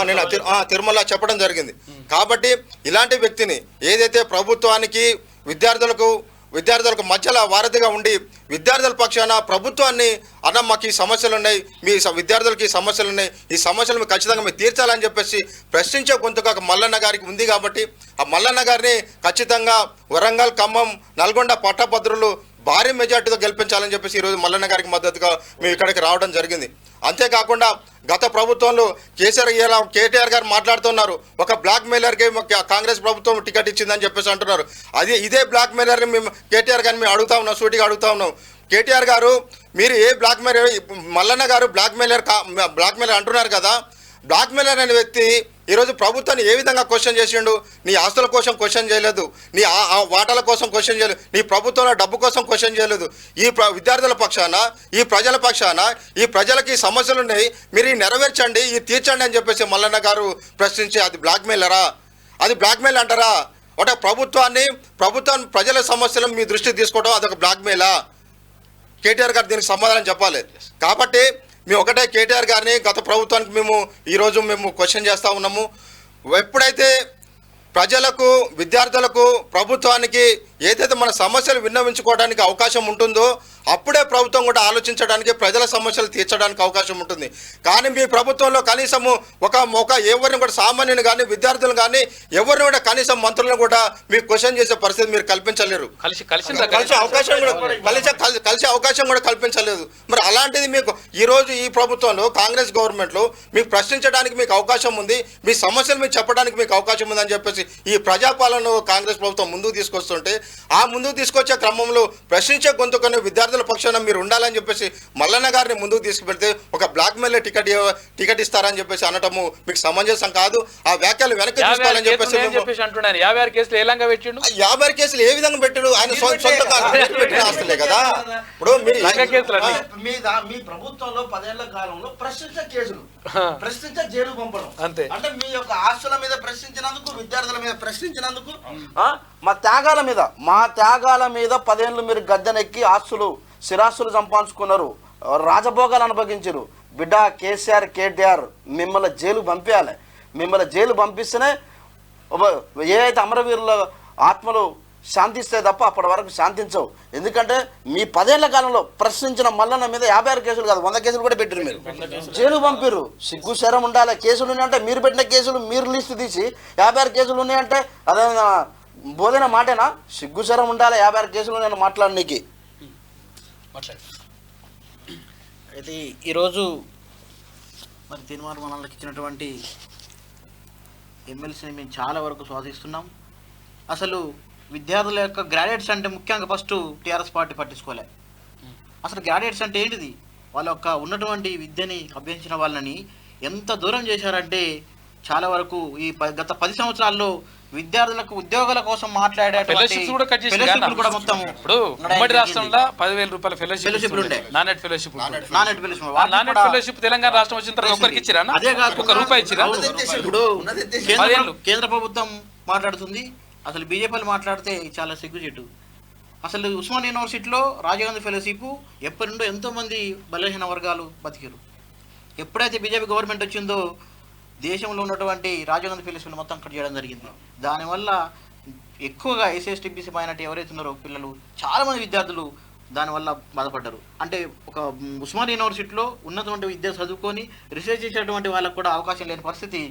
నేను తిరుమల చెప్పడం జరిగింది. కాబట్టి ఇలాంటి వ్యక్తిని ఏదైతే ప్రభుత్వానికి విద్యార్థులకు మధ్యలో వారధిగా ఉండి విద్యార్థుల పక్షాన ప్రభుత్వాన్ని అన్న మాకు ఈ సమస్యలు ఉన్నాయి, మీ విద్యార్థులకి ఈ సమస్యలు ఉన్నాయి, ఈ సమస్యలు మీరు ఖచ్చితంగా మీరు తీర్చాలని చెప్పేసి ప్రశ్నించే గొంతుగా మల్లన్న గారికి ఉంది. కాబట్టి ఆ మల్లన్న గారిని ఖచ్చితంగా వరంగల్, ఖమ్మం, నల్గొండ పట్టభద్రులు భారీ మెజార్టీతో గెలిపించాలని చెప్పేసి ఈరోజు మల్లన్న గారికి మద్దతుగా మేము ఇక్కడికి రావడం జరిగింది. అంతేకాకుండా గత ప్రభుత్వంలో కేటీఆర్ గారు మాట్లాడుతున్నారు, ఒక బ్లాక్ మెయిలర్కి కాంగ్రెస్ ప్రభుత్వం టికెట్ ఇచ్చిందని చెప్పేసి అంటున్నారు. ఇదే బ్లాక్ మెయిలర్ని మేము కేటీఆర్ గారిని మేము అడుగుతా ఉన్నాం, సూటిగా అడుగుతా ఉన్నాం. కేటీఆర్ గారు మీరు ఏ black mailer, Mallanna garu black mailer అంటున్నారు కదా, బ్లాక్ మెయిలర్ అనే వ్యక్తి ఈరోజు ప్రభుత్వాన్ని ఏ విధంగా క్వశ్చన్ చేసిండు? నీ ఆస్తుల కోసం క్వశ్చన్ చేయలేదు, నీ వాటాల కోసం క్వశ్చన్ చేయలేదు, నీ ప్రభుత్వంలో డబ్బు కోసం క్వశ్చన్ చేయలేదు. ఈ విద్యార్థుల పక్షాన, ఈ ప్రజల పక్షాన, ఈ ప్రజలకి సమస్యలు ఉన్నాయి, మీరు నెరవేర్చండి, ఈ తీర్చండి అని చెప్పేసి మల్లన్న గారు ప్రశ్నించి అది బ్లాక్ మెయిలరా? అది బ్లాక్ మెయిల్ అంటారా? అంటే ప్రభుత్వం ప్రజల సమస్యలను మీ దృష్టికి తీసుకోవడం అదొక బ్లాక్ మెయిలా? కేటీఆర్ గారు దీనికి సమాధానం చెప్పాలి. కాబట్టి మేము ఒకటే కేటీఆర్ గారిని గత ప్రభుత్వానికి ఈరోజు మేము క్వశ్చన్ చేస్తూ ఉన్నాము. ఎప్పుడైతే ప్రజలకు, విద్యార్థులకు, ప్రభుత్వానికి ఏదైతే మన సమస్యలు విన్నవించుకోవడానికి అవకాశం ఉంటుందో అప్పుడే ప్రభుత్వం కూడా ఆలోచించడానికి, ప్రజల సమస్యలు తీర్చడానికి అవకాశం ఉంటుంది. కానీ మీ ప్రభుత్వంలో కనీసము ఒక ఎవరిని కూడా, సామాన్యుని కానీ విద్యార్థులు కానీ ఎవరిని కూడా, కనీసం మంత్రులను కూడా మీరు క్వశ్చన్ చేసే పరిస్థితి మీరు కల్పించలేరు, కలిసే అవకాశం కూడా కల్పించలేదు. మరి అలాంటిది మీకు ఈరోజు ఈ ప్రభుత్వంలో కాంగ్రెస్ గవర్నమెంట్లో మీకు ప్రశ్నించడానికి మీకు అవకాశం ఉంది, మీ సమస్యలు మీకు చెప్పడానికి మీకు అవకాశం ఉందని చెప్పేసి ఈ ప్రజాపాలన కాంగ్రెస్ ప్రభుత్వం ముందుకు తీసుకొస్తుంటే ఆ ముందుకు తీసుకొచ్చే క్రమంలో ప్రశ్నించే గొంతుకొని విద్యార్థుల పక్షాన మీరు ఉండాలని చెప్పేసి మల్లన్న గారిని ముందుకు తీసుకుపెడితే ఒక బ్లాక్ మెయిల్ టికెట్ ఇస్తారని చెప్పేసి అనటము మీకు సమంజసం కాదు. ఆ వ్యాఖ్యలు వెనక్కి తీసుకోవాలని చెప్పేసి అంటున్నారు. 56 కేసులు ఏ విధంగా పెట్టిండు? 56 కేసులు ఏ విధంగా పెట్టాడు? ఆయన సొంతంగా పెట్టిన ఆస్తులే కదా. ఇప్పుడు మీ ప్రభుత్వంలో 10 ఏళ్ల కాలంలో ప్రశ్నించే కేసులు, ప్రశ్నించే జైలు పంపడం, అంటే మీ యొక్క ఆస్తుల మీద ప్రశ్నించినందుకు, విద్యార్థుల మీద ప్రశ్నించినందుకు, మా త్యాగాల మీద 10 ఏళ్ళు మీరు గద్దెనెక్కి స్థిరాస్తులు సంపాదించుకున్నారు, రాజభోగాలు అనుభవించారు. బిడ్డ కేసీఆర్, కేటీఆర్ మిమ్మల్ని జైలు పంపించాలి. మిమ్మల్ని జైలు పంపిస్తేనే ఏదైతే అమరవీరుల ఆత్మలు శాంతిస్తే తప్ప అప్పటి వరకు శాంతించవు. ఎందుకంటే మీ 10 ఏళ్ల కాలంలో ప్రశ్నించిన మల్లన్న మీద 56 కేసులు కాదు 100 కేసులు కూడా పెట్టారు. మీరు జైలు పంపిరు. సిగ్గు శరం ఉండాలి. కేసులు ఉన్నాయంటే మీరు పెట్టిన కేసులు మీరు లిస్టు తీసి 56 కేసులు ఉన్నాయంటే అదే బోధన మాటేనా? సిగ్గు శరం ఉండాలి. 56 కేసులు నేను మాట్లాడనీకి. అయితే ఈరోజు మరి తీర్మానం మనకి ఇచ్చినటువంటి ఎమ్మెల్సీని మేము చాలా వరకు స్వాగతిస్తున్నాం. అసలు విద్యార్థుల యొక్క గ్రాడ్యుయేట్స్ అంటే ముఖ్యంగా ఫస్ట్ టీఆర్ఎస్ పార్టీ పట్టించుకోలే. అసలు గ్రాడ్యుయేట్స్ అంటే ఏంటిది? వాళ్ళ యొక్క ఉన్నటువంటి విద్యని అభ్యసించిన వాళ్ళని ఎంత దూరం చేశారంటే చాలా వరకు ఈ గత 10 సంవత్సరాల్లో విద్యార్థులకు ఉద్యోగాల కోసం మాట్లాడేటువంటి కూడా మొత్తం ఇప్పుడు ఉమ్మడి రాష్ట్రంలో 10,000 రూపాయల ఫెలోషిప్ ఉండే. నానెట్ ఫెలోషిప్ తెలంగాణ రాష్ట్రం వచ్చిన తర్వాత ఒక్కరికి ఇచ్చిరా? అదే కాదు, ₹1 ఇచ్చిరా? ఇప్పుడు కేంద్ర ప్రభుత్వం మాట్లాడుతుంది, అసలు బీజేపీలు మాట్లాడితే చాలా సిగ్గుచెట్టు. అసలు ఉస్మాన్ యూనివర్సిటీలో రాజీవ్ గాంధీ ఫెలోషిప్ ఎప్పటి నుండో ఎంతోమంది బలహీన వర్గాలు బతికారు. ఎప్పుడైతే బీజేపీ గవర్నమెంట్ వచ్చిందో దేశంలో ఉన్నటువంటి రాజీవ్ గాంధీ ఫెలోషిప్లు మొత్తం కట్ చేయడం జరిగింది. దానివల్ల ఎక్కువగా ఎస్సీ బీసీ మైనారిటీ ఎవరైతే ఉన్నారో పిల్లలు చాలామంది విద్యార్థులు దానివల్ల బాధపడ్డారు. అంటే ఒక ఉస్మాన్ యూనివర్సిటీలో ఉన్నటువంటి విద్య చదువుకొని రీసెర్చ్ చేసేటువంటి వాళ్ళకు కూడా అవకాశం లేని పరిస్థితి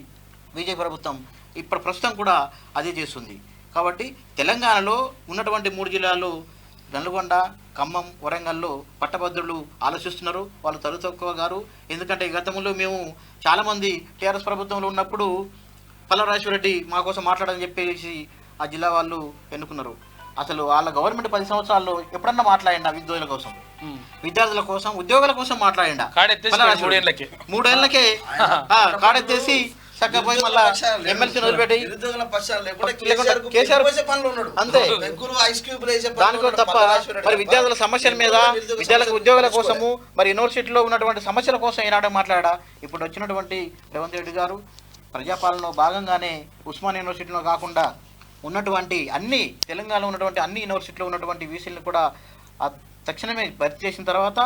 బీజేపీ ప్రభుత్వం ఇప్పుడు ప్రస్తుతం కూడా అదే చేస్తుంది. కాబట్టి తెలంగాణలో ఉన్నటువంటి 3 జిల్లాలు నల్గొండ, ఖమ్మం, వరంగల్లో పట్టభద్రులు ఆలోచిస్తున్నారు. వాళ్ళు తక్కువ గారు. ఎందుకంటే గతంలో మేము చాలామంది టీఆర్ఎస్ ప్రభుత్వంలో ఉన్నప్పుడు పల్లవరాజేశ్వరరెడ్డి మా కోసం మాట్లాడని చెప్పేసి ఆ జిల్లా వాళ్ళు ఎన్నుకున్నారు. అసలు వాళ్ళ గవర్నమెంట్ 10 సంవత్సరాల్లో ఎప్పుడన్నా మాట్లాడిండా విద్యార్థుల కోసం, విద్యార్థుల కోసం, ఉద్యోగాల కోసం మాట్లాడిండా? 3 ఏళ్ళకే కాడెత్తేసి చక్కపోయి మళ్ళీ ఎమ్మెల్సీ వదిలిపెట్టి అంతే. దానికో తప్ప మరి విద్యార్థుల సమస్యల మీద, విద్యార్థుల ఉద్యోగాల కోసము, మరి యూనివర్సిటీలో ఉన్నటువంటి సమస్యల కోసం ఈనాడు మాట్లాడా. ఇప్పుడు వచ్చినటువంటి రేవంత్ రెడ్డి గారు ప్రజాపాలనలో భాగంగానే ఉస్మాన్ యూనివర్సిటీలో కాకుండా ఉన్నటువంటి అన్ని తెలంగాణలో ఉన్నటువంటి అన్ని యూనివర్సిటీలో ఉన్నటువంటి వీసీలను కూడా తక్షణమే భర్తీ చేసిన తర్వాత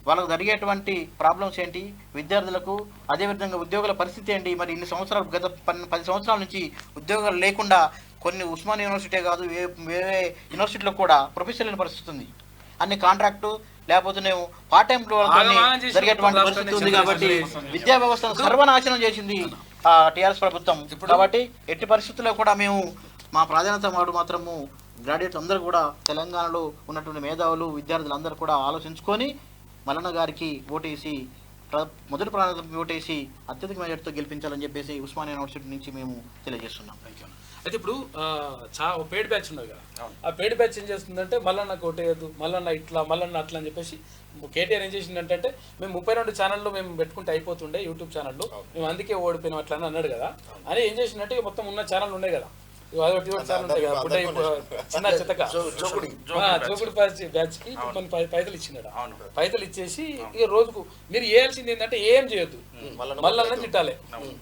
వాళ్ళకు జరిగేటువంటి ప్రాబ్లమ్స్ ఏంటి, విద్యార్థులకు అదేవిధంగా ఉద్యోగాల పరిస్థితి ఏంటి, మరి ఇన్ని సంవత్సరాలు గత 10 సంవత్సరాల నుంచి ఉద్యోగాలు లేకుండా కొన్ని ఉస్మాన్ యూనివర్సిటీ కాదు వేరే యూనివర్సిటీలో కూడా ప్రొఫెసర్ లేని పరిస్థితి ఉంది. అన్ని కాంట్రాక్టు లేకపోతే పార్ట్ టైం జరిగేటువంటి పరిస్థితి ఉంది. కాబట్టి విద్యా వ్యవస్థను సర్వనాశనం చేసింది టీఆర్ఎస్ ప్రభుత్వం. కాబట్టి ఎట్టి పరిస్థితుల్లో కూడా మేము మా ప్రాధాన్యత మాత్రము గ్రాడ్యుయేట్స్ అందరూ కూడా తెలంగాణలో ఉన్నటువంటి మేధావులు విద్యార్థులందరూ కూడా ఆలోచించుకొని మల్లన్న గారికి ఓటేసి మొదటి ప్రాధాన్యత ఓటేసి అత్యధిక మెజార్టీతో గెలిపించాలని చెప్పేసి ఉస్మానియా యూనివర్సిటీ నుంచి మేము తెలియజేస్తున్నాం. అయితే ఇప్పుడు పేడ్ బ్యాచ్ ఉన్నది కదా, ఆ పేడ్ బ్యాచ్ ఏం చేస్తుందంటే మల్లన్న కోటేయద్దు, మల్లన్న ఇట్లా, మల్లన్న అట్లా అని చెప్పేసి కేటీఆర్ ఏం చేసిందంటే మేము 32 ఛానళ్ళు మేము పెట్టుకుంటే అయిపోతుండే యూట్యూబ్ ఛానళ్ళు, మేము అందుకే ఓడిపోయినాం అట్లా అని అన్నాడు కదా. అని ఏం చేసిందంటే మొత్తం ఉన్న ఛానల్ ఉన్నాయి కదా, చిన్న చిత్తక చోకుడు బ్యాచ్ కి కొన్ని పైసలు ఇచ్చినాడు. పైసలు ఇచ్చేసి ఇక రోజుకు మీరు చేయాల్సింది ఏంటంటే ఏం చేయొద్దు, మల్లన్న తిట్టాలి,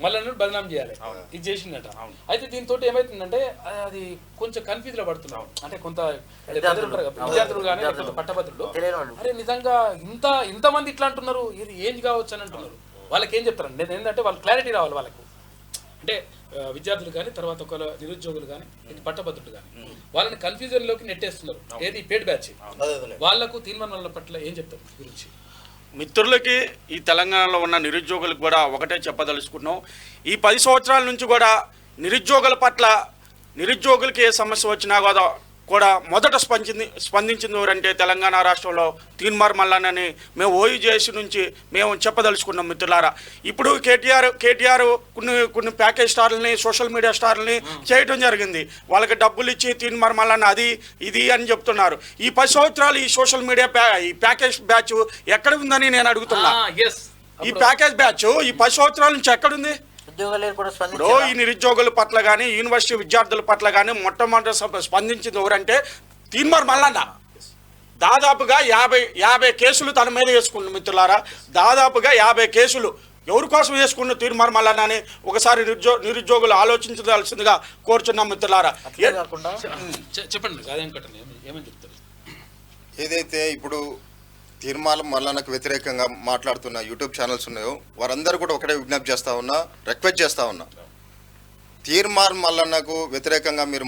మల్లన్న బదనాం చేయాలి, ఇది చేసిందట. అయితే దీంతో ఏమైతుందంటే అది కొంచెం కన్ఫ్యూజ్ లో పడుతున్నాం. అంటే కొంత విద్యార్థులు కానీ పట్టభద్రులు అరే నిజంగా ఇంతమంది ఇట్లా అంటున్నారు, ఇది ఏం కావచ్చు అని అంటున్నారు. వాళ్ళకి ఏం చెప్తారండి, నేను ఏంటంటే వాళ్ళు క్లారిటీ రావాలి వాళ్ళకు. అంటే విద్యార్థులు కానీ తర్వాత ఒక నిరుద్యోగులు కానీ పట్టభద్రులు కానీ వాళ్ళని కన్ఫ్యూజన్ లోకి నెట్టేస్తున్నారు. ఏది పేడ్ బ్యాచ్, వాళ్లకు తీర్మానాల పట్ల ఏం చెప్తారు గురించి? మిత్రులకి ఈ తెలంగాణలో ఉన్న నిరుద్యోగులకు కూడా ఒకటే చెప్పదలుచుకున్నాం. ఈ 10 సంవత్సరాల నుంచి కూడా నిరుద్యోగుల పట్ల నిరుద్యోగులకి ఏ సమస్య వచ్చినా కూడా మొదట స్పందించింది ఎవరంటే తెలంగాణ రాష్ట్రంలో తీన్మార్ మల్లన్నని మేము ఓయూజేసీ నుంచి మేము చెప్పదలుచుకున్నాం మిత్రులారా. ఇప్పుడు కేటీఆర్ కొన్ని ప్యాకేజ్ స్టార్లని, సోషల్ మీడియా స్టార్లని చేయడం జరిగింది. వాళ్ళకి డబ్బులు ఇచ్చి తీన్మార్ మల్లన్న అది ఇది అని చెప్తున్నారు. ఈ 10 సంవత్సరాలు ఈ సోషల్ మీడియా ఈ ప్యాకేజ్ బ్యాచ్ ఎక్కడ ఉందని నేను అడుగుతున్నా. ఈ ప్యాకేజ్ బ్యాచ్ ఈ 10 సంవత్సరాల నుంచి ఎక్కడుంది? ఇప్పుడు ఈ నిరుద్యోగుల పట్ల కానీ యూనివర్సిటీ విద్యార్థుల పట్ల కానీ మొట్టమొదటి స్పందించింది ఎవరంటే తీన్మార్ మల్లన్న. దాదాపుగా 50 కేసులు తన మీద వేసుకున్న మిత్రులారా. దాదాపుగా 50 కేసులు ఎవరి కోసం వేసుకున్న తీన్మార్ మల్లన్న అని ఒకసారి నిరుద్యోగులు ఆలోచించవలసిందిగా కోరుచున్నాం మిత్రులారా. చెప్పండి ఏమని చెప్తారు? ఏదైతే ఇప్పుడు తీర్మార్ మల్లన్నకు వ్యతిరేకంగా మాట్లాడుతున్న యూట్యూబ్ ఛానల్స్ ఉన్నాయో వారందరూ కూడా ఒకటే విజ్ఞప్తి చేస్తూ ఉన్నా, రిక్వెస్ట్ చేస్తూ ఉన్నా, తీర్మార్ మల్లన్నకు వ్యతిరేకంగా మీరు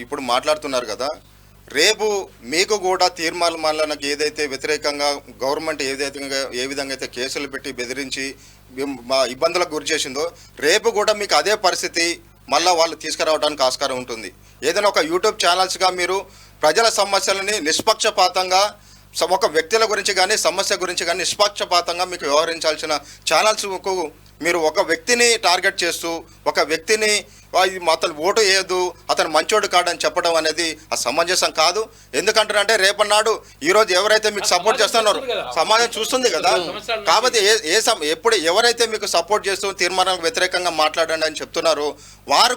ఇప్పుడు మాట్లాడుతున్నారు కదా, రేపు మీకు కూడా తీర్మార్ మల్లన్నకు ఏదైతే వ్యతిరేకంగా గవర్నమెంట్ ఏ విధంగా అయితే కేసులు పెట్టి బెదిరించి ఇబ్బందులకు గురి చేసిందో, రేపు కూడా మీకు అదే పరిస్థితి మళ్ళీ వాళ్ళు తీసుకురావడానికి ఆస్కారం ఉంటుంది. ఏదైనా ఒక యూట్యూబ్ ఛానల్స్గా మీరు ప్రజల సమస్యలని నిష్పక్షపాతంగా ఒక వ్యక్తుల గురించి కానీ సమస్య గురించి కానీ నిష్పక్షపాతంగా మీకు వ్యవహరించాల్సిన ఛానల్స్కు మీరు ఒక వ్యక్తిని టార్గెట్ చేస్తూ ఒక వ్యక్తిని అతను ఓటు వేయదు, అతను మంచోడు కాడని చెప్పడం అనేది సమంజసం కాదు. ఎందుకంటారంటే రేపన్నాడు ఈరోజు ఎవరైతే మీకు సపోర్ట్ చేస్తున్నారో సమాజం చూస్తుంది కదా, కాబట్టి ఎప్పుడు ఎవరైతే మీకు సపోర్ట్ చేస్తూ తీర్మానాలకు వ్యతిరేకంగా మాట్లాడండి అని చెప్తున్నారో వారు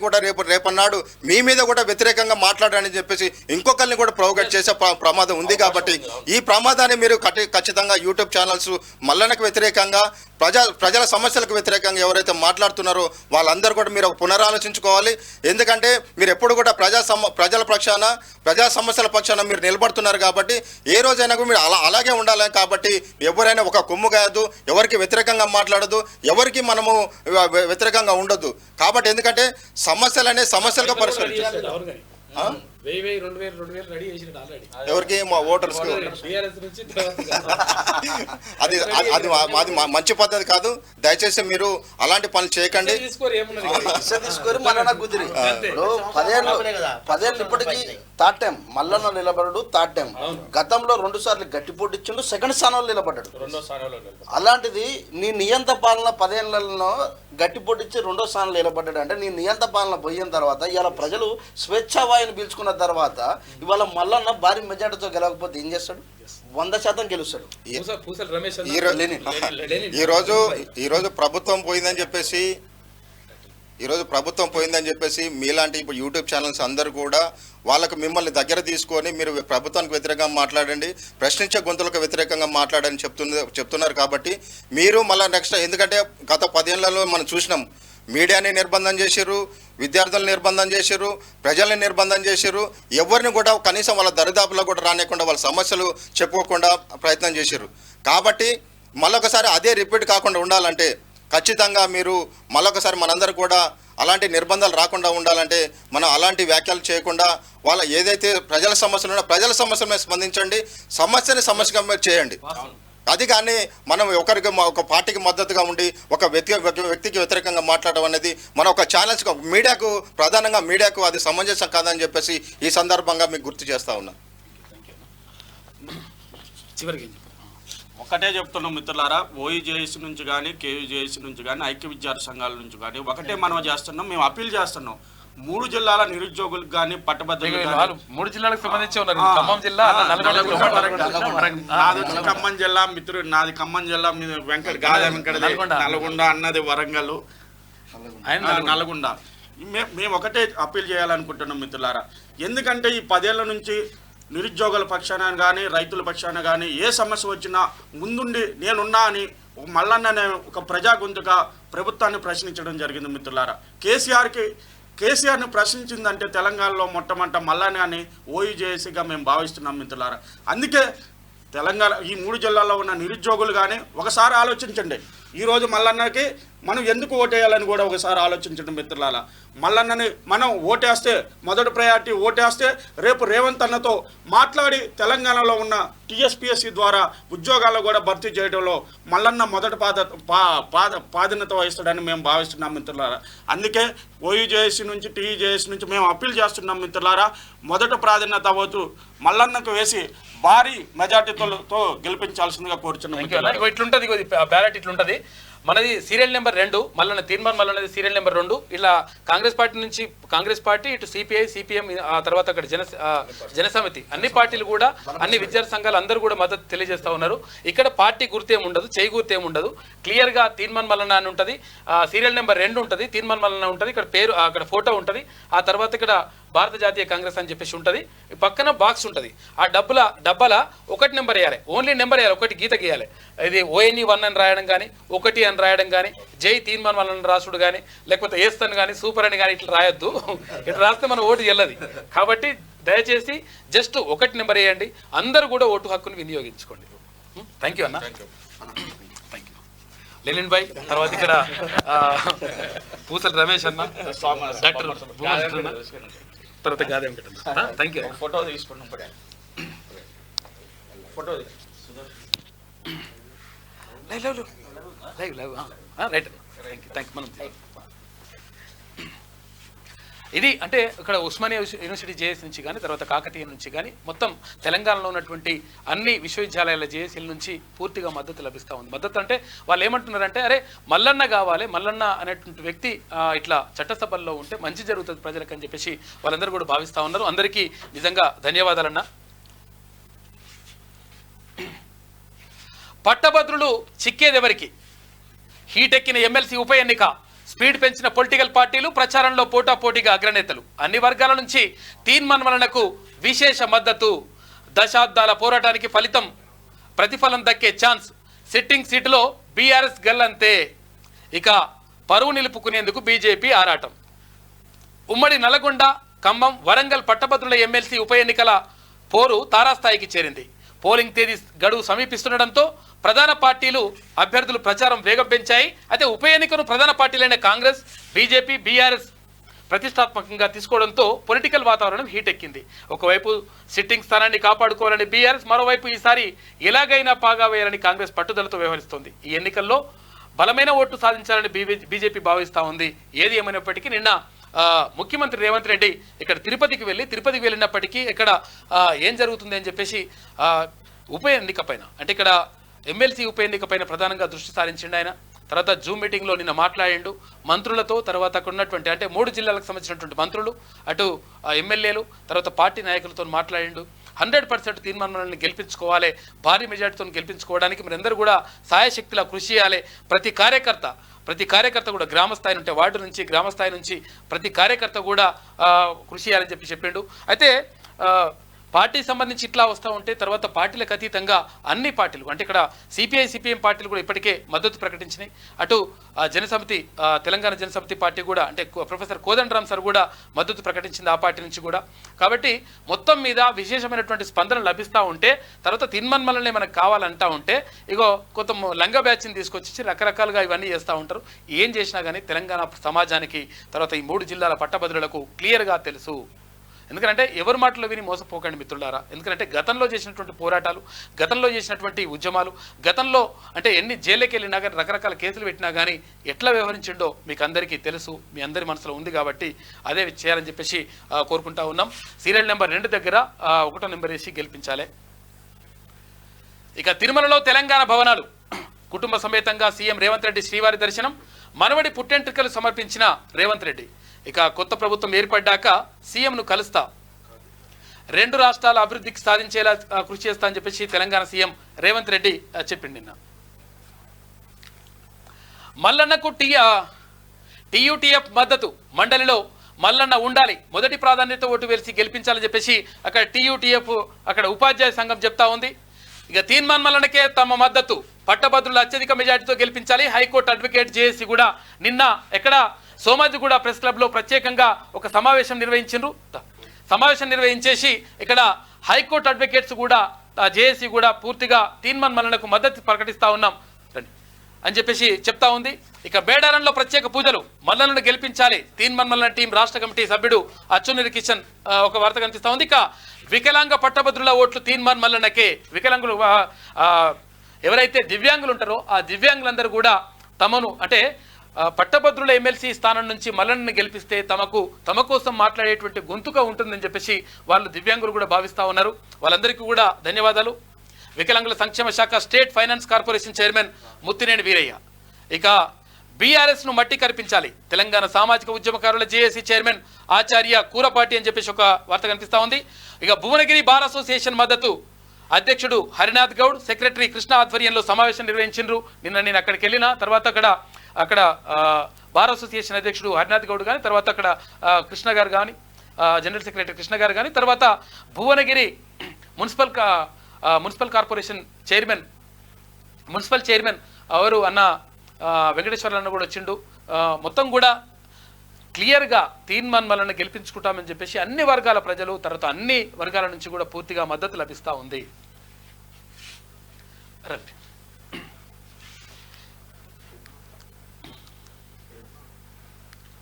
కూడా రేపన్నాడు మీ మీద కూడా వ్యతిరేకంగా మాట్లాడండి అని చెప్పేసి ఇంకొకరిని కూడా ప్రొవోకేట్ చేసే ప్రమాదం ఉంది. కాబట్టి ఈ ప్రమాదాన్ని మీరు ఖచ్చితంగా యూట్యూబ్ ఛానల్స్ మల్లన్నకు వ్యతిరేకంగా ప్రజల సమస్యలకు వ్యతిరేకంగా ఎవరైతే మాట్లాడుతున్నారో వాళ్ళందరూ కూడా మీరు పునరాలోచించుకోవాలి. ఎందుకంటే మీరు ఎప్పుడు కూడా ప్రజల పక్షాన ప్రజా సమస్యల పక్షాన మీరు నిలబడుతున్నారు కాబట్టి ఏ రోజైనా కూడా మీరు అలాగే ఉండాలి. కాబట్టి ఎవరైనా ఒక కొమ్ము కాదు, ఎవరికి వ్యతిరేకంగా మాట్లాడదు, ఎవరికి మనము వ్యతిరేకంగా ఉండొద్దు. కాబట్టి ఎందుకంటే సమస్యలనే సమస్యలుగా పరిష్కరించాలి. ఎవరికి మా ఓటర్స్ అది అది అది మంచి పద్ధతి కాదు. దయచేసి మీరు అలాంటి పనులు చేయకండి. పదేళ్ళు ఇప్పటికీ థర్డ్ టైం మల్లన్న నిలబడ్డాడు. థర్డ్ టైం గతంలో 2 సార్లు గట్టి పోటీ ఇచ్చిండు, సెకండ్ స్థానంలో నిలబడ్డాడు. అలాంటిది నీ నియంత పాలన 10 ఏళ్లలో గట్టి పోటీ ఇచ్చి 2వ స్థానంలో నిలబడ్డాడు అంటే నీ నియంత పాలన పోయిన తర్వాత ఇవాళ ప్రజలు స్వేచ్ఛావాయుని పీల్చుకున్న తర్వాత ఇవాళ మల్లన్న భారీ మెజార్టీతో గెలవకపోతే ఏం చేస్తాడు? 100% గెలుస్తాడు. ఈరోజు ప్రభుత్వం పోయిందని చెప్పేసి మీలాంటి ఇప్పుడు యూట్యూబ్ ఛానల్స్ అందరూ కూడా వాళ్ళకు మిమ్మల్ని దగ్గర తీసుకొని మీరు ప్రభుత్వానికి వ్యతిరేకంగా మాట్లాడండి, ప్రశ్నించే గొంతులకు వ్యతిరేకంగా మాట్లాడని చెప్తున్నారు. కాబట్టి మీరు మళ్ళీ నెక్స్ట్, ఎందుకంటే గత 10 ఏళ్లలో మనం చూసినాం, మీడియాని నిర్బంధం చేశారు, విద్యార్థులను నిర్బంధం చేశారు, ప్రజల్ని నిర్బంధం చేశారు, ఎవరిని కూడా కనీసం వాళ్ళ దరిదాపులో కూడా రానియకుండా వాళ్ళ సమస్యలు చెప్పుకోకుండా ప్రయత్నం చేశారు. కాబట్టి మళ్ళొకసారి అదే రిపీట్ కాకుండా ఉండాలంటే ఖచ్చితంగా మీరు మళ్ళొకసారి మనందరూ కూడా అలాంటి నిర్బంధాలు రాకుండా ఉండాలంటే మనం అలాంటి వ్యాఖ్యలు చేయకుండా వాళ్ళ ఏదైతే ప్రజల సమస్యలు ఉన్నాయో ప్రజల సమస్యల మీద స్పందించండి, సమస్యగా చేయండి. అది కానీ మనం ఒక పార్టీకి మద్దతుగా ఉండి ఒక వ్యక్తికి వ్యతిరేకంగా మాట్లాడడం అనేది మన ఒక ఛానల్స్ మీడియాకు ప్రధానంగా మీడియాకు అది సమంజసం కాదని చెప్పేసి ఈ సందర్భంగా మీకు గుర్తు చేస్తా ఉన్నా. ఒకటే చెప్తున్నాం మిత్రులారా, ఓయూజేఏసీ నుంచి కానీ కేయూజేఏసీ నుంచి కానీ ఐక్య విద్యార్థి సంఘాల నుంచి కానీ ఒకటే మనం చేస్తున్నాం, మేము అప్పీల్ చేస్తున్నాం. 3 జిల్లాల నిరుద్యోగులకు కానీ పట్టభద్రులు 3 జిల్లాలకు సంబంధించి ఉన్నారు. ఖమ్మం జిల్లా, నాది ఖమ్మం జిల్లా, మిత్రుడు నాది ఖమ్మం జిల్లా, నల్గొండ అన్నది వరంగల్, నల్గొండ. మేము ఒకటే అప్పీల్ చేయాలనుకుంటున్నాం మిత్రులారా. ఎందుకంటే ఈ 10 ఏళ్ల నుంచి నిరుద్యోగుల పక్షాన కానీ రైతుల పక్షాన కానీ ఏ సమస్య వచ్చినా ముందుండి నేనున్నా అని మల్లన్న ఒక ప్రజా గొంతుగా ప్రభుత్వాన్ని ప్రశ్నించడం జరిగింది మిత్రులారా. కేసీఆర్ని ప్రశ్నించిందంటే తెలంగాణలో మొట్టమొదట మల్లన్న అని ఓయూజేఏసీగా మేము భావిస్తున్నాం మిత్రులారా. అందుకే తెలంగాణ ఈ 3 జిల్లాల్లో ఉన్న నిరుద్యోగులు కానీ ఒకసారి ఆలోచించండి. ఈరోజు మల్లన్నకి మనం ఎందుకు ఓటేయాలని కూడా ఒకసారి ఆలోచించండి మిత్రులారా. మల్లన్నని మనం ఓటేస్తే మొదటి ప్రయారిటీ ఓటేస్తే రేపు రేవంత్ అన్నతో మాట్లాడి తెలంగాణలో ఉన్న టీఎస్పీఎస్సీ ద్వారా ఉద్యోగాలు కూడా భర్తీ చేయడంలో మల్లన్న మొదటి ప్రాధాన్యత వహిస్తాడని మేము భావిస్తున్నాం మిత్రులారా. అందుకే ఓయూజేఏసీ నుంచి టీజేఏసీ నుంచి మేము అప్పీల్ చేస్తున్నాం మిత్రులారా. మొదటి ప్రాధాన్యత అవుతూ మల్లన్నకు వేసి భారీ మెజార్టీతో గెలిపించాల్సిందిగా కోరుచున్నాం. ఇట్లుంటది బ్యాలెట్ ఇట్లుంటది. మనది సీరియల్ నెంబర్ 2 మల్లన్న తీర్మానం మల్లన్నది సీరియల్ నెంబర్ 2. ఇలా కాంగ్రెస్ పార్టీ నుంచి కాంగ్రెస్ పార్టీ, ఇటు సిపిఐ, సిపిఎం, ఆ తర్వాత అక్కడ జనసమితి అన్ని పార్టీలు కూడా అన్ని విద్యార్థి సంఘాలు అందరూ కూడా మద్దతు తెలియజేస్తూ ఉన్నారు. ఇక్కడ పార్టీ గుర్తేం ఉండదు, చేయి గుర్తేం ఉండదు. క్లియర్గా తీర్మానం మల్లన్న అని ఉంటుంది, సీరియల్ నెంబర్ 2 ఉంటుంది, తీర్మానం మల్లన్న ఉంటుంది, ఇక్కడ పేరు అక్కడ ఫోటో ఉంటుంది, ఆ తర్వాత ఇక్కడ భారత జాతీయ కాంగ్రెస్ అని చెప్పేసి ఉంటుంది. పక్కన బాక్స్ ఉంటుంది, ఆ డబ్బాల 1 నెంబర్ వేయాలి, ఓన్లీ నెంబర్ వేయాలి, 1 గీత గీయాలి. ఇది ONE1 అని రాయడం కానీ 1 అని రాయడం కానీ జై తీర్మానం మల్లన్న రాసుడు కానీ లేకపోతే ఏస్తన్ కానీ సూపర్ అని కానీ ఇట్లా రాయొద్దు. ఇట్లా రాస్తే మన ఓటు చెల్లది. కాబట్టి దయచేసి జస్ట్ 1 నెంబర్ వేయండి. అందరూ కూడా ఓటు హక్కును వినియోగించుకోండి. థ్యాంక్ యూ అన్న. Thank you. లెనిన్ భాయ్, తర్వాత ఇక్కడ పూసల రమేష్ అన్న, డాక్టర్ భూమేశ్వర్ అన్న, తర్వాత గాదే వెంకటన్న. Thank you. ఫోటో తీసుకున్నాం. Photo right. Thank you. మనం ఇది అంటే ఇక్కడ ఉస్మానియా యూనివర్సిటీ జేఎస్ నుంచి కానీ తర్వాత కాకతీయ నుంచి కానీ మొత్తం తెలంగాణలో ఉన్నటువంటి అన్ని విశ్వవిద్యాలయాల జేఎస్ఎల్ నుంచి పూర్తిగా మద్దతు లభిస్తూ ఉంది. మద్దతు అంటే వాళ్ళు ఏమంటున్నారంటే అరే మల్లన్న కావాలి, మల్లన్న అనేటువంటి వ్యక్తి ఇట్లా చట్టసభల్లో ఉంటే మంచి జరుగుతుంది ప్రజలకు అని చెప్పేసి వాళ్ళందరూ కూడా భావిస్తూ ఉన్నారు. అందరికీ నిజంగా ధన్యవాదాలన్న. పట్టభద్రులు చిక్కేదెవరికి? హీటెక్కిన ఎమ్మెల్సీ ఉప ఎన్నిక, స్పీడ్ పెంచిన పొలిటికల్ పార్టీలు, ప్రచారంలో పోటాపోటీగా అగ్రనేతలు, అన్ని వర్గాల నుంచి తీర్మానాలకు విశేష మద్దతు, దశాబ్దాల పోరాటానికి ఫలితం, ప్రతిఫలం దక్కే ఛాన్స్, సిట్టింగ్ సీటులో బీఆర్ఎస్ గల్లంతే. ఇక పరువు నిలుపుకునేందుకు బీజేపీ ఆరాటం. ఉమ్మడి నల్గొండ, ఖమ్మం, వరంగల్ పట్టభద్రుల ఎమ్మెల్సీ ఉప ఎన్నికల పోరు తారాస్థాయికి చేరింది. పోలింగ్ తేదీ గడువు సమీపిస్తుండటంతో ప్రధాన పార్టీలు అభ్యర్థులు ప్రచారం వేగం పెంచాయి. అయితే ఉప ఎన్నికను ప్రధాన పార్టీలైన కాంగ్రెస్, బీజేపీ, బీఆర్ఎస్ ప్రతిష్టాత్మకంగా తీసుకోవడంతో పొలిటికల్ వాతావరణం హీటెక్కింది. ఒకవైపు సిట్టింగ్ స్థానాన్ని కాపాడుకోవాలని బీఆర్ఎస్, మరోవైపు ఈసారి ఎలాగైనా పాగా వేయాలని కాంగ్రెస్ పట్టుదలతో వ్యవహరిస్తోంది. ఈ ఎన్నికల్లో బలమైన ఓట్లు సాధించాలని బీజేపీ భావిస్తూ ఉంది. ఏది ఏమైనప్పటికీ నిన్న ముఖ్యమంత్రి రేవంత్ రెడ్డి ఇక్కడ తిరుపతికి వెళ్ళినప్పటికీ ఇక్కడ ఏం జరుగుతుంది అని చెప్పేసి ఉప ఎన్నిక పైన అంటే ఇక్కడ ఎమ్మెల్సీ ఉప ఎన్నిక పైన ప్రధానంగా దృష్టి సారించిండు ఆయన. తర్వాత జూమ్ మీటింగ్లో నిన్న మాట్లాడిండు మంత్రులతో, తర్వాత అక్కడ ఉన్నటువంటి అంటే 3 జిల్లాలకు సంబంధించినటువంటి మంత్రులు, అటు ఎమ్మెల్యేలు, తర్వాత పార్టీ నాయకులతో మాట్లాడిండు. 100% తీర్మానాలను గెలిపించుకోవాలి, భారీ మెజార్టీతో గెలిపించుకోవడానికి మీరందరూ కూడా సాయశక్తిలా కృషి చేయాలి. ప్రతి కార్యకర్త కూడా గ్రామస్థాయి నుండి, వార్డు నుంచి, గ్రామస్థాయి నుంచి ప్రతి కార్యకర్త కూడా కృషి చేయాలని చెప్పిండు. అయితే పార్టీ సంబంధించి ఇట్లా వస్తూ ఉంటే తర్వాత పార్టీలకు అతీతంగా అన్ని పార్టీలు అంటే ఇక్కడ సిపిఐ, సిపిఎం పార్టీలు కూడా ఇప్పటికే మద్దతు ప్రకటించినాయి. అటు జనసమితి, తెలంగాణ జనసమితి పార్టీ కూడా అంటే ప్రొఫెసర్ కోదండరామ్ సార్ కూడా మద్దతు ప్రకటించింది ఆ పార్టీ నుంచి కూడా. కాబట్టి మొత్తం మీద విశేషమైనటువంటి స్పందన లభిస్తూ ఉంటే తర్వాత తీర్మానాలనే మనకు కావాలంటా ఉంటే ఇగో కొంత లంగ బ్యాచ్ని తీసుకొచ్చి రకరకాలుగా ఇవన్నీ చేస్తూ ఉంటారు. ఏం చేసినా కానీ తెలంగాణ సమాజానికి తర్వాత ఈ 3 జిల్లాల పట్టభద్రులకు క్లియర్గా తెలుసు. ఎందుకంటే ఎవరి మాటలు విని మోసపోకండి మిత్రులారా. ఎందుకంటే గతంలో చేసినటువంటి పోరాటాలు, గతంలో చేసినటువంటి ఉద్యమాలు, గతంలో అంటే ఎన్ని జైలుకి వెళ్ళినా కానీ రకరకాల కేసులు పెట్టినా కానీ ఎట్లా వ్యవహరించిండో మీకు అందరికీ తెలుసు, మీ అందరి మనసులో ఉంది. కాబట్టి అదే చేయాలని చెప్పేసి కోరుకుంటా ఉన్నాం. సీరియల్ నెంబర్ 2 దగ్గర 1వ నెంబర్ వేసి గెలిపించాలి. ఇక తిరుమలలో తెలంగాణ భవనాలు, కుటుంబ సమేతంగా సీఎం రేవంత్ రెడ్డి శ్రీవారి దర్శనం, మనవడి పుట్టెంట్రుకలు సమర్పించిన రేవంత్ రెడ్డి. ఇక కొత్త ప్రభుత్వం ఏర్పడ్డాక సీఎంను కలుస్తా, 2 రాష్ట్రాల అభివృద్ధికి సాధించేలా కృషి చేస్తా అని చెప్పేసి తెలంగాణ సీఎం రేవంత్ రెడ్డి చెప్పింది నిన్న. మల్లన్నకు టీయూటీఎఫ్ మద్దతు, మండలిలో మల్లన్న ఉండాలి, మొదటి ప్రాధాన్యత ఓటు వేసి గెలిపించాలని చెప్పేసి అక్కడ టీయూటీఎఫ్ అక్కడ ఉపాధ్యాయ సంఘం చెప్తా ఉంది. ఇక తీర్మాన్ మల్లన్నకే తమ మద్దతు, పట్టభద్రులు అత్యధిక మెజార్టీతో గెలిపించాలి. హైకోర్టు అడ్వకేట్ జేఏసీ కూడా నిన్న ఎక్కడ సోమాజిగూడ ప్రెస్ క్లబ్లో ప్రత్యేకంగా ఒక సమావేశం నిర్వహించేసి ఇక్కడ హైకోర్టు అడ్వకేట్స్ కూడా జేఏసీ కూడా పూర్తిగా తీర్మాన్ మల్లన్నకు మద్దతు ప్రకటిస్తూ ఉన్నాం అని చెప్పేసి చెప్తా ఉంది. ఇక బేడారంలో ప్రత్యేక పూజలు, మల్లన్నను గెలిపించాలి, తీర్మాన్ మల్లన్న టీం రాష్ట్ర కమిటీ సభ్యుడు అచ్చునీరి కిషన్ ఒక వార్త కనిపిస్తూ ఉంది. ఇక వికలాంగ పట్టభద్రుల ఓట్లు తీర్మాన్ మల్లన్నకే. వికలాంగులు ఎవరైతే దివ్యాంగులు ఉంటారో ఆ దివ్యాంగులందరూ కూడా తమను అంటే పట్టభద్రుల ఎమ్మెల్సీ స్థానం నుంచి మల్లన్నను గెలిపిస్తే తమ కోసం మాట్లాడేటువంటి గొంతుగా ఉంటుందని చెప్పేసి వాళ్ళు దివ్యాంగులు కూడా భావిస్తూ ఉన్నారు. వాళ్ళందరికీ కూడా ధన్యవాదాలు. వికలాంగుల సంక్షేమ శాఖ state finance corporation chairman Muttineni Veeraiah. ఇక బీఆర్ఎస్ను మట్టి కనిపించాలి, తెలంగాణ సామాజిక ఉద్యమకారుల జేఏసీ చైర్మన్ ఆచార్య కూరపాటి అని చెప్పేసి ఒక వార్త కనిపిస్తూ ఉంది. ఇక భువనగిరి బార్ అసోసియేషన్ మద్దతు, అధ్యక్షుడు హరినాథ్ గౌడ్, సెక్రటరీ కృష్ణ ఆధ్వర్యంలో సమావేశం నిర్వహించారు. నిన్న నేను అక్కడికి వెళ్ళిన తర్వాత అక్కడ బార్ అసోసియేషన్ అధ్యక్షుడు హరినాథ్ గౌడ్ కానీ, తర్వాత అక్కడ కృష్ణ గారు కానీ, జనరల్ సెక్రటరీ కృష్ణ గారు కానీ, తర్వాత Bhuvanagiri municipal corporation municipal chairman ఎవరు అన్న వెంకటేశ్వర్లు అన్న కూడా వచ్చిండు. మొత్తం కూడా క్లియర్గా తీర్మాన్ మల్లన్న గెలిపించుకుంటామని చెప్పేసి అన్ని వర్గాల ప్రజలు తర్వాత అన్ని వర్గాల నుంచి కూడా పూర్తిగా మద్దతు లభిస్తూ ఉంది.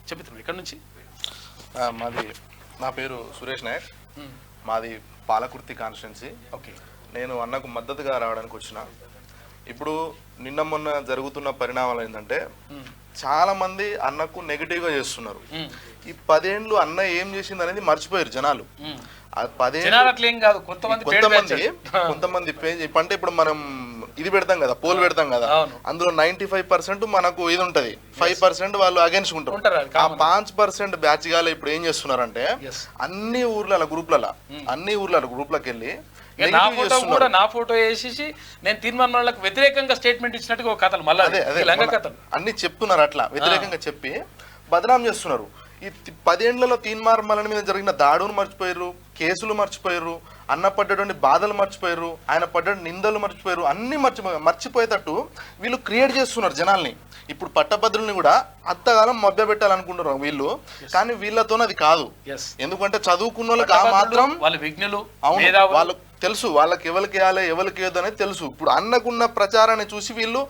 చెప్తున్నాం ఇక్కడ నుంచి. మాది నా పేరు సురేష్ నాయక్, మాది పాలకుర్తి కాన్స్టిట్యున్సీ. ఓకే. నేను అన్నకు మద్దతుగా రావడానికి వచ్చిన. ఇప్పుడు నిన్న మొన్న జరుగుతున్న పరిణామాలు ఏంటంటే చాలా మంది అన్నకు నెగిటివ్గా చేస్తున్నారు. ఈ 10 ఏళ్ళు అన్న ఏం చేసింది అనేది మర్చిపోయారు జనాలు. కొంతమంది అంటే ఇప్పుడు మనం ఇది పెడతాం కదా, పోల్ పెడతాం కదా, అందులో 95% మనకు ఇది ఉంటది, 5% వాళ్ళు అగెన్స్ట్ ఉంటారు. ఆ 5% బ్యాచ్ గాలు ఇప్పుడు ఏం చేస్తున్నారంటే అన్ని ఊర్ల గ్రూప్లకి వెళ్ళి నా ఫోటో వేసేసి నేను తీర్మానాలకు వ్యతిరేకంగా స్టేట్మెంట్ ఇచ్చినట్టుగా ఒక కథలు మళ్ళీ అన్ని చెప్తున్నారు, అట్లా వ్యతిరేకంగా చెప్పి బదనాం చేస్తున్నారు. ఈ 10 ఏళ్లలో తీన్మార్ మీద జరిగిన దాడును మర్చిపోయారు, కేసులు మర్చిపోయారు, అన్న పడ్డటువంటి బాధలు మర్చిపోయారు, ఆయన పడ్డ నిందలు మర్చిపోయారు, అన్ని మర్చిపోయేటట్టు వీళ్ళు క్రియేట్ చేస్తున్నారు జనాల్ని. ఇప్పుడు పట్టభద్రుల్ని కూడా అంతకాలం మభ్య పెట్టాలనుకుంటున్నారు వీళ్ళు, కానీ వీళ్ళతో అది కాదు. ఎందుకంటే చదువుకున్న వాళ్ళకి ఆ మాత్రం వాళ్ళ విజ్ఞులు, వాళ్ళకు తెలుసు, వాళ్ళకి ఎవరికి వేయాలి ఎవరికి వేయద్దు అనేది తెలుసు. ఇప్పుడు అన్నకున్న ప్రచారాన్ని చూసి వీళ్ళు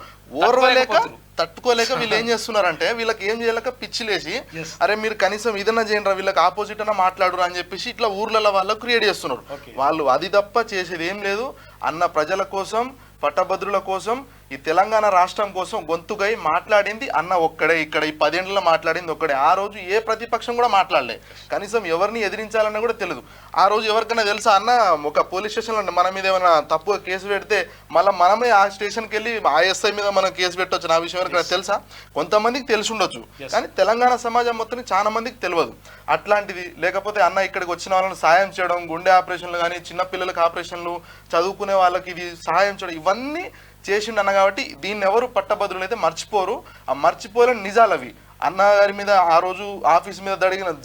ఓర్వలేక తట్టుకోలేక వీళ్ళు ఏం చేస్తున్నారంటే వీళ్ళకి ఏం చేయలేక పిచ్చిలేసి అరే మీరు కనీసం ఇదన్నా చేయండి, వీళ్ళకి ఆపోజిట్ అన్నా మాట్లాడురు అని చెప్పేసి ఇట్లా ఊర్లలో వాళ్ళకు క్రియేట్ చేస్తున్నారు. వాళ్ళు అది తప్ప చేసేది ఏం లేదు. అన్న ప్రజల కోసం, పట్టభద్రుల కోసం, ఈ తెలంగాణ రాష్ట్రం కోసం గొంతుకై మాట్లాడింది అన్న ఒక్కడే. ఇక్కడ ఈ 10 ఏళ్లలో మాట్లాడింది ఒక్కడే. ఆ రోజు ఏ ప్రతిపక్షం కూడా మాట్లాడలే, కనీసం ఎవరిని ఎదిరించాలన్నా కూడా తెలియదు. ఆ రోజు ఎవరికైనా తెలుసా అన్న ఒక పోలీస్ స్టేషన్లో మన మీద ఏమైనా తప్పుగా కేసు పెడితే మళ్ళీ మనమే ఆ స్టేషన్కి వెళ్ళి ఆ ఎస్ఐ మీద మనం కేసు పెట్టవచ్చు, ఆ విషయం ఎవరికైనా తెలుసా? కొంతమందికి తెలిసి ఉండొచ్చు, కానీ తెలంగాణ సమాజం మొత్తం చాలా మందికి తెలియదు. అట్లాంటిది లేకపోతే అన్న ఇక్కడికి వచ్చిన వాళ్ళని సాయం చేయడం, గుండె ఆపరేషన్లు కానీ చిన్నపిల్లలకి ఆపరేషన్లు, చదువుకునే వాళ్ళకి ఇది సహాయం చేయడం, ఇవన్నీ చేసిండు అన్న. కాబట్టి దీన్ని ఎవరు పట్టభద్రులు అయితే మర్చిపోరు. ఆ మర్చిపోలేని నిజాలు అవి. అన్నగారి మీద ఆ రోజు ఆఫీస్ మీద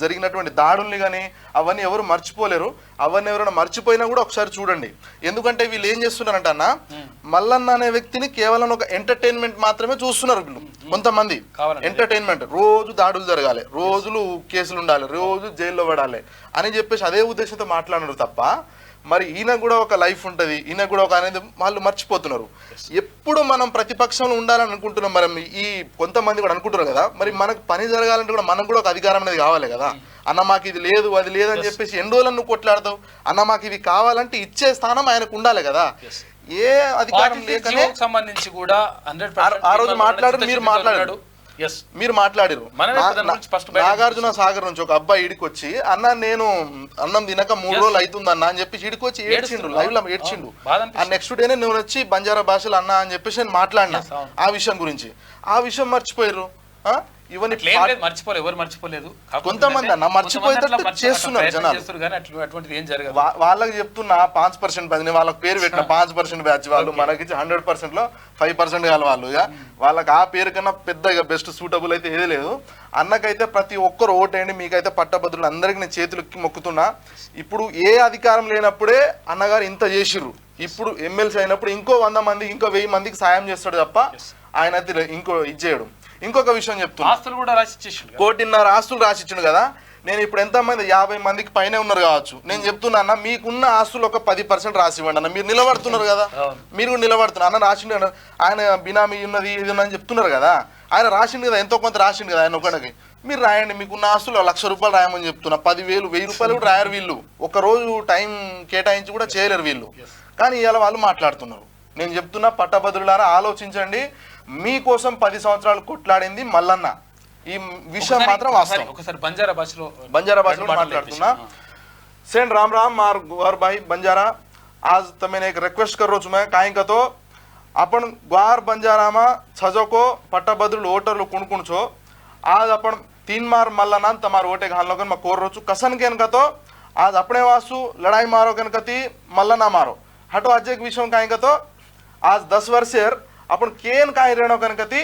జరిగినటువంటి దాడుల్ని కానీ అవన్నీ ఎవరు మర్చిపోలేరు. అవన్నీ ఎవరైనా మర్చిపోయినా కూడా ఒకసారి చూడండి. ఎందుకంటే వీళ్ళు ఏం చేస్తున్నారంట అన్న, మల్లన్న అనే వ్యక్తిని కేవలం ఒక ఎంటర్టైన్మెంట్ మాత్రమే చూస్తున్నారు వీళ్ళు. కొంతమంది ఎంటర్టైన్మెంట్, రోజు దాడులు జరగాలి, రోజులు కేసులు ఉండాలి, రోజు జైల్లో పడాలి అని చెప్పేసి అదే ఉద్దేశంతో మాట్లాడినారు తప్ప మరి ఈయన కూడా ఒక లైఫ్ ఉంటుంది, ఈయన కూడా ఒక అనేది వాళ్ళు మర్చిపోతున్నారు. ఎప్పుడు మనం ప్రతిపక్షంలో ఉండాలని అనుకుంటున్నాం, మరి ఈ కొంతమంది కూడా అనుకుంటున్నారు కదా, మరి మనకు పని జరగాలంటే కూడా మనకు కూడా ఒక అధికారం అనేది కావాలి కదా. అన్న మాకు ఇది లేదు అది లేదని చెప్పేసి ఎన్ని రోజులు నువ్వు కొట్లాడతావు, అన్న మాకు ఇది కావాలంటే ఇచ్చే స్థానం ఆయనకు ఉండాలి కదా. ఏ అధికారం లేకనే సంబంధించి కూడా ఆ రోజు మాట్లాడారు, మీరు మాట్లాడారు. నాగార్జున సాగర్ నుంచి ఒక అబ్బాయి ఇడికి వచ్చి అన్న నేను అన్నం తినక 3 రోజులు అవుతుంది అన్న అని చెప్పేసి ఇడికి వచ్చి ఏడ్చిండు, లైవ్ లో ఏడ్చిండు. ఆ నెక్స్ట్ డేనే నేను వచ్చి బంజారా భాషలో అన్న అని చెప్పేసి నేను మాట్లాడినా ఆ విషయం గురించి. ఆ విషయం మర్చిపోయారు. ఇవన్నీ మర్చిపోలేదు, ఎవరు మర్చిపోలేదు. కొంతమంది అన్న మర్చిపోయేటట్టు చేస్తున్నారు జనాలు. వాళ్ళకి చెప్తున్నా 5% బ్యాచ్, వాళ్ళకి పేరు పెట్టిన 5% బ్యాచ్ వాళ్ళు మనకి 100% లో 5% కాదు వాళ్ళు. వాళ్ళకి ఆ పేరు కన్నా పెద్దగా బెస్ట్ సూటబుల్ అయితే ఏది లేదు. అన్నకైతే ప్రతి ఒక్కరు ఓటేయండి, మీకైతే పట్టభద్రులు అందరికి నేను చేతులకి మొక్కుతున్నా. ఇప్పుడు ఏ అధికారం లేనప్పుడే అన్నగారు ఇంత చేసిర్రు, ఇప్పుడు ఎమ్మెల్సీ అయినప్పుడు ఇంకో 100 మంది ఇంకో 1000 మందికి సాయం చేస్తాడు తప్ప ఆయన అయితే ఇంకో ఇది చేయడం. ఇంకొక విషయం చెప్తున్నా, 1.5 కోటి ఆస్తులు రాసిచ్చిండు కదా. నేను ఇప్పుడు ఎంతమంది 50 మందికి పైన ఉన్నారు కావచ్చు. నేను చెప్తున్నా అన్న మీకున్న ఆస్తులు ఒక 10% రాసి ఇవ్వండి అన్న. మీరు నిలబడుతున్నారు కదా, మీరు కూడా నిలబడుతున్నారు అన్న. రాసిండు కదా ఆయన, బినామీ ఉన్నది ఇది ఉన్నది చెప్తున్నారు కదా, ఆయన రాసిండు కదా, ఎంతో కొంత రాసిండు కదా ఆయన ఒకటికి. మీరు రాయండి, మీకున్న ఆస్తులు 1,00,000 రూపాయలు రాయమని చెప్తున్నా. 10,000 1000 రూపాయలు కూడా రాయరు వీళ్ళు, ఒక రోజు టైం కేటాయించి కూడా చేయలేరు వీళ్ళు. కానీ ఇవాళ వాళ్ళు మాట్లాడుతున్నారు. నేను చెప్తున్నా పట్టభద్రులారా ఆలోచించండి. మీకోసం 10 సంవత్సరాలు కొట్లాడింది మల్లన్న, ఈ విషయం మాత్రం वास्तव. ఒకసారి బంజారా భాషలో మాట్లాడుతున్నా. सेन राम राम मार ग्वार भाई बंजारा, आज तमें एक रिक्वेस्ट कर रो मैं काई का तो अपन ग्वार बंजारा में छजो को पट्टाभद्रुल ओटरलु कुण छो. आज अपन 3 मार मल्लना तमार ओटे घाल लोगन मैं कोर रोचु कसन केन का तो आज अपने वासु लड़ाई मारो केन कती मल्लना मारो हटो. आज एक विषय काई का तो आज 10 वर्ष अपन केन काई रेणो केन कती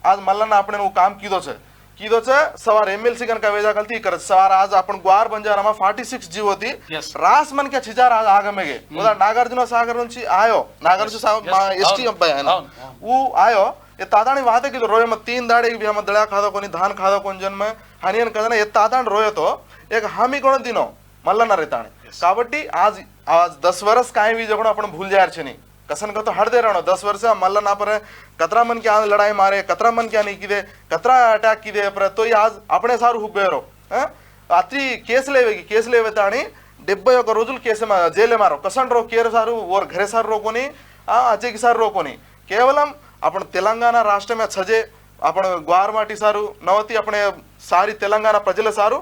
आज मल्लना अपने वो काम कीधो छे सवार एमएलसी कन का वेजा कलती कर सवार आज अपन ग्वार बंजारा में 46 जीव होती रास मन के छिजार आज आगमेगे उदा नागार्जुन सागर నుంచి आयो नागार्जुन सागर మా एसटी अब्बाई है ना वो आयो ये तादानी वाते की रोय में 3 दाड़े भी हम दड़ा खादो कोनी धान खादो कोन जन में हनियन कदना ये तादान रोय तो एक हामी कोन दिनो मल्लना रेताणे కాబట్టి आज 10 वर्ष काई भी जगण अपन भूल जायर छे नी कसन का तो हट दे रहा 10 वर्ष मल्ल ना पर कतरा मन क्या लड़ाई मारे कतरा मन क्या नहीं किदे कतरा अटैक किदे पर तो आज अपने सार हुब्बेरो अति केस लेवे ताणी 71 రోజులు కేసు జైలు మారో కసన్ రో కేర్ సారు ఓర్ घरे సార్ రోకోని अजय की सार रोकोनी केवलम अपन तेलंगाना राष्ट्र में छजे अपन ग्वारमाटी सारू नवती अपने सारी तेलंगाना प्रजल सारू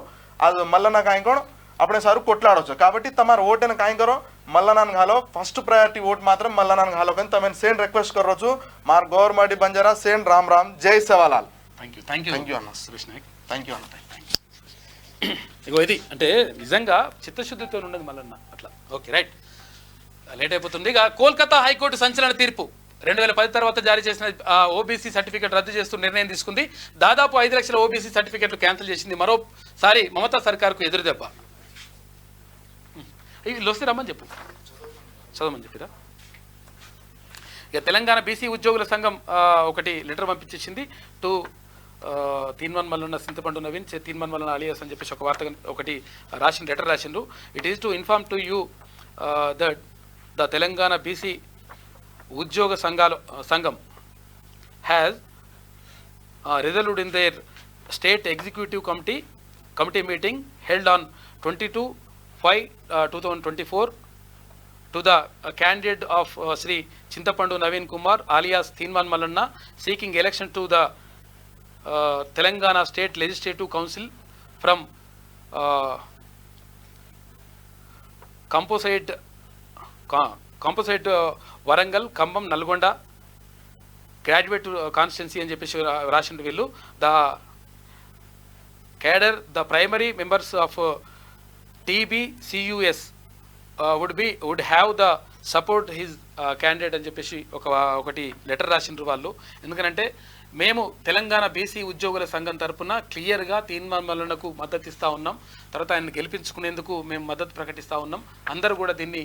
आज मल्लना काई कोण अपने सारू कोटलाडोछु काबट्टी तमार ओटेन काई करो मल्लनान घालो फर्स्ट प्रायोरिटी वोट मात्र मल्लनान घालो कन तमेन सेन रिक्वेस्ट करोछु मार गौरमाटी बंजारा सेन राम राम जय सेवालाल థ్యాంక్ యూ అన్న సురేష్ నాయక్. థ్యాంక్ యూ అన్న ఇగో ఇది అంటే నిజంగా చిత్తశుద్ధితో ఉండదు మళ్ళన్న అట్లా. ఓకే రైట్, లేట్ అయిపోతుంది. ఇక కోల్కతా హైకోర్టు సంచలన తీర్పు 2010 తర్వాత జారీ చేసిన ఓబీసీ సర్టిఫికెట్ రద్దు చేస్తూ నిర్ణయం తీసుకుంది. దాదాపు 5 లక్షల ఓబీసీ సర్టిఫికెట్లు క్యాన్సిల్ చేసింది. మరోసారి మమతా సర్కార్కు ఎదురుదెబ్బ. వీళ్ళు వస్తే రమ్మని చెప్పు, చదవమని చెప్పిరా. ఇక తెలంగాణ బీసీ ఉద్యోగుల సంఘం ఒకటి లెటర్ పంపించేసింది టు తీన్మన్ మల్లన్న సింతపండు నవీన్ తీన్మన్ మల్లన్న అలియాస్ అని చెప్పేసి ఒక వార్త ఒకటి రాసిన లెటర్ రాసిండ్రు. It is to inform to you that the Telangana BC udyoga sangham has resolved in their state executive committee meeting held on 22/5/2024 to the candidate of Sri Chintapandu Naveen Kumar alias Thinman Mallanna seeking election to the Telangana State Legislative Council from composite Warangal, Kambam, Nalgonda graduate constituency అని చెప్పేసి రాసిన వీళ్ళు. The cadre, the primary members of TBCUS would have the support his candidate అని చెప్పేసి ఒకటి letter రాసిండ్రు వాళ్ళు. ఎందుకంటే మేము తెలంగాణ బీసీ ఉద్యోగుల సంఘం తరపున క్లియర్గా తీన్మాన్ మల్లన్నకు మద్దతు ఇస్తూ ఉన్నాం. తర్వాత ఆయన గెలిపించుకునేందుకు మేము మద్దతు ప్రకటిస్తూ ఉన్నాం. అందరూ కూడా దీన్ని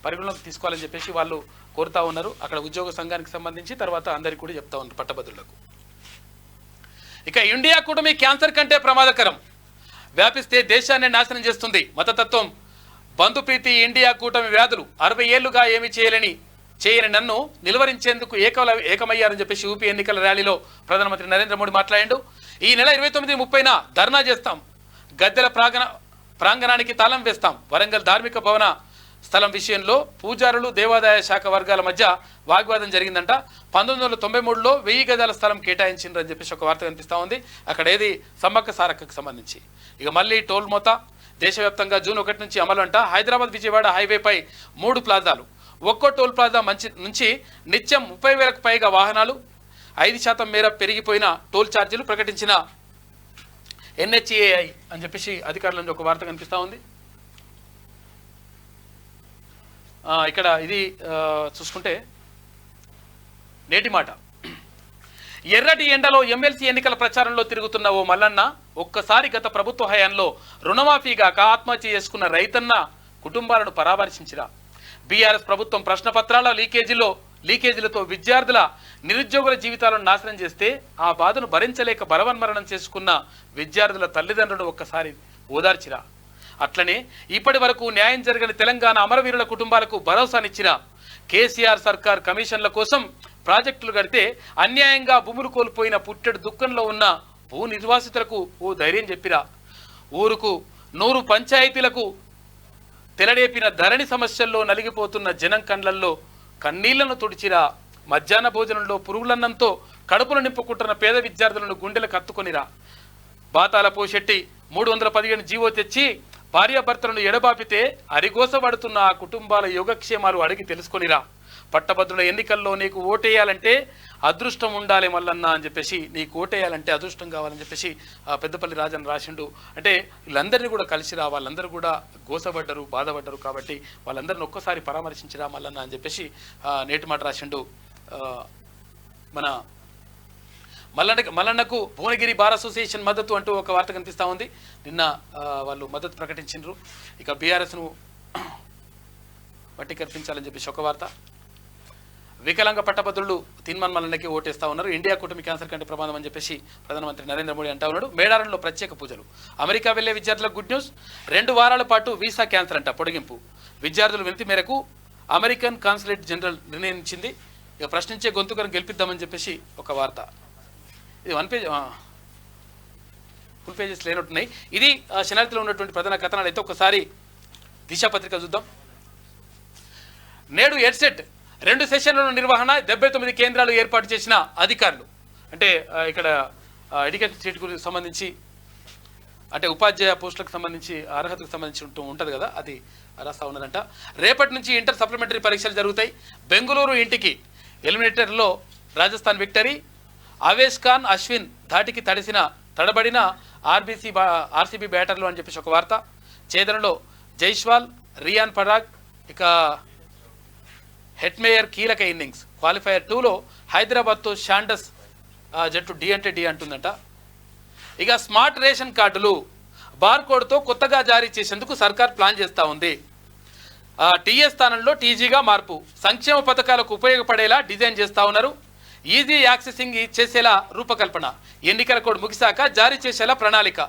పరిగణలోకి తీసుకోవాలని చెప్పేసి వాళ్ళు కోరుతా ఉన్నారు. అక్కడ ఉద్యోగ సంఘానికి సంబంధించి తర్వాత అందరికీ కూడా చెప్తా ఉన్నారు పట్టభద్రులకు. ఇక ఇండియా కూటమి క్యాన్సర్ కంటే ప్రమాదకరం, వ్యాపిస్తే దేశాన్ని నాశనం చేస్తుంది. మతతత్వం, బంధుప్రీతి, ఇండియా కూటమి వ్యాధులు 60 ఏళ్లుగా ఏమీ చేయని నన్ను నిలువరించేందుకు ఏకమయ్యారని చెప్పేసి యూపీ ఎన్నికల ర్యాలీలో ప్రధానమంత్రి నరేంద్ర మోడీ మాట్లాడాడు. ఈ నెల 29-30న ధర్నా చేస్తాం, గద్దెల ప్రాంగణానికి తాళం వేస్తాం. వరంగల్ ధార్మిక భవన స్థలం విషయంలో పూజారులు, దేవాదాయ శాఖ వర్గాల మధ్య వాగ్వాదం జరిగిందంట. 1993లో 1000 గజాల స్థలం కేటాయించిండ్రని చెప్పేసి ఒక వార్త కనిపిస్తూ ఉంది. అక్కడ ఏది సమ్మక్క సారక్కకు సంబంధించి. ఇక మళ్ళీ టోల్ మోత దేశవ్యాప్తంగా జూన్ 1 నుంచి అమలు అంట. హైదరాబాద్ విజయవాడ హైవేపై 3 ప్లాజాలు, ఒక్కో టోల్ ప్లాజా నుంచి నిత్యం 30,000కు పైగా వాహనాలు, 5% మేర పెరిగిపోయిన టోల్ ఛార్జీలు ప్రకటించిన NHAI అని చెప్పేసి అధికారుల నుంచి ఒక వార్త కనిపిస్తూ ఉంది. ఇక్కడ ఇది చూసుకుంటే నేటి మాట. ఎర్రటి ఎండలో ఎమ్మెల్సీ ఎన్నికల ప్రచారంలో తిరుగుతున్న ఓ మల్లన్న ఒక్కసారి గత ప్రభుత్వ హయాంలో రుణమాఫీగాక ఆత్మహత్య చేసుకున్న రైతన్న కుటుంబాలను పరామర్శించిరా. బీఆర్ఎస్ ప్రభుత్వం ప్రశ్నపత్రాల లీకేజీలతో విద్యార్థుల, నిరుద్యోగుల జీవితాలను నాశనం చేస్తే ఆ బాధను భరించలేక బలవన్మరణం చేసుకున్న విద్యార్థుల తల్లిదండ్రులను ఒక్కసారి ఓదార్చిరా. అట్లనే ఇప్పటి వరకు న్యాయం జరగని తెలంగాణ అమరవీరుల కుటుంబాలకు భరోసానిచ్చిన కేసీఆర్ సర్కార్ కమిషన్ల కోసం ప్రాజెక్టులు కడితే అన్యాయంగా భూములు కోల్పోయిన పుట్టెడు దుఃఖంలో ఉన్న భూ నిర్వాసితులకు ఓ ధైర్యం చెప్పిరా. ఊరుకు 100 పంచాయతీలకు తెలడేపిన ధరణి సమస్యల్లో నలిగిపోతున్న జనం కండ్లల్లో కన్నీళ్లను తుడిచిరా. మధ్యాహ్న భోజనంలో పురుగులన్నంతో కడుపును నింపుకుంటున్న పేద విద్యార్థులను గుండెలకు హత్తుకొనిరా. బాతాల పోషెట్టి 315 జీవో తెచ్చి భార్యాభర్తలను ఎడబాపితే అరిగోసపడుతున్న ఆ కుటుంబాల యోగక్షేమాలు అడిగి తెలుసుకొనిరా. పట్టభద్రుల ఎన్నికల్లో నీకు ఓటేయాలంటే అదృష్టం ఉండాలి మల్లన్న అని చెప్పేసి, నీకు ఓటేయాలంటే అదృష్టం కావాలని చెప్పేసి పెద్దపల్లి రాజన్ రాసిండు. అంటే వీళ్ళందరినీ కూడా కలిసిరా, వాళ్ళందరూ కూడా గోసపడ్డరు, బాధపడ్డరు. కాబట్టి వాళ్ళందరిని ఒక్కసారి పరామర్శించిరా మల్లన్న అని చెప్పేసి నేటి మాట రాసిండు. మన మల్లన్నకు భువనగిరి బార్ అసోసియేషన్ మద్దతు అంటూ ఒక వార్త కనిపిస్తూ ఉంది. నిన్న వాళ్ళు మద్దతు ప్రకటించారు. ఇక బీఆర్ఎస్ను మట్టి కల్పించాలని చెప్పేసి ఒక వార్త. వికలాంగ పట్టభద్రులు తీన్మాన్ మల్లన్నకి ఓటేస్తా ఉన్నారు. ఇండియా కూటమి క్యాన్సర్ కంటే ప్రమాదం అని చెప్పేసి ప్రధానమంత్రి నరేంద్ర మోడీ అంటా ఉన్నాడు. మేడారంలో ప్రత్యేక పూజలు. అమెరికా వెళ్లే విద్యార్థులకు గుడ్ న్యూస్. 2 వారాల పాటు వీసా క్యాన్సర్ అంట పొడిగింపు. విద్యార్థుల వినతి మేరకు అమెరికన్ కాన్సులేట్ జనరల్ నిర్ణయించింది. ఇక ప్రశ్నించే గొంతుకను గెలిపిద్దామని చెప్పేసి ఒక వార్త. ఇది 1 పేజ్ ఫుల్ పేజెస్ లేనట్టున్నాయి. ఇది శనార్థిలో ఉన్నటువంటి ప్రధాన కథనాలు. అయితే ఒకసారి దిశాపత్రిక చూద్దాం. నేడు ఎడ్సెట్ 2 సెషన్ల నిర్వహణ 79 కేంద్రాలు ఏర్పాటు చేసిన అధికారులు. అంటే ఇక్కడ ఎడ్యుకేషన్ సీట్ గురించి సంబంధించి అంటే ఉపాధ్యాయ పోస్టులకు సంబంధించి అర్హతకు సంబంధించి ఉంటుంది కదా, అది రాస్తా ఉన్నదంట. రేపటి నుంచి ఇంటర్ సప్లిమెంటరీ పరీక్షలు జరుగుతాయి. బెంగళూరు ఇంటికి ఎలిమినేటర్లో రాజస్థాన్ విక్టరీ. అవేష్ ఖాన్, అశ్విన్ ధాటికి తడబడిన ఆర్సీబీ బ్యాటర్లు అని చెప్పేసి ఒక వార్త. ఛేదనలో జైస్వాల్, రియాన్ పరాగ్, ఇక హెట్మేయర్ కీలక ఇన్నింగ్స్. క్వాలిఫైయర్ 2లో హైదరాబాద్తో షాండస్ జట్టు డి అంటే డి అంటుందంట. ఇక స్మార్ట్ రేషన్ కార్డులు బార్కోడ్తో కొత్తగా జారీ చేసేందుకు సర్కార్ ప్లాన్ చేస్తూ ఉంది. టీఎస్ స్థానంలో టీజీగా మార్పు. సంక్షేమ పథకాలకు ఉపయోగపడేలా డిజైన్ చేస్తూ ఉన్నారు. ఈజీ యాక్సెసింగ్ చేసేలా రూపకల్పన. ఎన్నికల కోడ్ ముగిశాక జారీ చేసేలా ప్రణాళిక.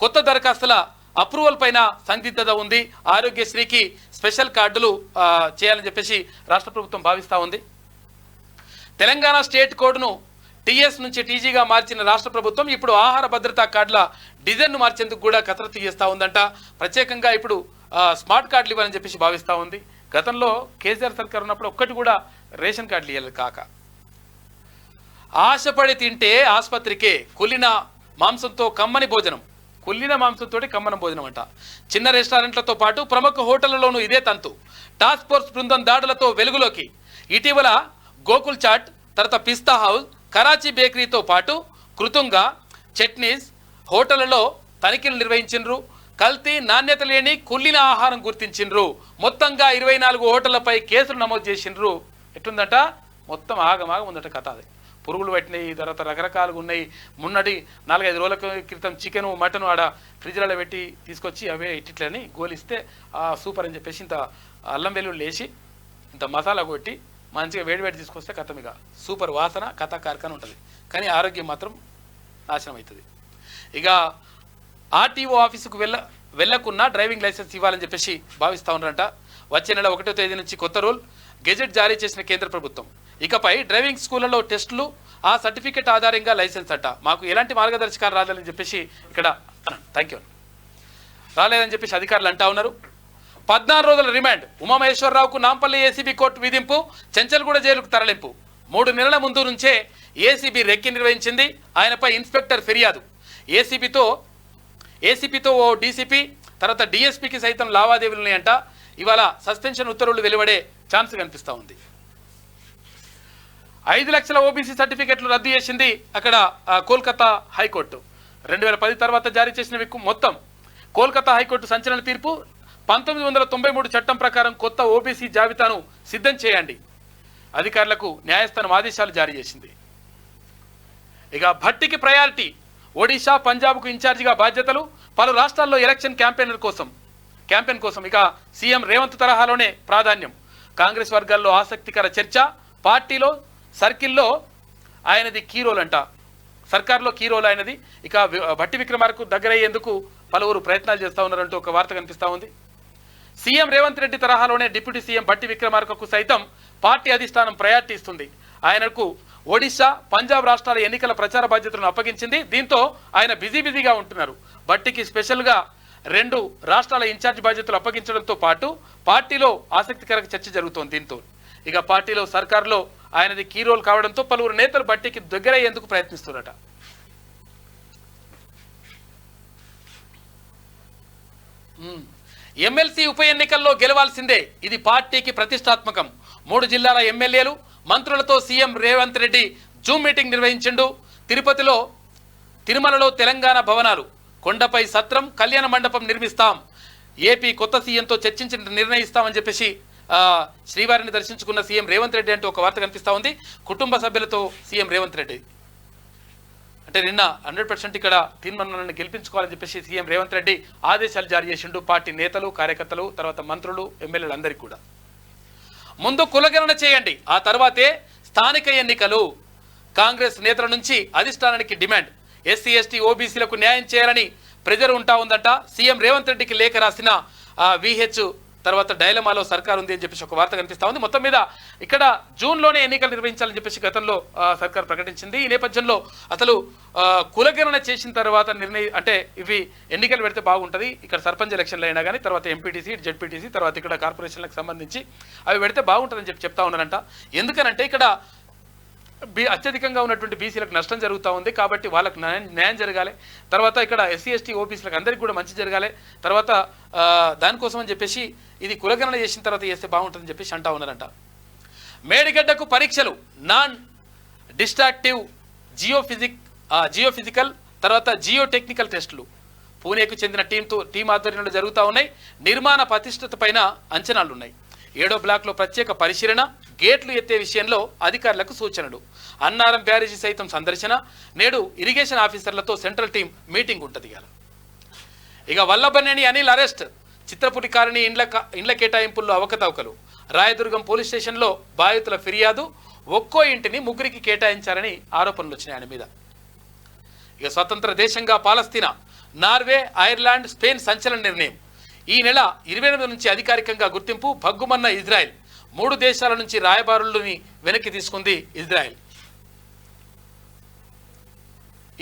కొత్త దరఖాస్తుల అప్రూవల్ పైన సందిగ్ధత ఉంది. ఆరోగ్యశ్రీకి స్పెషల్ కార్డులు చేయాలని చెప్పేసి రాష్ట్ర ప్రభుత్వం భావిస్తూ ఉంది. తెలంగాణ స్టేట్ కోడ్ను టీఎస్ నుంచి టీజీగా మార్చిన రాష్ట్ర ప్రభుత్వం ఇప్పుడు ఆహార భద్రతా కార్డుల డిజైన్ను మార్చేందుకు కూడా కసరత్తు చేస్తూ ఉందంట. ప్రత్యేకంగా ఇప్పుడు స్మార్ట్ కార్డులు ఇవ్వాలని చెప్పేసి భావిస్తూ ఉంది. గతంలో కేసీఆర్ సర్కార్ ఉన్నప్పుడు ఒక్కటి కూడా రేషన్ కార్డులు ఇవ్వాలి కాక. ఆశపడి తింటే ఆసుపత్రికే. కుళ్ళిన మాంసంతో కమ్మని భోజనం. కుళ్ళిన మాంసంతో కమ్మని భోజనం అంట. చిన్న రెస్టారెంట్లతో పాటు ప్రముఖ హోటళ్లలోనూ ఇదే తంతు. టాస్క్ ఫోర్స్ బృందం దాడులతో వెలుగులోకి. ఇటీవల గోకుల్ చాట్, తర్వాత పిస్తా హౌస్, కరాచీ బేకరీతో పాటు కృతంగా చట్నీస్ హోటళ్లలో తనిఖీలు నిర్వహించిండ్రు. కల్తీ, నాణ్యత లేని కుళ్ళిన ఆహారం గుర్తించిండ్రు. మొత్తంగా 24 హోటళ్లపై కేసులు నమోదు చేసిండ్రు. ఎట్లుందట, మొత్తం ఆగమాగం ఉందట కథ. అది పురుగులు పట్టినాయి, తర్వాత రకరకాలుగా ఉన్నాయి. మొన్నటి 4-5 రోజుల క్రితం చికెను మటను ఆడ ఫ్రిడ్జ్లలో పెట్టి తీసుకొచ్చి అవే ఇట్లని గోలిస్తే సూపర్ అని చెప్పేసి ఇంత అల్లం వెల్లుల్లి వేసి ఇంత మసాలా కొట్టి మంచిగా వేడివేడి తీసుకొస్తే కథమిగా సూపర్ వాసన కథ కార్ఖాన ఉంటుంది. కానీ ఆరోగ్యం మాత్రం నాశనం అవుతుంది. ఇక ఆర్టీఓ ఆఫీసుకు వెళ్ళకున్నా డ్రైవింగ్ లైసెన్స్ ఇవ్వాలని చెప్పేసి భావిస్తూ ఉన్నారంట. వచ్చే నెల 1వ తేదీ నుంచి కొత్త రూల్ గెజెట్ జారీ చేసిన కేంద్ర ప్రభుత్వం. ఇకపై డ్రైవింగ్ స్కూళ్లలో టెస్టులు, ఆ సర్టిఫికెట్ ఆధారంగా లైసెన్స్ అట్ట. మాకు ఎలాంటి మార్గదర్శకాలు రాలేదని చెప్పేసి ఇక్కడ రాలేదని చెప్పేసి అధికారులు అంటా ఉన్నారు. 14 రోజుల రిమాండ్. ఉమామహేశ్వరరావుకు నాంపల్లి ఏసీబీ కోర్టు విధింపు. చెంచల్గూడ జైలుకు తరలింపు. 3 నెలల ముందు నుంచే ఏసీబీ రెక్కి నిర్వహించింది. ఆయనపై ఇన్స్పెక్టర్ ఫిర్యాదు. ఏసీపీతో ఓ డీసీపీ, తర్వాత డిఎస్పీకి సైతం లావాదేవీలు ఉన్నాయంట. ఇవాళ సస్పెన్షన్ ఉత్తర్వులు వెలువడే ఛాన్స్ కనిపిస్తూ ఉంది. 5 లక్షల ఓబీసీ సర్టిఫికెట్లు రద్దు చేసింది అక్కడ కోల్కతా హైకోర్టు. 2010 తర్వాత జారీ చేసినవి మొత్తం. కోల్కతా హైకోర్టు సంచలన తీర్పు. 1993 చట్టం ప్రకారం కొత్త ఓబీసీ జాబితాను సిద్ధం చేయండి. అధికారులకు న్యాయస్థానం ఆదేశాలు జారీ చేసింది. ఇక భట్టికి ప్రయారిటీ. ఒడిశా, పంజాబ్కు ఇన్ఛార్జిగా బాధ్యతలు. పలు రాష్ట్రాల్లో ఎలక్షన్ క్యాంపెయిన్ కోసం ఇక సీఎం రేవంత్ తరహాలోనే ప్రాధాన్యం. కాంగ్రెస్ వర్గాల్లో ఆసక్తికర చర్చ. పార్టీలో సర్కిల్లో ఆయనది కీ రోల్ అంట. సర్కార్లో కీ రోల్ ఆయనది. ఇక భట్టి విక్రమార్కు దగ్గరయ్యేందుకు పలువురు ప్రయత్నాలు చేస్తూ ఉన్నారంటూ ఒక వార్త కనిపిస్తూ ఉంది. సీఎం రేవంత్ రెడ్డి తరహాలోనే డిప్యూటీ సీఎం భట్టి విక్రమార్కకు సైతం పార్టీ అధిష్టానం ప్రయారిటీ ఇస్తుంది. ఆయనకు ఒడిశా, పంజాబ్ రాష్ట్రాల ఎన్నికల ప్రచార బాధ్యతలను అప్పగించింది. దీంతో ఆయన బిజీగా ఉంటున్నారు. భట్టికి స్పెషల్గా 2 రాష్ట్రాల ఇన్ఛార్జ్ బాధ్యతలు అప్పగించడంతో పాటు పార్టీలో ఆసక్తికర చర్చ జరుగుతోంది. దీంతో ఇక పార్టీలో సర్కార్లో ఆయనది కీ రోల్ కావడంతో పలువురు నేతలు భట్టికి దగ్గరయ్యేందుకు ప్రయత్నిస్తున్నారట. ఎమ్మెల్సీ ఉప ఎన్నికల్లో గెలవాల్సిందే. ఇది పార్టీకి ప్రతిష్టాత్మకం. 3 జిల్లాల ఎమ్మెల్యేలు, మంత్రులతో CM Revanth Reddy Zoom meeting నిర్వహించిండు. తిరుమలలో తెలంగాణ భవనాలు, కొండపై సత్రం, కళ్యాణ మండపం నిర్మిస్తాం. ఏపీ కొత్త సీఎంతో చర్చించి నిర్ణయిస్తామని చెప్పేసి శ్రీవారిని దర్శించుకున్న సీఎం రేవంత్ రెడ్డి అంటూ ఒక వార్త కనిపిస్తూ ఉంది. కుటుంబ సభ్యులతో సీఎం రేవంత్ రెడ్డి అంటే నిన్న 100% ఇక్కడ తీర్మానాలను గెలిపించుకోవాలని చెప్పేసి సీఎం రేవంత్ రెడ్డి ఆదేశాలు జారీ చేసిండు. పార్టీ నేతలు, కార్యకర్తలు, తర్వాత మంత్రులు, ఎమ్మెల్యేలు అందరికీ కూడా ముందు కులగణన చేయండి, ఆ తర్వాతే స్థానిక ఎన్నికలు. కాంగ్రెస్ నేతల నుంచి అధిష్టానానికి డిమాండ్. ఎస్సీ, ఎస్టీ, ఓబీసీలకు న్యాయం చేయాలని ప్రెజర్ ఉంటా ఉందట. సీఎం రేవంత్ రెడ్డికి లేఖ రాసిన తర్వాత డైలమాలో సర్కార్ ఉంది అని చెప్పేసి ఒక వార్త కనిపిస్తూ ఉంది. మొత్తం మీద ఇక్కడ జూన్లోనే ఎన్నికలు నిర్వహించాలని చెప్పేసి గతంలో సర్కార్ ప్రకటించింది. ఈ నేపథ్యంలో అసలు కులగణన చేసిన తర్వాత అంటే ఇవి ఎన్నికలు పెడితే బాగుంటుంది. ఇక్కడ సర్పంచ్ ఎలక్షన్లు అయినా కానీ తర్వాత ఎంపీటీసీ, జెడ్పీటీసీ, తర్వాత ఇక్కడ కార్పొరేషన్లకు సంబంధించి అవి పెడితే బాగుంటుందని చెప్తా ఉన్నారంట. ఎందుకనంటే ఇక్కడ అత్యధికంగా ఉన్నటువంటి బీసీలకు నష్టం జరుగుతూ ఉంది కాబట్టి వాళ్ళకు న్యాయం జరగాలి. తర్వాత ఇక్కడ ఎస్సీ ఎస్టీ ఓబీసీలకు అందరికీ కూడా మంచి జరగాలి. తర్వాత దానికోసం అని చెప్పేసి ఇది కులగణన చేసిన తర్వాత చేస్తే బాగుంటుందని చెప్పేసి అంటా ఉన్నారంట. మేడిగడ్డకు పరీక్షలు నాన్ డిస్ట్రాక్టివ్ జియోఫిజికల్ తర్వాత జియోటెక్నికల్ టెస్టులు పూణేకు చెందిన టీం ఆధ్వర్యంలో జరుగుతూ ఉన్నాయి. నిర్మాణ ప్రతిష్టత పైన అంచనాలున్నాయి. 7వ బ్లాక్లో ప్రత్యేక పరిశీలన, గేట్లు ఎత్తే విషయంలో అధికారులకు సూచనలు, అన్నారం బ్యారేజీ సైతం సందర్శన, నేడు ఇరిగేషన్ ఆఫీసర్లతో సెంట్రల్ టీం మీటింగ్ ఉంటుంది. ఇక వల్లభనేని అనిల్ అరెస్ట్, చిత్రపురి కాలనీ ఇండ్ల కేటాయింపుల్లో అవకతవకలు, రాయదుర్గం పోలీస్ స్టేషన్లో బాధితుల ఫిర్యాదు, ఒక్కో ఇంటిని ముగ్గురికి కేటాయించారని ఆరోపణలు వచ్చినాయి ఆయన మీద. ఇక స్వతంత్ర దేశంగా పాలస్తీనా, నార్వే, ఐర్లాండ్, స్పెయిన్ సంచలన నిర్ణయం. ఈ నెల 28 నుంచి అధికారికంగా గుర్తింపు. భగ్గుమన్న ఇజ్రాయెల్, 3 దేశాల నుంచి రాయబారులని వెనక్కి తీసుకుంది ఇజ్రాయెల్.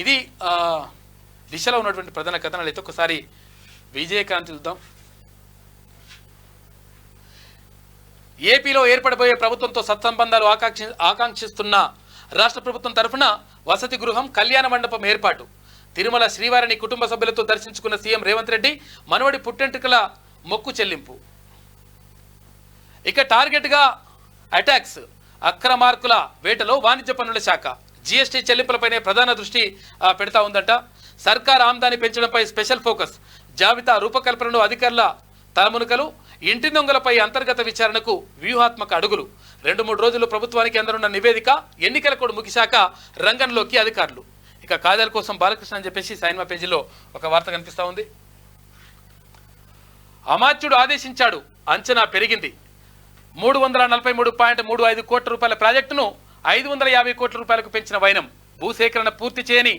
ఇది దిశలో ఉన్నటువంటి ప్రధాన కథనాలు. అయితే ఒకసారి విజయకాంతి చూద్దాం. ఏపీలో ఏర్పడబోయే ప్రభుత్వంతో సత్సంబంధాలు ఆకాంక్షిస్తున్న రాష్ట్ర ప్రభుత్వం తరఫున వసతి గృహం, కళ్యాణ మండపం ఏర్పాటు. తిరుమల శ్రీవారిని కుటుంబ సభ్యులతో దర్శించుకున్న సీఎం రేవంత్ రెడ్డి, మనవడి పుట్టెంటుకల మొక్కు చెల్లింపు. ఇక టార్గెట్గా అటాక్స్, అక్రమార్కుల వేటలో వాణిజ్య పన్నుల శాఖ జీఎస్టీ చెల్లింపులపైనే ప్రధాన దృష్టి పెడతా ఉందట. సర్కార్ ఆమ్దాని పెంచడంపై స్పెషల్ ఫోకస్, జాబితా రూపకల్పనలో అధికారుల తలమునకలు, ఇంటి దొంగలపై అంతర్గత విచారణకు వ్యూహాత్మక అడుగులు. 2-3 రోజుల్లో ప్రభుత్వానికి అందనున్న నివేదిక, ఎన్నికల కోడ్ ముగిశాక రంగంలోకి అధికారులు. ఇక కాజాల కోసం బాలకృష్ణ అని చెప్పేసి సైన్మా పేజీలో ఒక వార్త కనిపిస్తూ ఉంది. అమాత్యుడు ఆదేశించాడు, అంచనా పెరిగింది. 343.35 కోట్ల రూపాయల ప్రాజెక్టును 550 కోట్ల రూపాయలకు పెంచిన వైనం. భూసేకరణ పూర్తి చేయని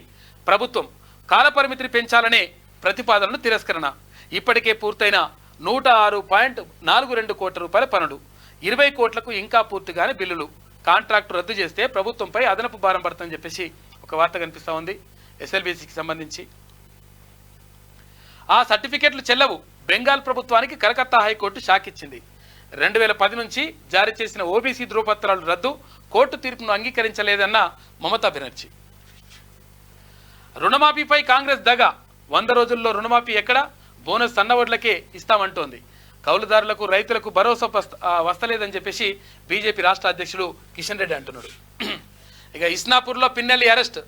ప్రభుత్వం, కాలపరిమితిని పెంచాలనే ప్రతిపాదనను తిరస్కరణ. ఇప్పటికే పూర్తయిన 106.42 కోట్ల రూపాయల పనులు, 20 కోట్లకు ఇంకా పూర్తిగానే బిల్లులు. కాంట్రాక్టు రద్దు చేస్తే ప్రభుత్వంపై అదనపు భారం పడుతుందని చెప్పేసి ఒక వార్త కనిపిస్తూ ఉంది ఎస్ఎల్బీసీకి సంబంధించి. ఆ సర్టిఫికెట్లు చెల్లవు, బెంగాల్ ప్రభుత్వానికి కలకత్తా హైకోర్టు షాక్ ఇచ్చింది. 2010 నుంచి జారీ చేసిన ఓబీసీ ధృవపత్రాలు రద్దు, కోర్టు తీర్పును అంగీకరించలేదన్న మమతా బెనర్జీ. రుణమాఫీపై కాంగ్రెస్ దగ, 100 రోజుల్లో రుణమాఫీ ఎక్కడ, బోనస్ సన్నవడ్లకే ఇస్తామంటోంది. కౌలుదారులకు, రైతులకు భరోసా వస్తలేదని చెప్పేసి బీజేపీ రాష్ట్ర అధ్యక్షుడు కిషన్ రెడ్డి అంటున్నాడు. ఇక ఇస్నాపూర్లో Pinnelli arrest,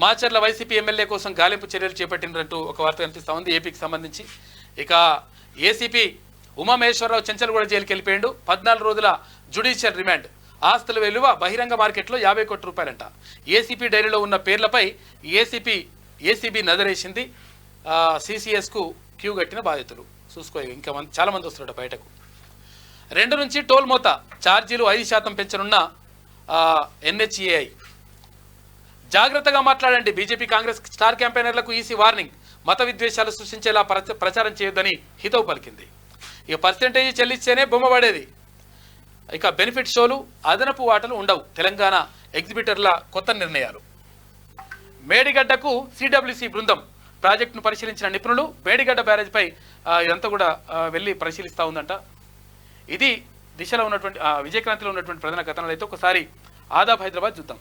Macherla YCP MLA కోసం గాలింపు చర్యలు చేపట్టినట్టు ఒక వార్త కనిపిస్తూ ఉంది ఏపీకి సంబంధించి. ఇక ఏసీపీ ఉమామహేశ్వరరావు చెంచల్గూడ జైలుకి వెళ్ళిపోయాడు. 14 రోజుల జ్యుడిషియల్ రిమాండ్. ఆస్తుల విలువ బహిరంగ మార్కెట్లో 50 కోట్ల రూపాయలంట. ఏసీపీ డైరీలో ఉన్న పేర్లపై ఏసీబీ నజరేసింది. సిసిఎస్కు క్యూ కట్టిన బాధితులు చూసుకో. ఇంకా చాలా మంది వస్తున్నాడు బయటకు. 2 నుంచి టోల్ మోత ఛార్జీలు 5% పెంచనున్న ఎన్హెచ్ఏఐ. జాగ్రత్తగా మాట్లాడండి, బీజేపీ కాంగ్రెస్ స్టార్ క్యాంపెయినర్లకు ఈసీ వార్నింగ్. మత విద్వేషాలు సృష్టించేలా ప్రచారం చేయొద్దని హితవు పలికింది. ఇక పర్సెంటేజీ చెల్లిస్తేనే బొమ్మ పడేది. ఇక బెనిఫిట్ షోలు, అదనపు వాటలు ఉండవు. తెలంగాణ ఎగ్జిబిటర్ల కొత్త నిర్ణయాలు. మేడిగడ్డకు సిడబ్ల్యూసీ బృందం, ప్రాజెక్టును పరిశీలించిన నిపుణులు. మేడిగడ్డ బ్యారేజ్పై ఇదంతా కూడా వెళ్ళి పరిశీలిస్తూ ఉందంట. ఇది దిశలో ఉన్నటువంటి విజయక్రాంతిలో ఉన్నటువంటి ప్రధాన కథనాలు. అయితే ఒకసారి ఆదాబ్ హైదరాబాద్ చూద్దాం.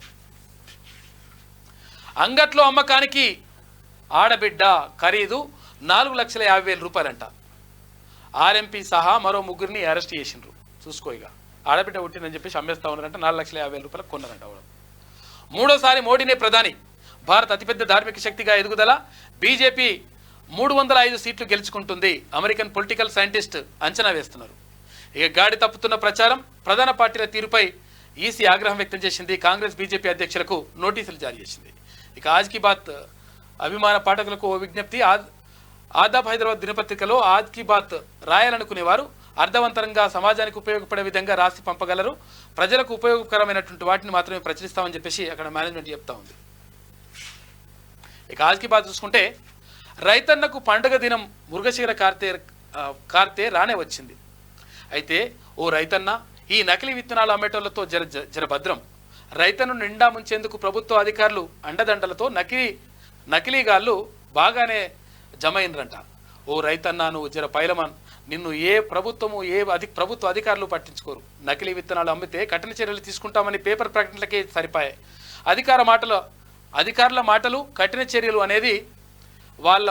అంగట్లో అమ్మకానికి ఆడబిడ్డ ఖరీదు 4,50,000 రూపాయలంట. ఆర్ఎంపీ సహా మరో 3 అరెస్ట్ చేసిండ్రు. చూసుకో. ఇక ఆడబిడ్డ పుట్టిందని చెప్పేసి అమ్మేస్తా ఉన్నారంట. 4,50,000 రూపాయలకు కొన్నారంట. మూడోసారి మోడీనే ప్రధాని. భారత్ అతిపెద్ద ధార్మిక శక్తిగా ఎదుగుదల. బీజేపీ 305 సీట్లు గెలుచుకుంటుంది. అమెరికన్ పొలిటికల్ సైంటిస్ట్ అంచనా వేస్తున్నారు. ఇక గాడి తప్పుతున్న ప్రచారం, ప్రధాన పార్టీల తీరుపై ఈసీ ఆగ్రహం వ్యక్తం చేసింది. కాంగ్రెస్ బీజేపీ అధ్యక్షులకు నోటీసులు జారీ చేసింది. ఇక ఆజ్ కీ బాత్ అభిమాన పాఠకులకు ఓ విజ్ఞప్తి. ఆదాబ్ హైదరాబాద్ దినపత్రికలో ఆజ్ కీ బాత్ రాయాలనుకునేవారు అర్థవంతంగా సమాజానికి ఉపయోగపడే విధంగా రాసి పంపగలరు. ప్రజలకు ఉపయోగకరమైనటువంటి వాటిని మాత్రమే ప్రచురిస్తామని చెప్పేసి అక్కడ మేనేజ్మెంట్ చెప్తా ఉంది. ఇక ఆజ్ కీ బాత్ చూసుకుంటే, రైతన్నకు పండుగ దినం మృగశిర కార్తె రానే వచ్చింది. అయితే ఓ రైతన్న, ఈ నకిలీ విత్తనాలు అమ్మేటోళ్లతో జర భద్రం. రైతను నిండా ముంచేందుకు ప్రభుత్వ అధికారులు అండదండలతో నకిలీగాళ్ళు బాగానే జమైనరంట. ఓ రైతన్నా, నువ్వు జర పైలమాన్, నిన్ను ఏ ప్రభుత్వము ప్రభుత్వ అధికారులు పట్టించుకోరు. నకిలీ విత్తనాలు అమ్మితే కఠిన చర్యలు తీసుకుంటామని పేపర్ ప్రకటనలకే సరిపాయాయి. అధికారుల మాటలు కఠిన చర్యలు అనేది వాళ్ళ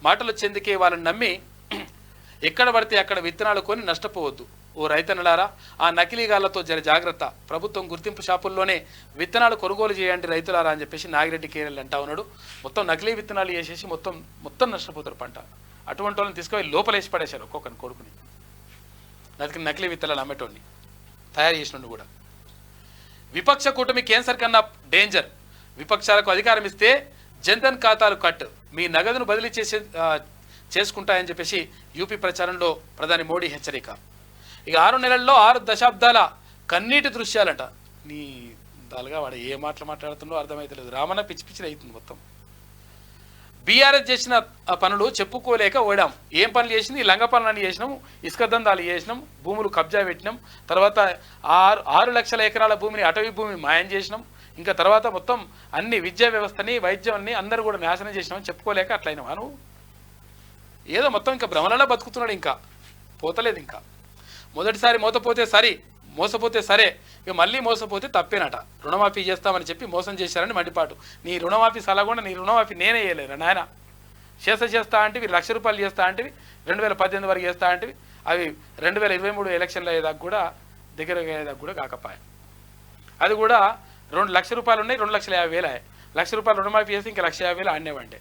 మాటలు చెందుకే వాళ్ళని నమ్మి ఎక్కడ పడితే అక్కడ విత్తనాలు కొని నష్టపోవద్దు. ఓ రైతన్నలారా, ఆ నకిలీగాళ్లతో జర జాగ్రత్త. ప్రభుత్వం గుర్తింపు షాపుల్లోనే విత్తనాలు కొనుగోలు చేయండి రైతులారా అని చెప్పేసి నాగిరెడ్డి కేరళ అంటా ఉన్నాడు. మొత్తం నకిలీ విత్తనాలు వేసేసి మొత్తం నష్టపోతారు పంట. అటువంటి వాళ్ళని తీసుకుపోయి లోపలేసి పడేశారు ఒక్కొక్కరిని కొడుకుని. నకిలీ విత్తనాలు అమ్మేటోడిని తయారు చేసినోడు కూడా. విపక్ష కూటమి క్యాన్సర్ కన్నా డేంజర్. విపక్షాలకు అధికారం ఇస్తే జన్ధన్ ఖాతాలు కట్, మీ నగదును బదిలీ చేసుకుంటాయని చెప్పేసి యూపీ ప్రచారంలో ప్రధాని మోడీ హెచ్చరిక. ఇక 6 నెలల్లో 6 దశాబ్దాల కన్నీటి దృశ్యాలంట. నీ దాలుగా వాడు ఏ మాటలు మాట్లాడుతుండో అర్థమైతలేదు. రామన్న పిచ్చి అవుతుంది మొత్తం. బీఆర్ఎస్ చేసిన పనులు చెప్పుకోలేక ఓడాం. ఏం పనులు చేసింది? లంగ పనులని చేసినాం, ఇసుక దందాలు చేసినాం, భూములు కబ్జా పెట్టినాం, తర్వాత 6 లక్షల ఎకరాల భూమిని అటవీ భూమిని మాయం చేసినాం, ఇంకా తర్వాత మొత్తం అన్ని విద్యా వ్యవస్థని వైద్యాన్ని అందరూ కూడా నాశనం చేసినామని చెప్పుకోలేక అట్లయినా నువ్వు ఏదో మొత్తం ఇంకా భ్రమలలో బతుకుతున్నాడు. ఇంకా పోతలేదు. ఇంకా మొదటిసారి మోసపోతే సరే, ఇక మళ్ళీ మోసపోతే తప్పేనట. రుణమాఫీ చేస్తామని చెప్పి మోసం చేశారని మండిపాటు. నీ రుణమాఫీ సలహా నీ రుణమాఫీ నేనే చేయలేరు నాయన. చేస్తా అంటే 1 లక్ష రూపాయలు చేస్తా అంటే 2018 వరకు చేస్తా అంటే అవి 2023 ఎలక్షన్లు అయ్యేదాకా కూడా దగ్గర అయ్యేదాకా కూడా కాకపోయాయి. అది కూడా 2 లక్షల రూపాయలు ఉన్నాయి, 2,50,000 1 లక్ష రూపాయలు రుణమాఫీ చేసి ఇంకా 1,50,000 ఆడినేవంటే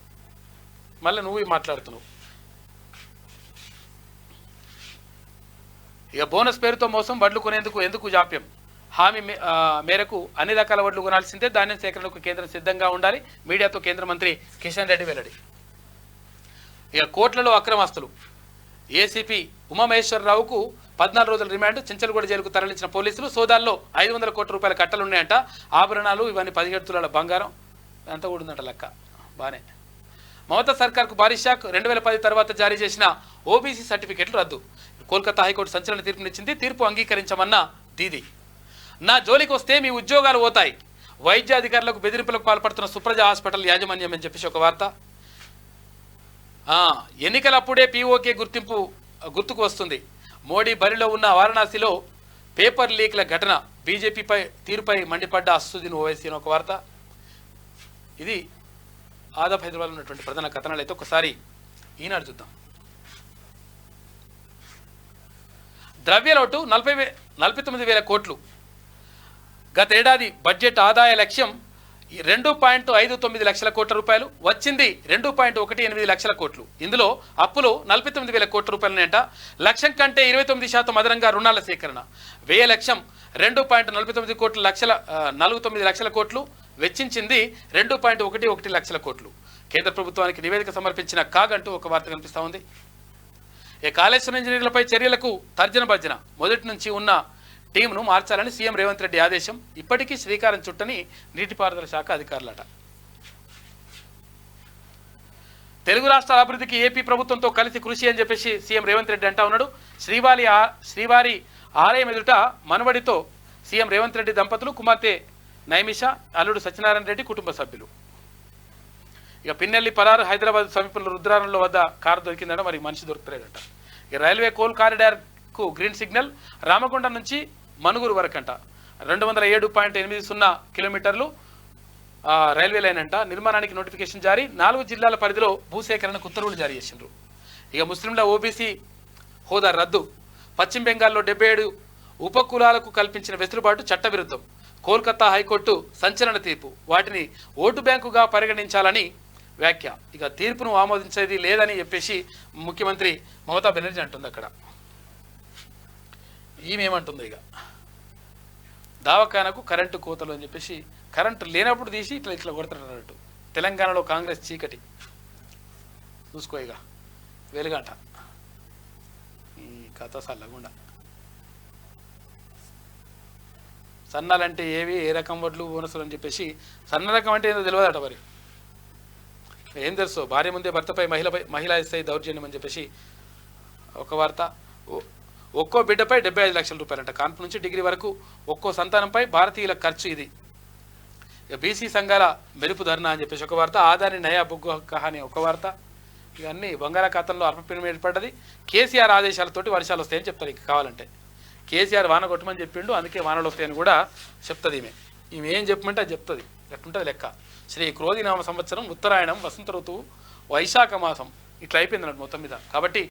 మళ్ళీ నువ్వు మాట్లాడుతున్నావు. ఇక బోనస్ పేరుతో మోసం, వడ్లు కొనేందుకు ఎందుకు జాప్యం? హామీ మేరకు అన్ని రకాల వడ్లు కొనాల్సిందే, ధాన్యం సేకరణకు కేంద్రం సిద్ధంగా ఉండాలి. మీడియాతో కేంద్ర మంత్రి కిషన్ రెడ్డి వెల్లడి. ఇక కోట్లలో అక్రమాస్తులు. ఏసీపీ ఉమామహేశ్వరరావుకు 14 రోజుల రిమాండ్. చెంచల్గూడ జైలుకు తరలించిన పోలీసులు. సోదాల్లో 500 కోట్ల రూపాయల కట్టలున్నాయంట. ఆభరణాలు ఇవన్నీ 17 తులాల బంగారం అంతా కూడా ఉందంట లెక్క. బానే. మమతా సర్కార్కు భారీ షాక్. 2010 తర్వాత జారీ చేసిన ఓబీసీ సర్టిఫికెట్లు రద్దు. కోల్కతా హైకోర్టు సంచలన తీర్పునిచ్చింది. తీర్పు అంగీకరించమన్న దీది. నా జోలికి వస్తే మీ ఉద్యోగాలు పోతాయి. వైద్య అధికారులకు బెదిరింపులకు పాల్పడుతున్న సుప్రజ హాస్పిటల్ యాజమాన్యం అని చెప్పేసి ఒక వార్త. ఎన్నికలప్పుడే పీఓకే గుర్తుకు వస్తుంది. మోడీ బరిలో ఉన్న వారణాసిలో పేపర్ లీక్ల ఘటన. బీజేపీపై తీరుపై మండిపడ్డ అస్సుద్దీన్ ఓవైసీ అని ఒక వార్త. ఇది ఆదాబ్ హైదరాబాద్లో ఉన్నటువంటి ప్రధాన కథనాలు. అయితే ఒకసారి ఈనాడు చూద్దాం. ద్రవ్యలోటు 49,000 కోట్లు. గతేడాది బడ్జెట్ ఆదాయ లక్ష్యం 2.59 లక్షల కోట్ల రూపాయలు. వచ్చింది 2.18 లక్షల కోట్లు. ఇందులో అప్పులు 49,000 కోట్ల రూపాయలనేంట. లక్ష్యం కంటే 29% అదనంగా రుణాల సేకరణ. వ్యయ లక్ష్యం 2.49 లక్షల కోట్లు. వెచ్చించింది 2.11 లక్షల కోట్లు. కేంద్ర ప్రభుత్వానికి నివేదిక సమర్పించిన కాగంటూ ఒక వార్త కనిపిస్తూ ఉంది. కాళేశ్వరం ఇంజనీర్లపై చర్యలకు తర్జన భర్జన. మొదటి నుంచి ఉన్న టీంను మార్చాలని సీఎం రేవంత్ రెడ్డి ఆదేశం. ఇప్పటికీ శ్రీకారం చుట్టని నీటిపారుదల శాఖ అధికారులట. తెలుగు రాష్ట్రాల అభివృద్ధికి ఏపీ ప్రభుత్వంతో కలిసి కృషి అని చెప్పేసి సీఎం రేవంత్ రెడ్డి అంటా ఉన్నాడు. శ్రీవారి ఆలయం ఎదుట మనవడితో సీఎం రేవంత్ రెడ్డి దంపతులు, కుమార్తె నైమిష, అల్లుడు సత్యనారాయణ రెడ్డి కుటుంబ సభ్యులు. ఇక పిన్నెల్లి పరారు. హైదరాబాద్ సమీపంలో రుద్రారంలో వద్ద కారు దొరికిందట. మరి మనిషి దొరుకుతలేడట. ఇక రైల్వే కోల్ కారిడార్కు గ్రీన్ సిగ్నల్. రామకొండ నుంచి మనుగురు వరకంట 207.80 కిలోమీటర్లు రైల్వే లైన్ అంట. నిర్మాణానికి నోటిఫికేషన్ జారీ. 4 జిల్లాల పరిధిలో భూసేకరణకు ఉత్తర్వులు జారీ చేసిండ్రు. ఇక ముస్లింల ఓబీసీ హోదా రద్దు. పశ్చిమ బెంగాల్లో 77 ఉపకులాలకు కల్పించిన వెసులుబాటు చట్టవిరుద్ధం. కోల్కతా హైకోర్టు సంచలన తీర్పు. వాటిని ఓటు బ్యాంకుగా పరిగణించాలని వ్యాఖ్య. ఇక తీర్పును ఆమోదించేది లేదని చెప్పేసి ముఖ్యమంత్రి మమతా బెనర్జీ అంటుంది. అక్కడ ఈమెమంటుంది? ఇక దావఖానకు కరెంటు కోతలు అని చెప్పేసి కరెంటు లేనప్పుడు తీసి ఇట్లా కొడతారు అన్నట్టు. తెలంగాణలో కాంగ్రెస్ చీకటి చూసుకో. ఇక వెలుగంట ఈ కథ సల్లగుండా. సన్నాలంటే ఏవి, ఏ రకం వడ్లు, బోనసులు అని చెప్పేసి. సన్న రకం అంటే ఏదో తెలియదట. మరి ఏం తెలుసు? భార్య ముందే భర్తపై మహిళా ఎస్ఐ దౌర్జన్యం అని చెప్పేసి ఒక వార్త. ఒక్కో బిడ్డపై 75 లక్షల రూపాయలంట. కాన్పు నుంచి డిగ్రీ వరకు ఒక్కో సంతానంపై భారతీయుల ఖర్చు ఇది. బీసీ సంఘాల మెరుపు ధర్నా అని చెప్పేసి ఒక వార్త, ఆదాని నయా బుగ్గు కహాని ఒక వార్త. ఇవన్నీ బంగాళాఖాతంలో అల్పపీడనం ఏర్పడ్డది. కేసీఆర్ ఆదేశాలతోటి వర్షాలు వస్తాయని చెప్తారు. ఇక కావాలంటే కేసీఆర్ వాన కొట్టమని చెప్పిండు, అందుకే వానలు వస్తాయని కూడా చెప్తుంది. ఈమె ఏం చెప్పమంటే అది చెప్తుంది. ఎట్లుంటుంది లెక్క. శ్రీ క్రోధినామ సంవత్సరం, ఉత్తరాయణం, వసంత ఋతువు, వైశాఖ మాసం, ఇట్లా అయిపోయింది అన్నట్టు మొత్తం మీద. కాబట్టి